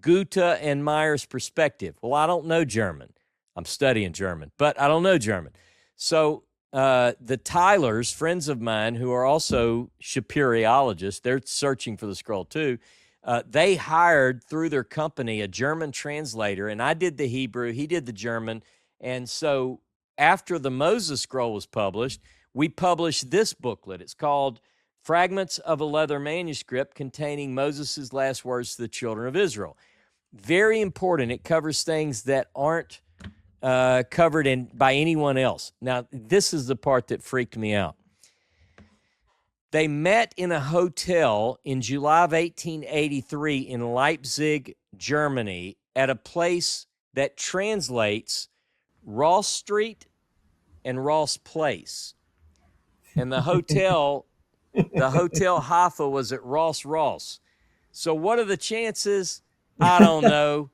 Goethe and Meyer's perspective. Well, I don't know German. I'm studying German, but I don't know German. So the Tylers, friends of mine who are also Shapiriologists, they're searching for the scroll too. They hired through their company a German translator, and I did the Hebrew, he did the German. And so after the Moses scroll was published, we published this booklet. It's called Fragments of a Leather Manuscript Containing Moses' Last Words to the Children of Israel. Very important. It covers things that aren't covered by anyone else. Now, this is the part that freaked me out. They met in a hotel in July of 1883 in Leipzig, Germany, at a place that translates Ross Street and Ross Place. And the hotel Haifa was at Ross. So what are the chances? I don't know.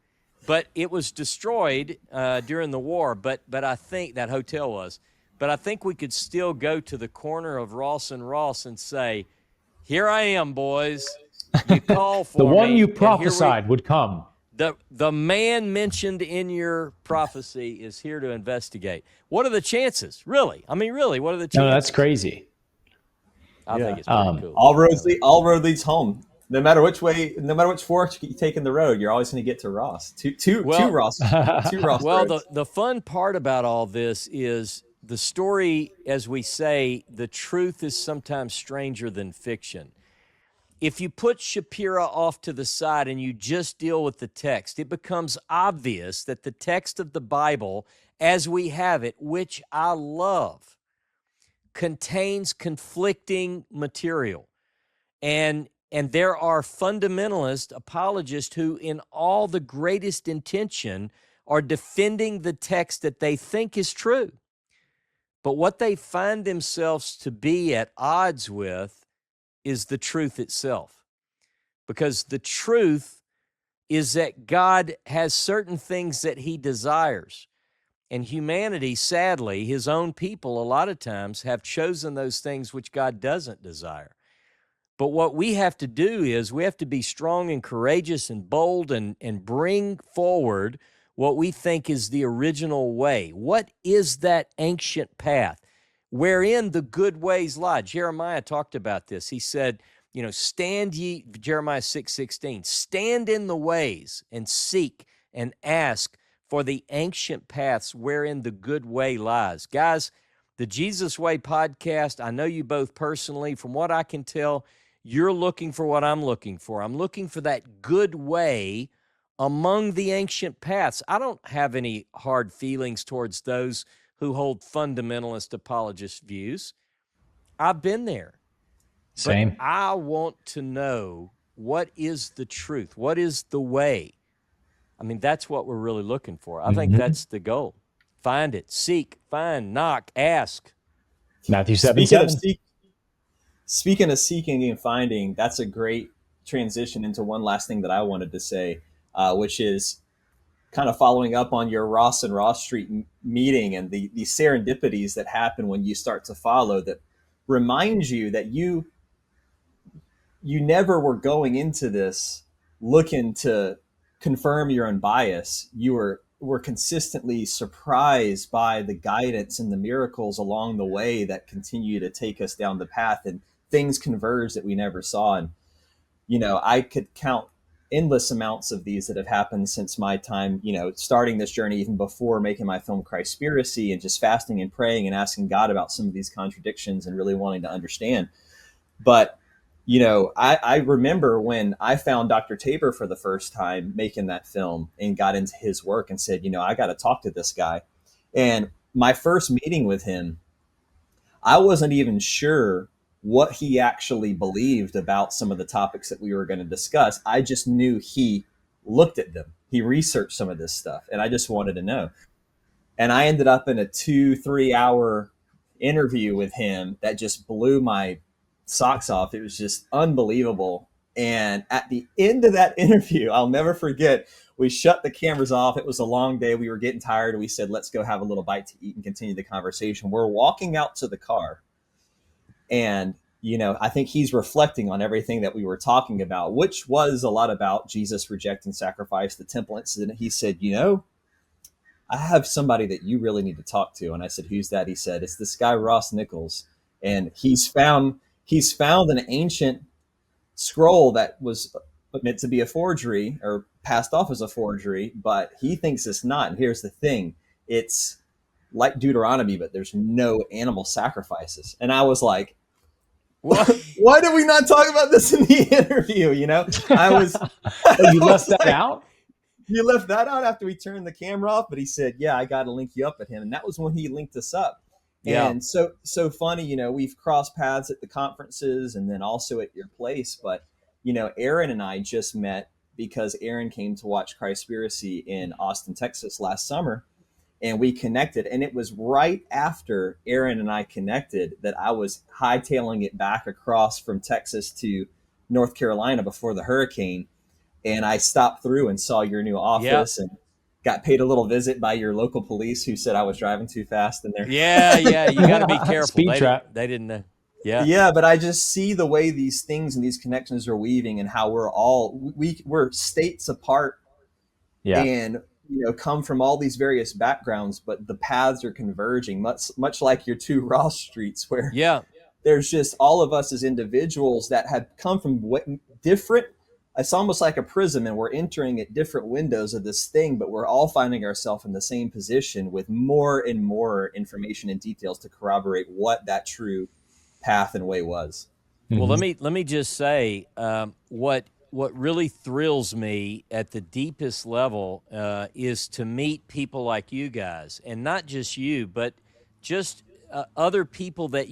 But it was destroyed during the war, but I think that hotel was. But I think we could still go to the corner of Ross and say, here I am, boys. You call for The me. one you prophesied would come. The man mentioned in your prophecy is here to investigate. What are the chances? Really? I mean, really, what are the chances? No, that's crazy. I think it's pretty cool. All road leads home. No matter which fork you take in the road, you're always going to get to Ross. Two Ross. Well, roads. the fun part about all this is the story, as we say, the truth is sometimes stranger than fiction. If you put Shapiro off to the side and you just deal with the text, it becomes obvious that the text of the Bible, as we have it, which I love, contains conflicting material. And there are fundamentalist apologists who, in all the greatest intention, are defending the text that they think is true. But what they find themselves to be at odds with is the truth itself. Because the truth is that God has certain things that he desires. And humanity, sadly, his own people, a lot of times have chosen those things which God doesn't desire. But what we have to do is we have to be strong and courageous and bold and bring forward what we think is the original way. What is that ancient path wherein the good ways lie? Jeremiah talked about this. He said, stand ye, Jeremiah 6:16, stand in the ways and seek and ask for the ancient paths wherein the good way lies. Guys, the Jesus Way podcast, I know you both personally. From what I can tell, you're looking for what I'm looking for. I'm looking for that good way among the ancient paths. I don't have any hard feelings towards those who hold fundamentalist apologist views. I've been there. Same. But I want to know, what is the truth? What is the way? I mean, that's what we're really looking for. I think that's the goal. Find it, seek, find, knock, ask. Matthew 7:7. Speaking of seeking and finding, that's a great transition into one last thing that I wanted to say, which is kind of following up on your Ross and Ross Street meeting and the serendipities that happen when you start to follow, that reminds you that you never were going into this looking to confirm your own bias. You were consistently surprised by the guidance and the miracles along the way that continue to take us down the path, and things converge that we never saw. And, I could count endless amounts of these that have happened since my time, starting this journey, even before making my film Conspiracy, and just fasting and praying and asking God about some of these contradictions and really wanting to understand. But, I remember when I found Dr. Tabor for the first time making that film and got into his work and said, I got to talk to this guy. And my first meeting with him, I wasn't even sure what he actually believed about some of the topics that we were going to discuss. I just knew he looked at them. He researched some of this stuff, and I just wanted to know. And I ended up in a 2-3 hour interview with him that just blew my socks off. It was just unbelievable. And at the end of that interview, I'll never forget, we shut the cameras off. It was a long day. We were getting tired. We said, let's go have a little bite to eat and continue the conversation. We're walking out to the car. And, I think he's reflecting on everything that we were talking about, which was a lot about Jesus rejecting sacrifice, the temple incident. He said, I have somebody that you really need to talk to. And I said, who's that? He said, it's this guy, Ross Nichols. And he's found an ancient scroll that was meant to be a forgery or passed off as a forgery, but he thinks it's not. And here's the thing. It's like Deuteronomy, but there's no animal sacrifices. And I was like, what? Why did we not talk about this in the interview? I was. You left that out? You left that out after we turned the camera off, but he said, yeah, I got to link you up with him. And that was when he linked us up. Yeah. And so funny, we've crossed paths at the conferences and then also at your place. But, Aaron and I just met because Aaron came to watch Conspiracy in Austin, Texas last summer. And we connected. And it was right after Aaron and I connected that I was hightailing it back across from Texas to North Carolina before the hurricane. And I stopped through and saw your new office and got paid a little visit by your local police who said I was driving too fast in there. Yeah. You got to be careful. Speed trap. They didn't know. Yeah, but I just see the way these things and these connections are weaving, and how we're states apart. Yeah. And come from all these various backgrounds, but the paths are converging, much like your two Ross Streets, where there's just all of us as individuals that have come from different. It's almost like a prism, and we're entering at different windows of this thing, but we're all finding ourselves in the same position with more and more information and details to corroborate what that true path and way was. Well, let me just say what really thrills me at the deepest level is to meet people like you guys, and not just you, but just other people that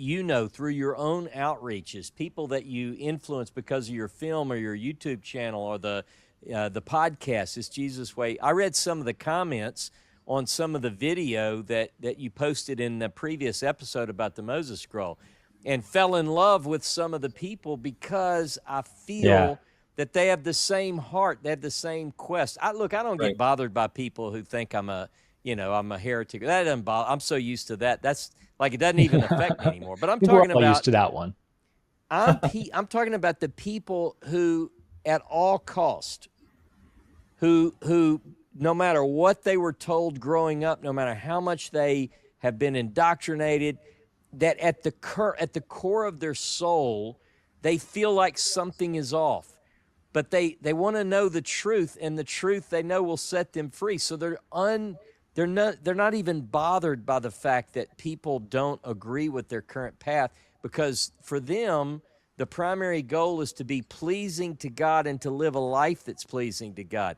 through your own outreaches, people that you influence because of your film or your YouTube channel or the podcast, It's Jesus Way. I read some of the comments on some of the video that you posted in the previous episode about the Moses Scroll, and fell in love with some of the people because I feel that they have the same heart, they have the same quest. I don't get bothered by people who think I'm a heretic. That doesn't bother. I'm so used to that. That's like, it doesn't even affect me anymore. But I'm talking about used to that one. I'm talking about the people who, at all cost, who no matter what they were told growing up, no matter how much they have been indoctrinated, that at the core of their soul, they feel like something is off. But they want to know the truth, and the truth they know will set them free. So they're not even bothered by the fact that people don't agree with their current path, because for them, the primary goal is to be pleasing to God and to live a life that's pleasing to God.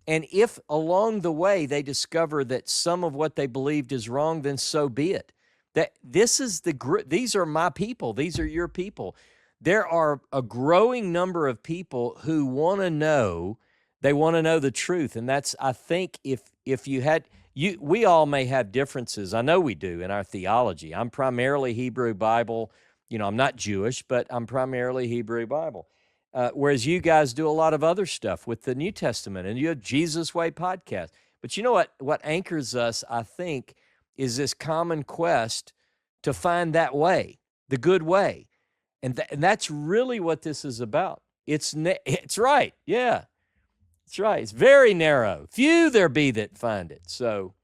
And if along the way they discover that some of what they believed is wrong, then so be it. That these are my people, these are your people. There are a growing number of people who want to know the truth. And that's, I think, we all may have differences. I know we do in our theology. I'm primarily Hebrew Bible. I'm not Jewish, but I'm primarily Hebrew Bible. Whereas you guys do a lot of other stuff with the New Testament, and you have Jesus Way podcast. But you know what anchors us, I think, is this common quest to find that way, the good way. And that's really what this is about. It's right. Yeah, it's right. It's very narrow. Few there be that find it. So,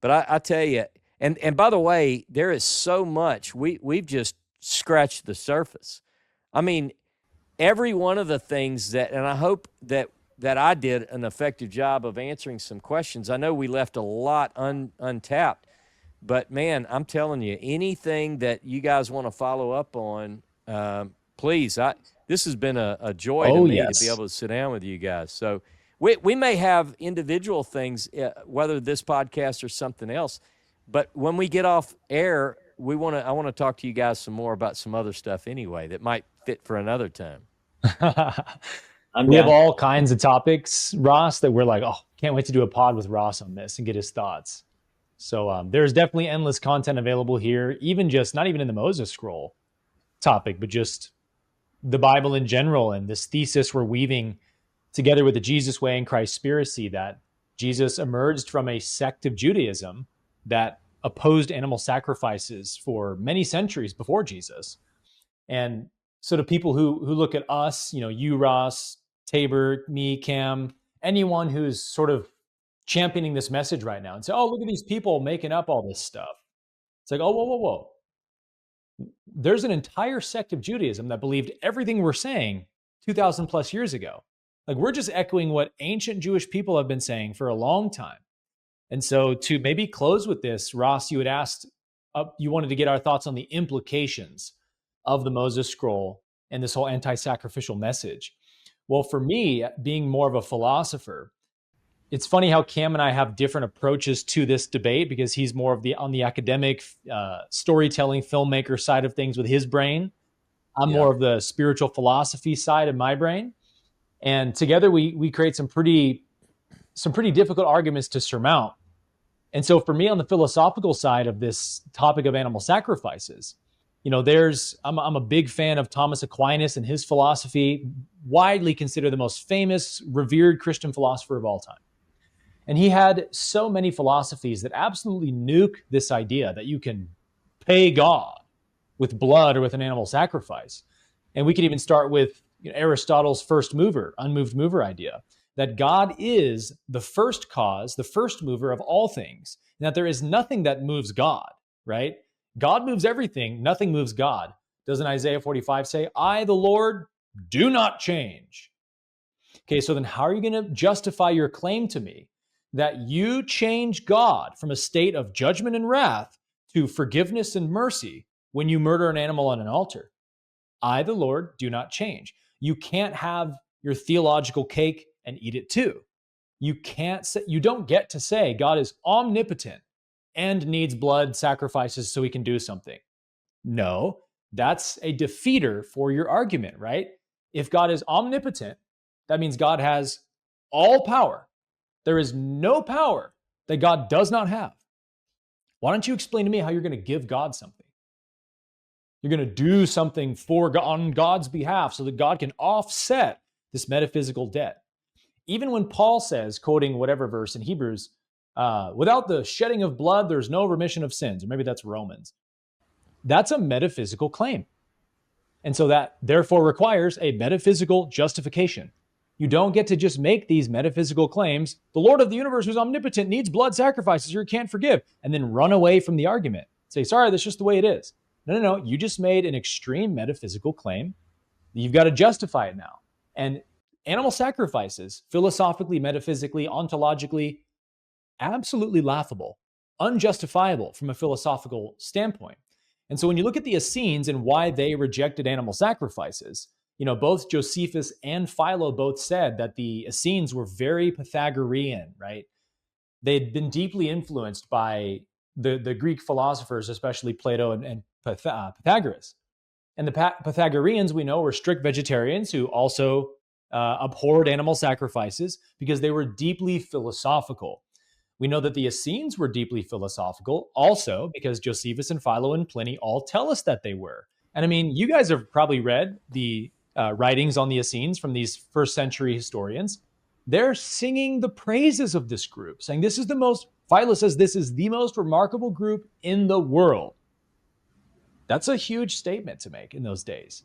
but I tell you, and by the way, there is so much. We've just scratched the surface. I mean, every one of the things that, and I hope that I did an effective job of answering some questions. I know we left a lot untapped, but man, I'm telling you, anything that you guys want to follow up on, please. This has been a joy to me to be able to sit down with you guys. So we may have individual things, whether this podcast or something else, but when we get off air, I want to talk to you guys some more about some other stuff anyway that might fit for another time. We have all kinds of topics, Ross, that we're like, oh, can't wait to do a pod with Ross on this and get his thoughts. So there's definitely endless content available here, even just not even in the Moses Scroll topic, but just the Bible in general and this thesis we're weaving together with the Jesus way and Conspiracy, that Jesus emerged from a sect of Judaism that opposed animal sacrifices for many centuries before Jesus. And so to people who look at us, you, Ross, Tabor, me, Cam, anyone who's sort of championing this message right now and say, oh, look at these people making up all this stuff. It's like, oh, whoa. There's an entire sect of Judaism that believed everything we're saying 2,000 plus years ago. Like, we're just echoing what ancient Jewish people have been saying for a long time. And so to maybe close with this, Ross, you had asked, you wanted to get our thoughts on the implications of the Moses Scroll and this whole anti-sacrificial message. Well, for me, being more of a philosopher, it's funny how Cam and I have different approaches to this debate, because he's more of on the academic storytelling filmmaker side of things with his brain. I'm more of the spiritual philosophy side of my brain. And together we create some pretty difficult arguments to surmount. And so for me, on the philosophical side of this topic of animal sacrifices, I'm a big fan of Thomas Aquinas and his philosophy, widely considered the most famous, revered Christian philosopher of all time. And he had so many philosophies that absolutely nuke this idea that you can pay God with blood or with an animal sacrifice. And we could even start with Aristotle's first mover, unmoved mover idea, that God is the first cause, the first mover of all things, and that there is nothing that moves God, right? God moves everything, nothing moves God. Doesn't Isaiah 45 say, I, the Lord, do not change? Okay, so then how are you going to justify your claim to me that you change God from a state of judgment and wrath to forgiveness and mercy when you murder an animal on an altar? I, the Lord, do not change. You can't have your theological cake and eat it too. You don't get to say God is omnipotent and needs blood sacrifices so he can do something. No, that's a defeater for your argument, right? If God is omnipotent, that means God has all power. There is no power that God does not have. Why don't you explain to me how you're going to give God something? You're going to do something on God's behalf so that God can offset this metaphysical debt. Even when Paul says, quoting whatever verse in Hebrews, without the shedding of blood, there's no remission of sins. Or maybe that's Romans. That's a metaphysical claim. And so that therefore requires a metaphysical justification. You don't get to just make these metaphysical claims, the Lord of the universe who's omnipotent needs blood sacrifices or can't forgive, and then run away from the argument. Say, sorry, that's just the way it is. No. You just made an extreme metaphysical claim. You've got to justify it now. And animal sacrifices, philosophically, metaphysically, ontologically, absolutely laughable, unjustifiable from a philosophical standpoint. And so when you look at the Essenes and why they rejected animal sacrifices, both Josephus and Philo both said that the Essenes were very Pythagorean, right? They'd been deeply influenced by the Greek philosophers, especially Plato and Pythagoras. And the Pythagoreans, we know, were strict vegetarians who also abhorred animal sacrifices because they were deeply philosophical. We know that the Essenes were deeply philosophical also because Josephus and Philo and Pliny all tell us that they were. And I mean, you guys have probably read the writings on the Essenes from these first century historians. They're singing the praises of this group, saying this is Philo says this is the most remarkable group in the world. That's a huge statement to make in those days.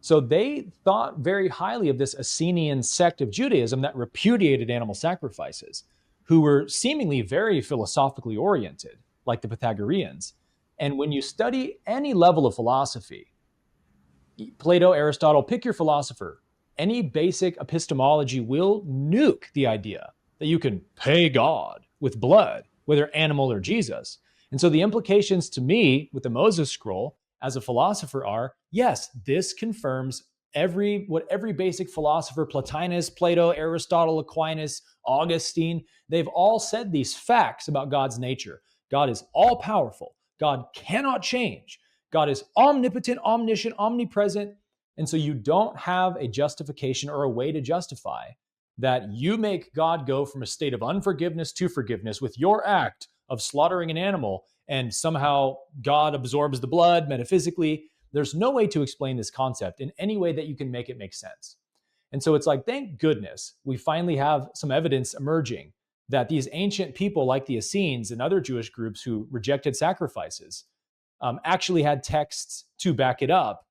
So they thought very highly of this Essenian sect of Judaism that repudiated animal sacrifices, who were seemingly very philosophically oriented, like the Pythagoreans. And when you study any level of philosophy, Plato, Aristotle, pick your philosopher, any basic epistemology will nuke the idea that you can pay God with blood, whether animal or Jesus. And so the implications to me with the Moses scroll as a philosopher are, yes, this confirms what every basic philosopher, Plotinus, Plato, Aristotle, Aquinas, Augustine, they've all said these facts about God's nature. God is all powerful. God cannot change. God is omnipotent, omniscient, omnipresent. And so you don't have a justification or a way to justify that you make God go from a state of unforgiveness to forgiveness with your act of slaughtering an animal, and somehow God absorbs the blood metaphysically. There's no way to explain this concept in any way that you can make it make sense. And so it's like, thank goodness we finally have some evidence emerging that these ancient people like the Essenes and other Jewish groups who rejected sacrifices actually had texts to back it up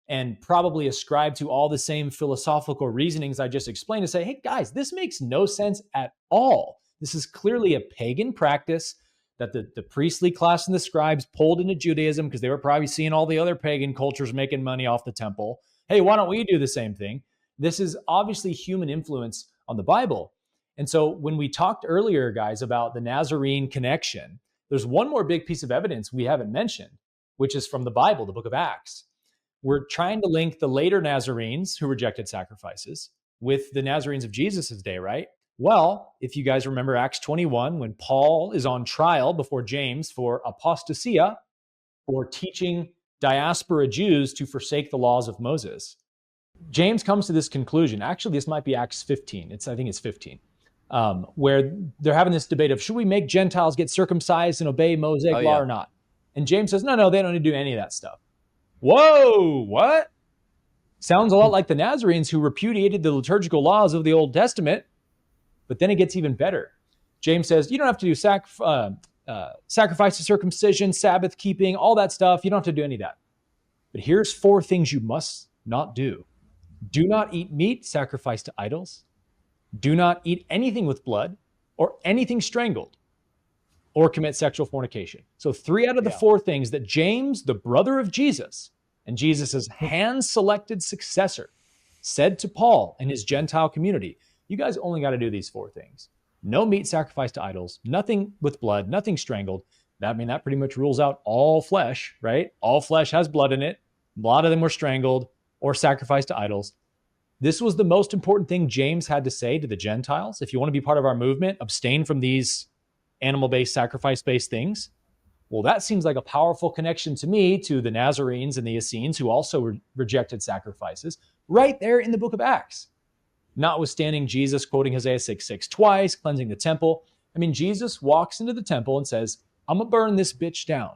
and probably ascribe to all the same philosophical reasonings I just explained to say, hey guys, this makes no sense at all. This is clearly a pagan practice that the priestly class and the scribes pulled into Judaism because they were probably seeing all the other pagan cultures making money off the temple. Hey, why don't we do the same thing? This is obviously human influence on the Bible. And so when we talked earlier, guys, about the Nazarene connection, there's one more big piece of evidence we haven't mentioned, which is from the Bible, the book of Acts. We're trying to link the later Nazarenes who rejected sacrifices with the Nazarenes of Jesus' day, right? Well, if you guys remember Acts 21, when Paul is on trial before James for apostasia, for teaching diaspora Jews to forsake the laws of Moses, James comes to this conclusion. Actually, this might be Acts 15. I think it's 15, where they're having this debate of, should we make Gentiles get circumcised and obey Mosaic law or not? And James says, no, they don't need to do any of that stuff. Whoa, what? Sounds a lot like the Nazarenes who repudiated the liturgical laws of the Old Testament. But then it gets even better. James says, you don't have to do sacrifices, circumcision, Sabbath keeping, all that stuff. You don't have to do any of that. But here's 4 things you must not do. Do not eat meat sacrificed to idols. Do not eat anything with blood or anything strangled or commit sexual fornication. So 3 out of the 4 things that James, the brother of Jesus, and Jesus' hand-selected successor, said to Paul and his Gentile community, you guys only got to do these 4 things. No meat sacrificed to idols, nothing with blood, nothing strangled. That pretty much rules out all flesh, right? All flesh has blood in it. A lot of them were strangled or sacrificed to idols. This was the most important thing James had to say to the Gentiles. If you want to be part of our movement, abstain from these animal-based, sacrifice-based things. Well, that seems like a powerful connection to me to the Nazarenes and the Essenes who also rejected sacrifices right there in the book of Acts. Notwithstanding Jesus quoting Hosea 6:6 twice, cleansing the temple. Jesus walks into the temple and says, I'm going to burn this bitch down.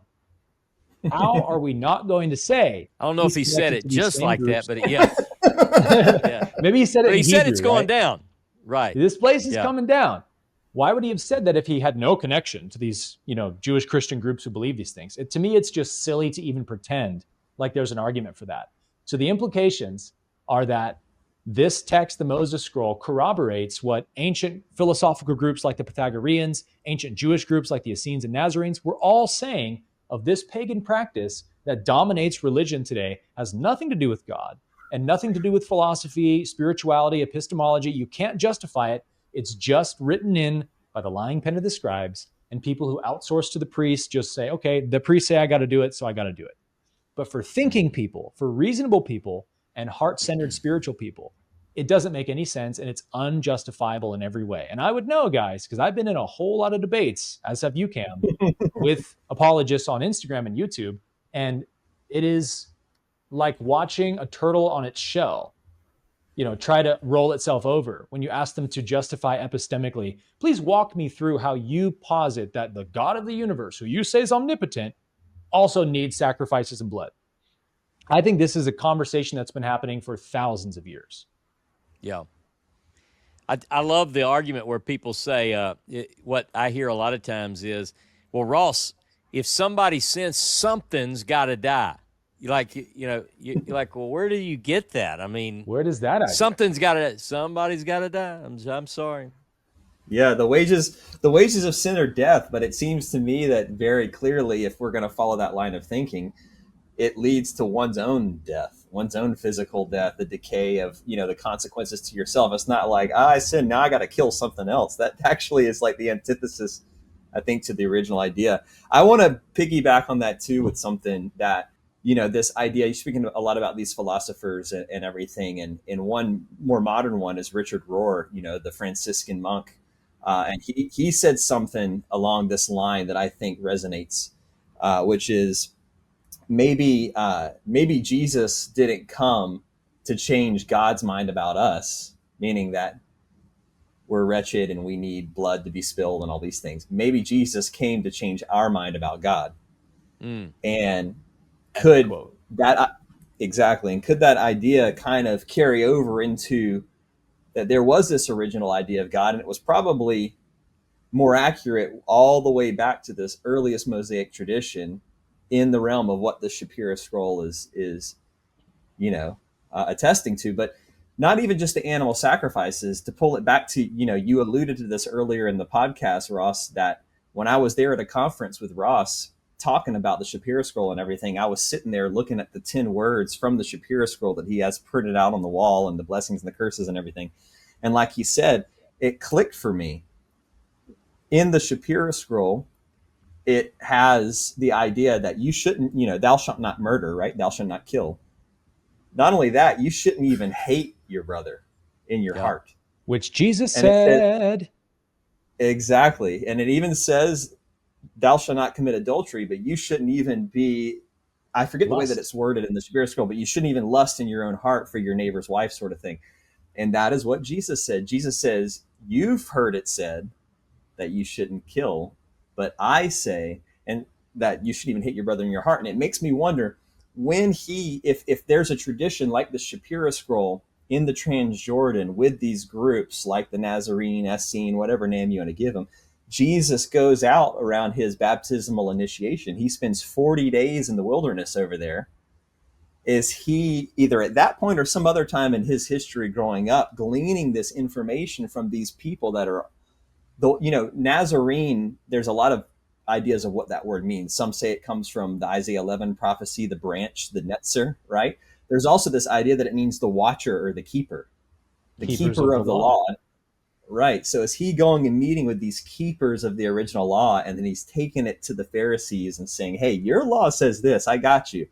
How are we not going to say? I don't know if he said it just like groups? that, but yeah. Maybe he said it in He said Hebrew, it's going right? down. Right. This place is coming down. Why would he have said that if he had no connection to these, Jewish Christian groups who believe these things? To me, it's just silly to even pretend like there's an argument for that. So the implications are that this text, the Moses scroll, corroborates what ancient philosophical groups like the Pythagoreans, ancient Jewish groups like the Essenes and Nazarenes were all saying of this pagan practice that dominates religion today, has nothing to do with God and nothing to do with philosophy, spirituality, epistemology. You can't justify it. It's just written in by the lying pen of the scribes, and people who outsource to the priests just say, okay, the priests say I got to do it, so I got to do it. But for thinking people, for reasonable people, and heart-centered spiritual people, it doesn't make any sense, and it's unjustifiable in every way. And I would know, guys, because I've been in a whole lot of debates, as have you, Cam, with apologists on Instagram and YouTube, and it is like watching a turtle on its shell, try to roll itself over. When you ask them to justify epistemically, please walk me through how you posit that the God of the universe, who you say is omnipotent, also needs sacrifices and blood. I think this is a conversation that's been happening for thousands of years. Yeah. I love the argument where people say, what I hear a lot of times is, well, Ross, if somebody sins, something's got to die. you're like, you're like, well, where do you get that? I mean, Where does that idea? somebody's got to die. I'm sorry. Yeah, the wages of sin are death, but it seems to me that very clearly, if we're going to follow that line of thinking, it leads to one's own death, one's own physical death, the decay of, the consequences to yourself. It's not like, I sinned, now I got to kill something else. That actually is like the antithesis, I think, to the original idea. I want to piggyback on that too with something that, this idea, you're speaking a lot about these philosophers and everything. And one more modern one is Richard Rohr, the Franciscan monk. And he said something along this line that I think resonates, which is, maybe Jesus didn't come to change God's mind about us, meaning that we're wretched and we need blood to be spilled and all these things. Maybe Jesus came to change our mind about God. And could that exactly, and could that idea kind of carry over into that there was this original idea of God, and it was probably more accurate all the way back to this earliest Mosaic tradition in the realm of what the Shapiro scroll is attesting to, but not even just the animal sacrifices. To pull it back to, you alluded to this earlier in the podcast, Ross, that when I was there at a conference with Ross talking about the Shapiro scroll and everything, I was sitting there looking at the 10 words from the Shapiro scroll that he has printed out on the wall and the blessings and the curses and everything. And like he said, it clicked for me. In the Shapiro scroll, it has the idea that you shouldn't, thou shalt not murder, right? Thou shalt not kill. Not only that, you shouldn't even hate your brother in your heart. Which Jesus said. Exactly. And it even says, thou shalt not commit adultery, but you shouldn't even be, I forget the way that it's worded in the Shapiro scroll, but you shouldn't even lust in your own heart for your neighbor's wife, sort of thing. And that is what Jesus said. Jesus says, you've heard it said that you shouldn't kill, but I say, and that you shouldn't even hate your brother in your heart. And it makes me wonder, when if there's a tradition like the Shapiro scroll in the Transjordan with these groups like the Nazarene, Essene, whatever name you want to give them, Jesus goes out around his baptismal initiation. He spends 40 days in the wilderness over there. Is he either at that point or some other time in his history growing up gleaning this information from these people that are, Nazarene, there's a lot of ideas of what that word means. Some say it comes from the Isaiah 11 prophecy, the branch, the netzer, right? There's also this idea that it means the watcher or the keeper, the keeper of the law. Right. So is he going and meeting with these keepers of the original law, and then he's taking it to the Pharisees and saying, hey, your law says this, I got you.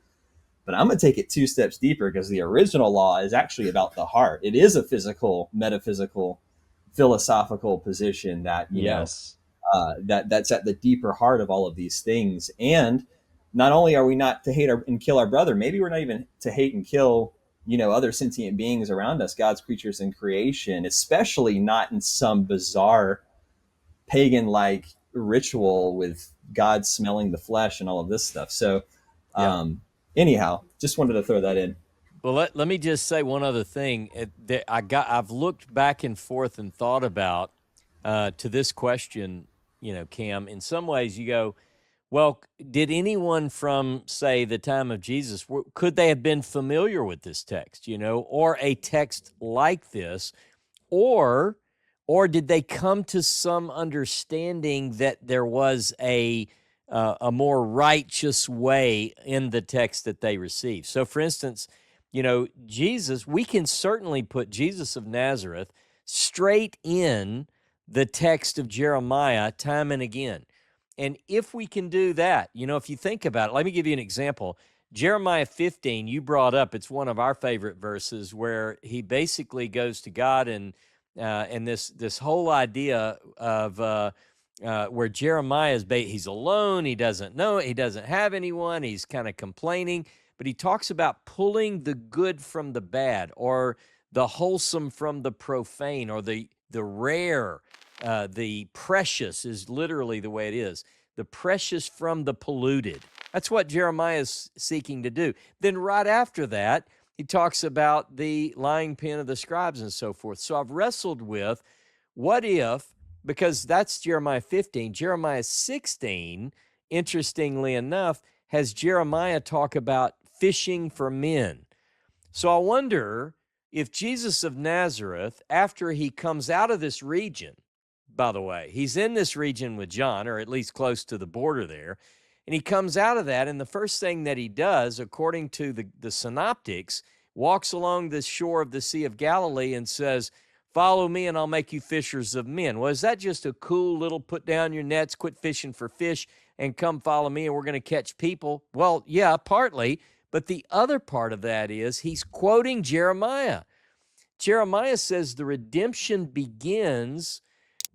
But I'm going to take it 2 steps deeper, because the original law is actually about the heart. It is a physical, metaphysical, philosophical position that, that's at the deeper heart of all of these things. And not only are we not to hate and kill our brother, maybe we're not even to hate and kill, other sentient beings around us, God's creatures in creation, especially not in some bizarre pagan-like ritual with God smelling the flesh and all of this stuff. So anyhow, just wanted to throw that in. Well, let me just say one other thing that I've looked back and forth and thought about to this question, Cam. In some ways, you go, well, did anyone from, say, the time of Jesus, could they have been familiar with this text, or a text like this, or did they come to some understanding that there was a more righteous way in the text that they received? So, for instance, Jesus, we can certainly put Jesus of Nazareth straight in the text of Jeremiah time and again. And if we can do that, if you think about it, let me give you an example. Jeremiah 15, you brought up, it's one of our favorite verses where he basically goes to God and this whole idea of where Jeremiah is, he's alone, he doesn't know, he doesn't have anyone, he's kind of complaining, but he talks about pulling the good from the bad, or the wholesome from the profane, or the rare. The precious is literally the way it is. The precious from the polluted. That's what Jeremiah is seeking to do. Then right after that, he talks about the lying pen of the scribes and so forth. So I've wrestled with, what if, because that's Jeremiah 15, Jeremiah 16, interestingly enough, has Jeremiah talk about fishing for men. So I wonder if Jesus of Nazareth, after he comes out of this region, by the way, he's in this region with John, or at least close to the border there, and he comes out of that, and the first thing that he does, according to the synoptics, walks along the shore of the Sea of Galilee and says, "Follow me and I'll make you fishers of men." Well, is that just a cool little put down your nets, quit fishing for fish, and come follow me and we're going to catch people? Well, yeah, partly. But the other part of that is he's quoting Jeremiah. Jeremiah says the redemption begins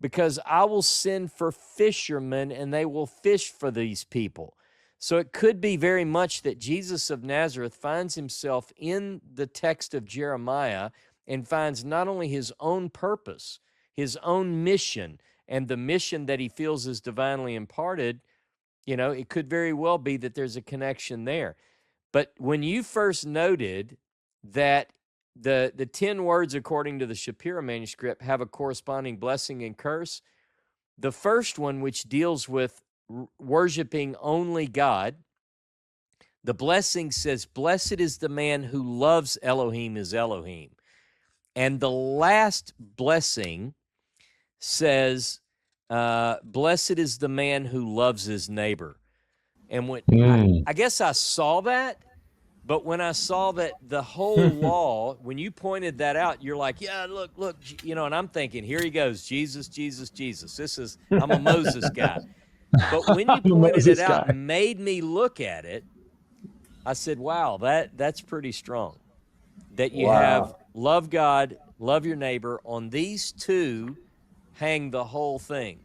because I will send for fishermen and they will fish for these people. So it could be very much that Jesus of Nazareth finds himself in the text of Jeremiah and finds not only his own purpose, his own mission, and the mission that he feels is divinely imparted. It could very well be that there's a connection there. But when you first noted that the 10 words, according to the Shapiro manuscript, have a corresponding blessing and curse, the first one, which deals with worshiping only God, the blessing says, "Blessed is the man who loves Elohim his Elohim." And the last blessing says, "Blessed is the man who loves his neighbor." And when I guess I saw that, but when I saw that the whole law, when you pointed that out, you're like, yeah, look, and I'm thinking, here he goes, Jesus, Jesus, Jesus. I'm a Moses guy. But when you pointed it out and made me look at it, I said, wow, that's pretty strong. That you have love God, love your neighbor. On these two hang the whole thing.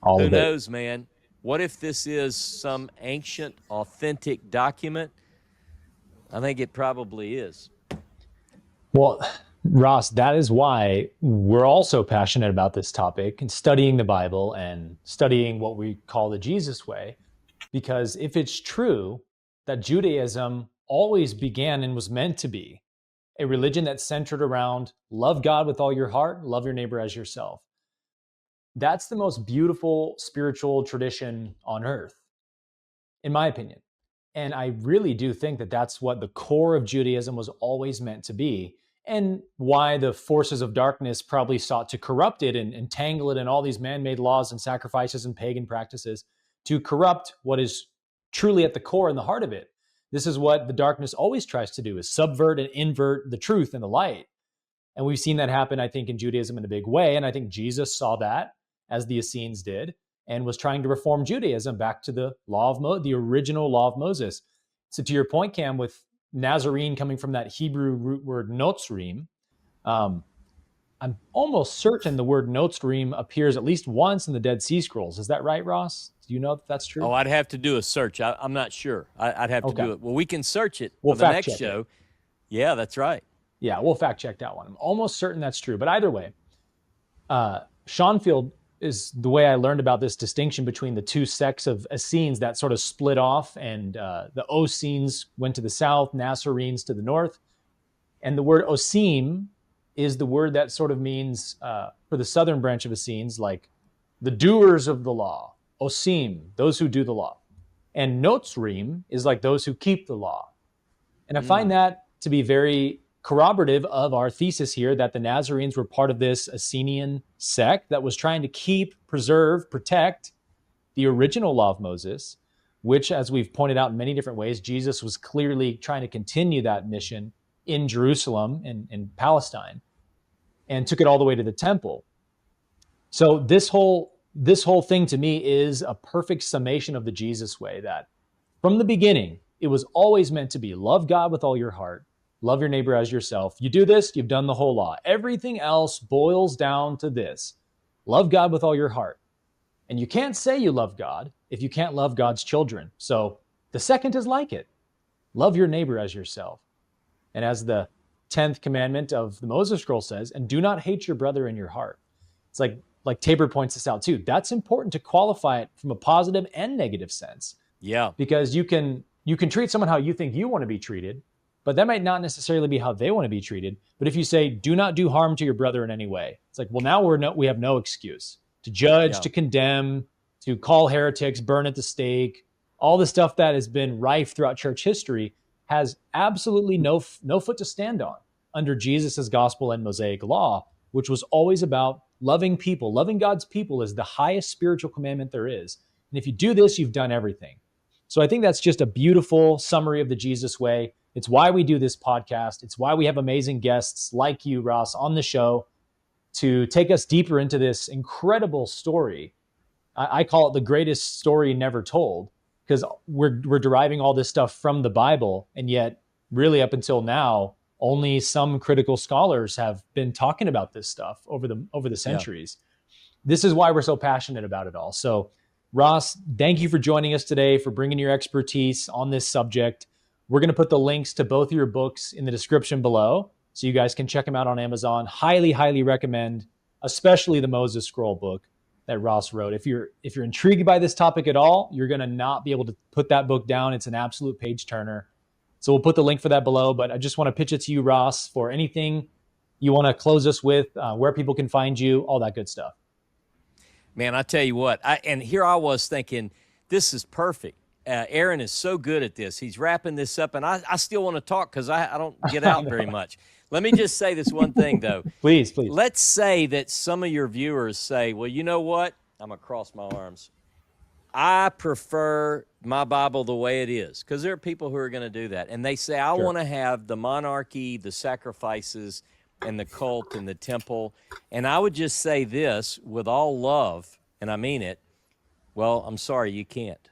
Who knows, man? What if this is some ancient, authentic document? I think it probably is. Well, Ross, that is why we're also passionate about this topic and studying the Bible and studying what we call the Jesus way. Because if it's true that Judaism always began and was meant to be a religion that's centered around love God with all your heart, love your neighbor as yourself, that's the most beautiful spiritual tradition on earth, in my opinion. And I really do think that that's what the core of Judaism was always meant to be, and why the forces of darkness probably sought to corrupt it and entangle it in all these man-made laws and sacrifices and pagan practices to corrupt what is truly at the core and the heart of it. This is what the darkness always tries to do, is subvert and invert the truth and the light. And we've seen that happen, I think, in Judaism in a big way. And I think Jesus saw that, as the Essenes did, and was trying to reform Judaism back to the law of the original law of Moses. So to your point, Cam, with Nazarene coming from that Hebrew root word Nazarene, I'm almost certain the word Nazarene appears at least once in the Dead Sea Scrolls. Is that right, Ross? Do you know if that's true? Oh, I'd have to do a search. I'm not sure. I'd have to do it. Well, we can search it for the next show. Yeah, that's right. Yeah, we'll fact check that one. I'm almost certain that's true. But either way, Schonfield is the way I learned about this distinction between the two sects of Essenes that sort of split off, and the Essenes went to the south, Nazarenes to the north. And the word Osim is the word that sort of means, for the southern branch of Essenes, like the doers of the law. Osim, those who do the law. And Nazarene is like those who keep the law. And I find that to be very corroborative of our thesis here that the Nazarenes were part of this Essenian sect that was trying to keep, preserve, protect the original law of Moses, which, as we've pointed out in many different ways, Jesus was clearly trying to continue that mission in Jerusalem and in Palestine, and took it all the way to the temple. So this whole thing to me is a perfect summation of the Jesus way, that from the beginning, it was always meant to be love God with all your heart, love your neighbor as yourself. You do this, you've done the whole law. Everything else boils down to this: love God with all your heart. And you can't say you love God if you can't love God's children. So the second is like it: love your neighbor as yourself. And as the 10th commandment of the Moses Scroll says, and do not hate your brother in your heart. It's like Tabor points this out too. That's important to qualify it from a positive and negative sense. Yeah. Because you can treat someone how you think you want to be treated, but that might not necessarily be how they want to be treated. But if you say, do not do harm to your brother in any way, it's like, well, now we have no excuse to judge, to condemn, to call heretics, burn at the stake. All the stuff that has been rife throughout church history has absolutely no foot to stand on under Jesus's gospel and Mosaic law, which was always about loving people. Loving God's people is the highest spiritual commandment there is. And if you do this, you've done everything. So I think that's just a beautiful summary of the Jesus way. It's why we do this podcast. It's why we have amazing guests like you, Ross, on the show to take us deeper into this incredible story. I call it the greatest story never told, because we're deriving all this stuff from the Bible, and yet really up until now, only some critical scholars have been talking about this stuff over the centuries. This is why we're so passionate about it all. So Ross, thank you for joining us today, for bringing your expertise on this subject. We're going to put the links to both of your books in the description below, so you guys can check them out on Amazon. Highly, highly recommend, especially the Moses Scroll book that Ross wrote. If you're intrigued by this topic at all, you're going to not be able to put that book down. It's an absolute page turner. So we'll put the link for that below, but I just want to pitch it to you, Ross, for anything you want to close us with, where people can find you, all that good stuff. Man, I tell you what, and here I was thinking, this is perfect. Aaron is so good at this. He's wrapping this up, and I still want to talk because I don't get out very much. Let me just say this one thing, though. Please. Let's say that some of your viewers say, well, you know what? I'm going to cross my arms. I prefer my Bible the way it is, because there are people who are going to do that. And they say, I want to have the monarchy, the sacrifices, and the cult and the temple. And I would just say this with all love, and I mean it, well, I'm sorry, you can't.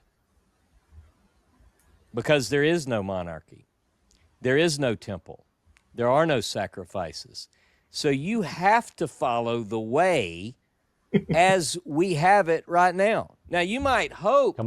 Because there is no monarchy. There is no temple. There are no sacrifices. So you have to follow the way as we have it right now. Now, you might hope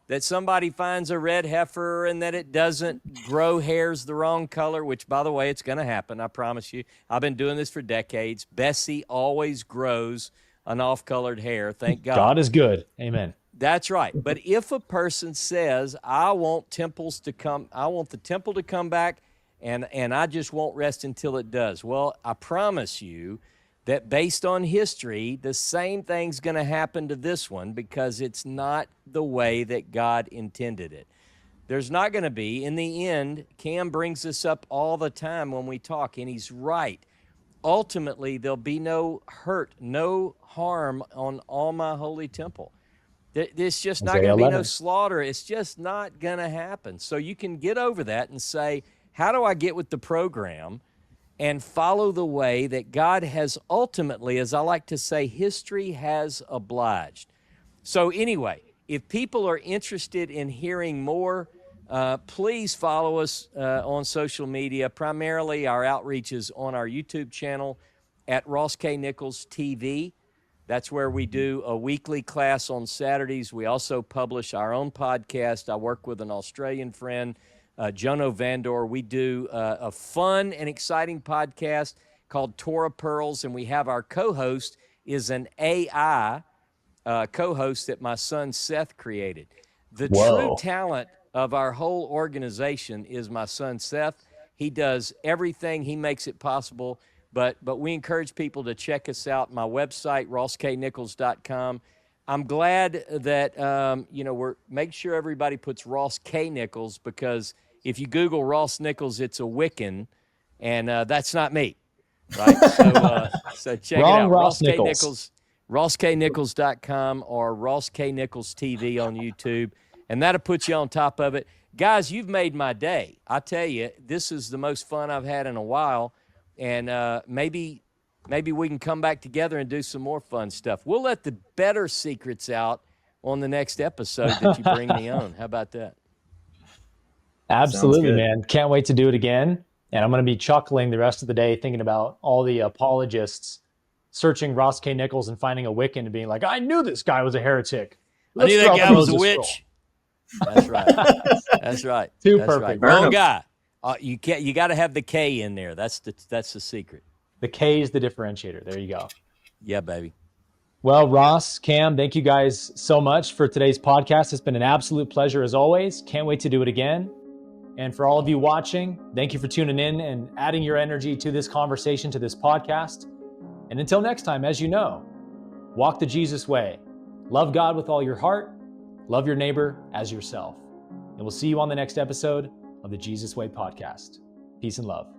that somebody finds a red heifer and that it doesn't grow hairs the wrong color, which, by the way, it's going to happen, I promise you. I've been doing this for decades. Bessie always grows an off-colored hair, thank God. God is good. Amen. That's right. But if a person says, I want the temple to come back, and I just won't rest until it does. Well, I promise you that based on history, the same thing's going to happen to this one, because it's not the way that God intended it. There's not going to be, in the end, Cam brings this up all the time when we talk, and he's right. Ultimately, there'll be no hurt, no harm on all my holy temple. There's just not going to be no slaughter. It's just not going to happen. So you can get over that and say, how do I get with the program and follow the way that God has ultimately, as I like to say, history has obliged. So anyway, if people are interested in hearing more, please follow us on social media. Primarily, our outreach is on our YouTube channel at Ross K. Nichols TV. That's where we do a weekly class on Saturdays. We also publish our own podcast. I work with an Australian friend, Jono Vandor. We do a fun and exciting podcast called Torah Pearls, and we have our co-host is an AI co-host that my son Seth created. The true talent of our whole organization is my son Seth. He does everything. He makes it possible. But we encourage people to check us out. My website, rossknichols.com. I'm glad that, make sure everybody puts Ross K. Nichols, because if you Google Ross Nichols, it's a Wiccan, and that's not me, right? So check Wrong, it out. Ross Nichols. rossknichols.com or Ross K. Nichols TV on YouTube, and that'll put you on top of it. Guys, you've made my day. I tell you, this is the most fun I've had in a while. And maybe we can come back together and do some more fun stuff. We'll let the better secrets out on the next episode that you bring me on. How about that? Absolutely, man. Can't wait to do it again. And I'm going to be chuckling the rest of the day thinking about all the apologists searching Ross K. Nichols and finding a Wiccan and being like, I knew this guy was a heretic. I knew that guy was a witch. That's right. That's right. Too That's perfect. Right. Wrong guy. You got to have the K in there. That's the secret. The K is the differentiator. There you go. Yeah, baby. Well, Ross, Cam, thank you guys so much for today's podcast. It's been an absolute pleasure as always. Can't wait to do it again. And for all of you watching, thank you for tuning in and adding your energy to this conversation, to this podcast. And until next time, as you know, walk the Jesus way. Love God with all your heart. Love your neighbor as yourself. And we'll see you on the next episode of the Jesus Way podcast. Peace and love.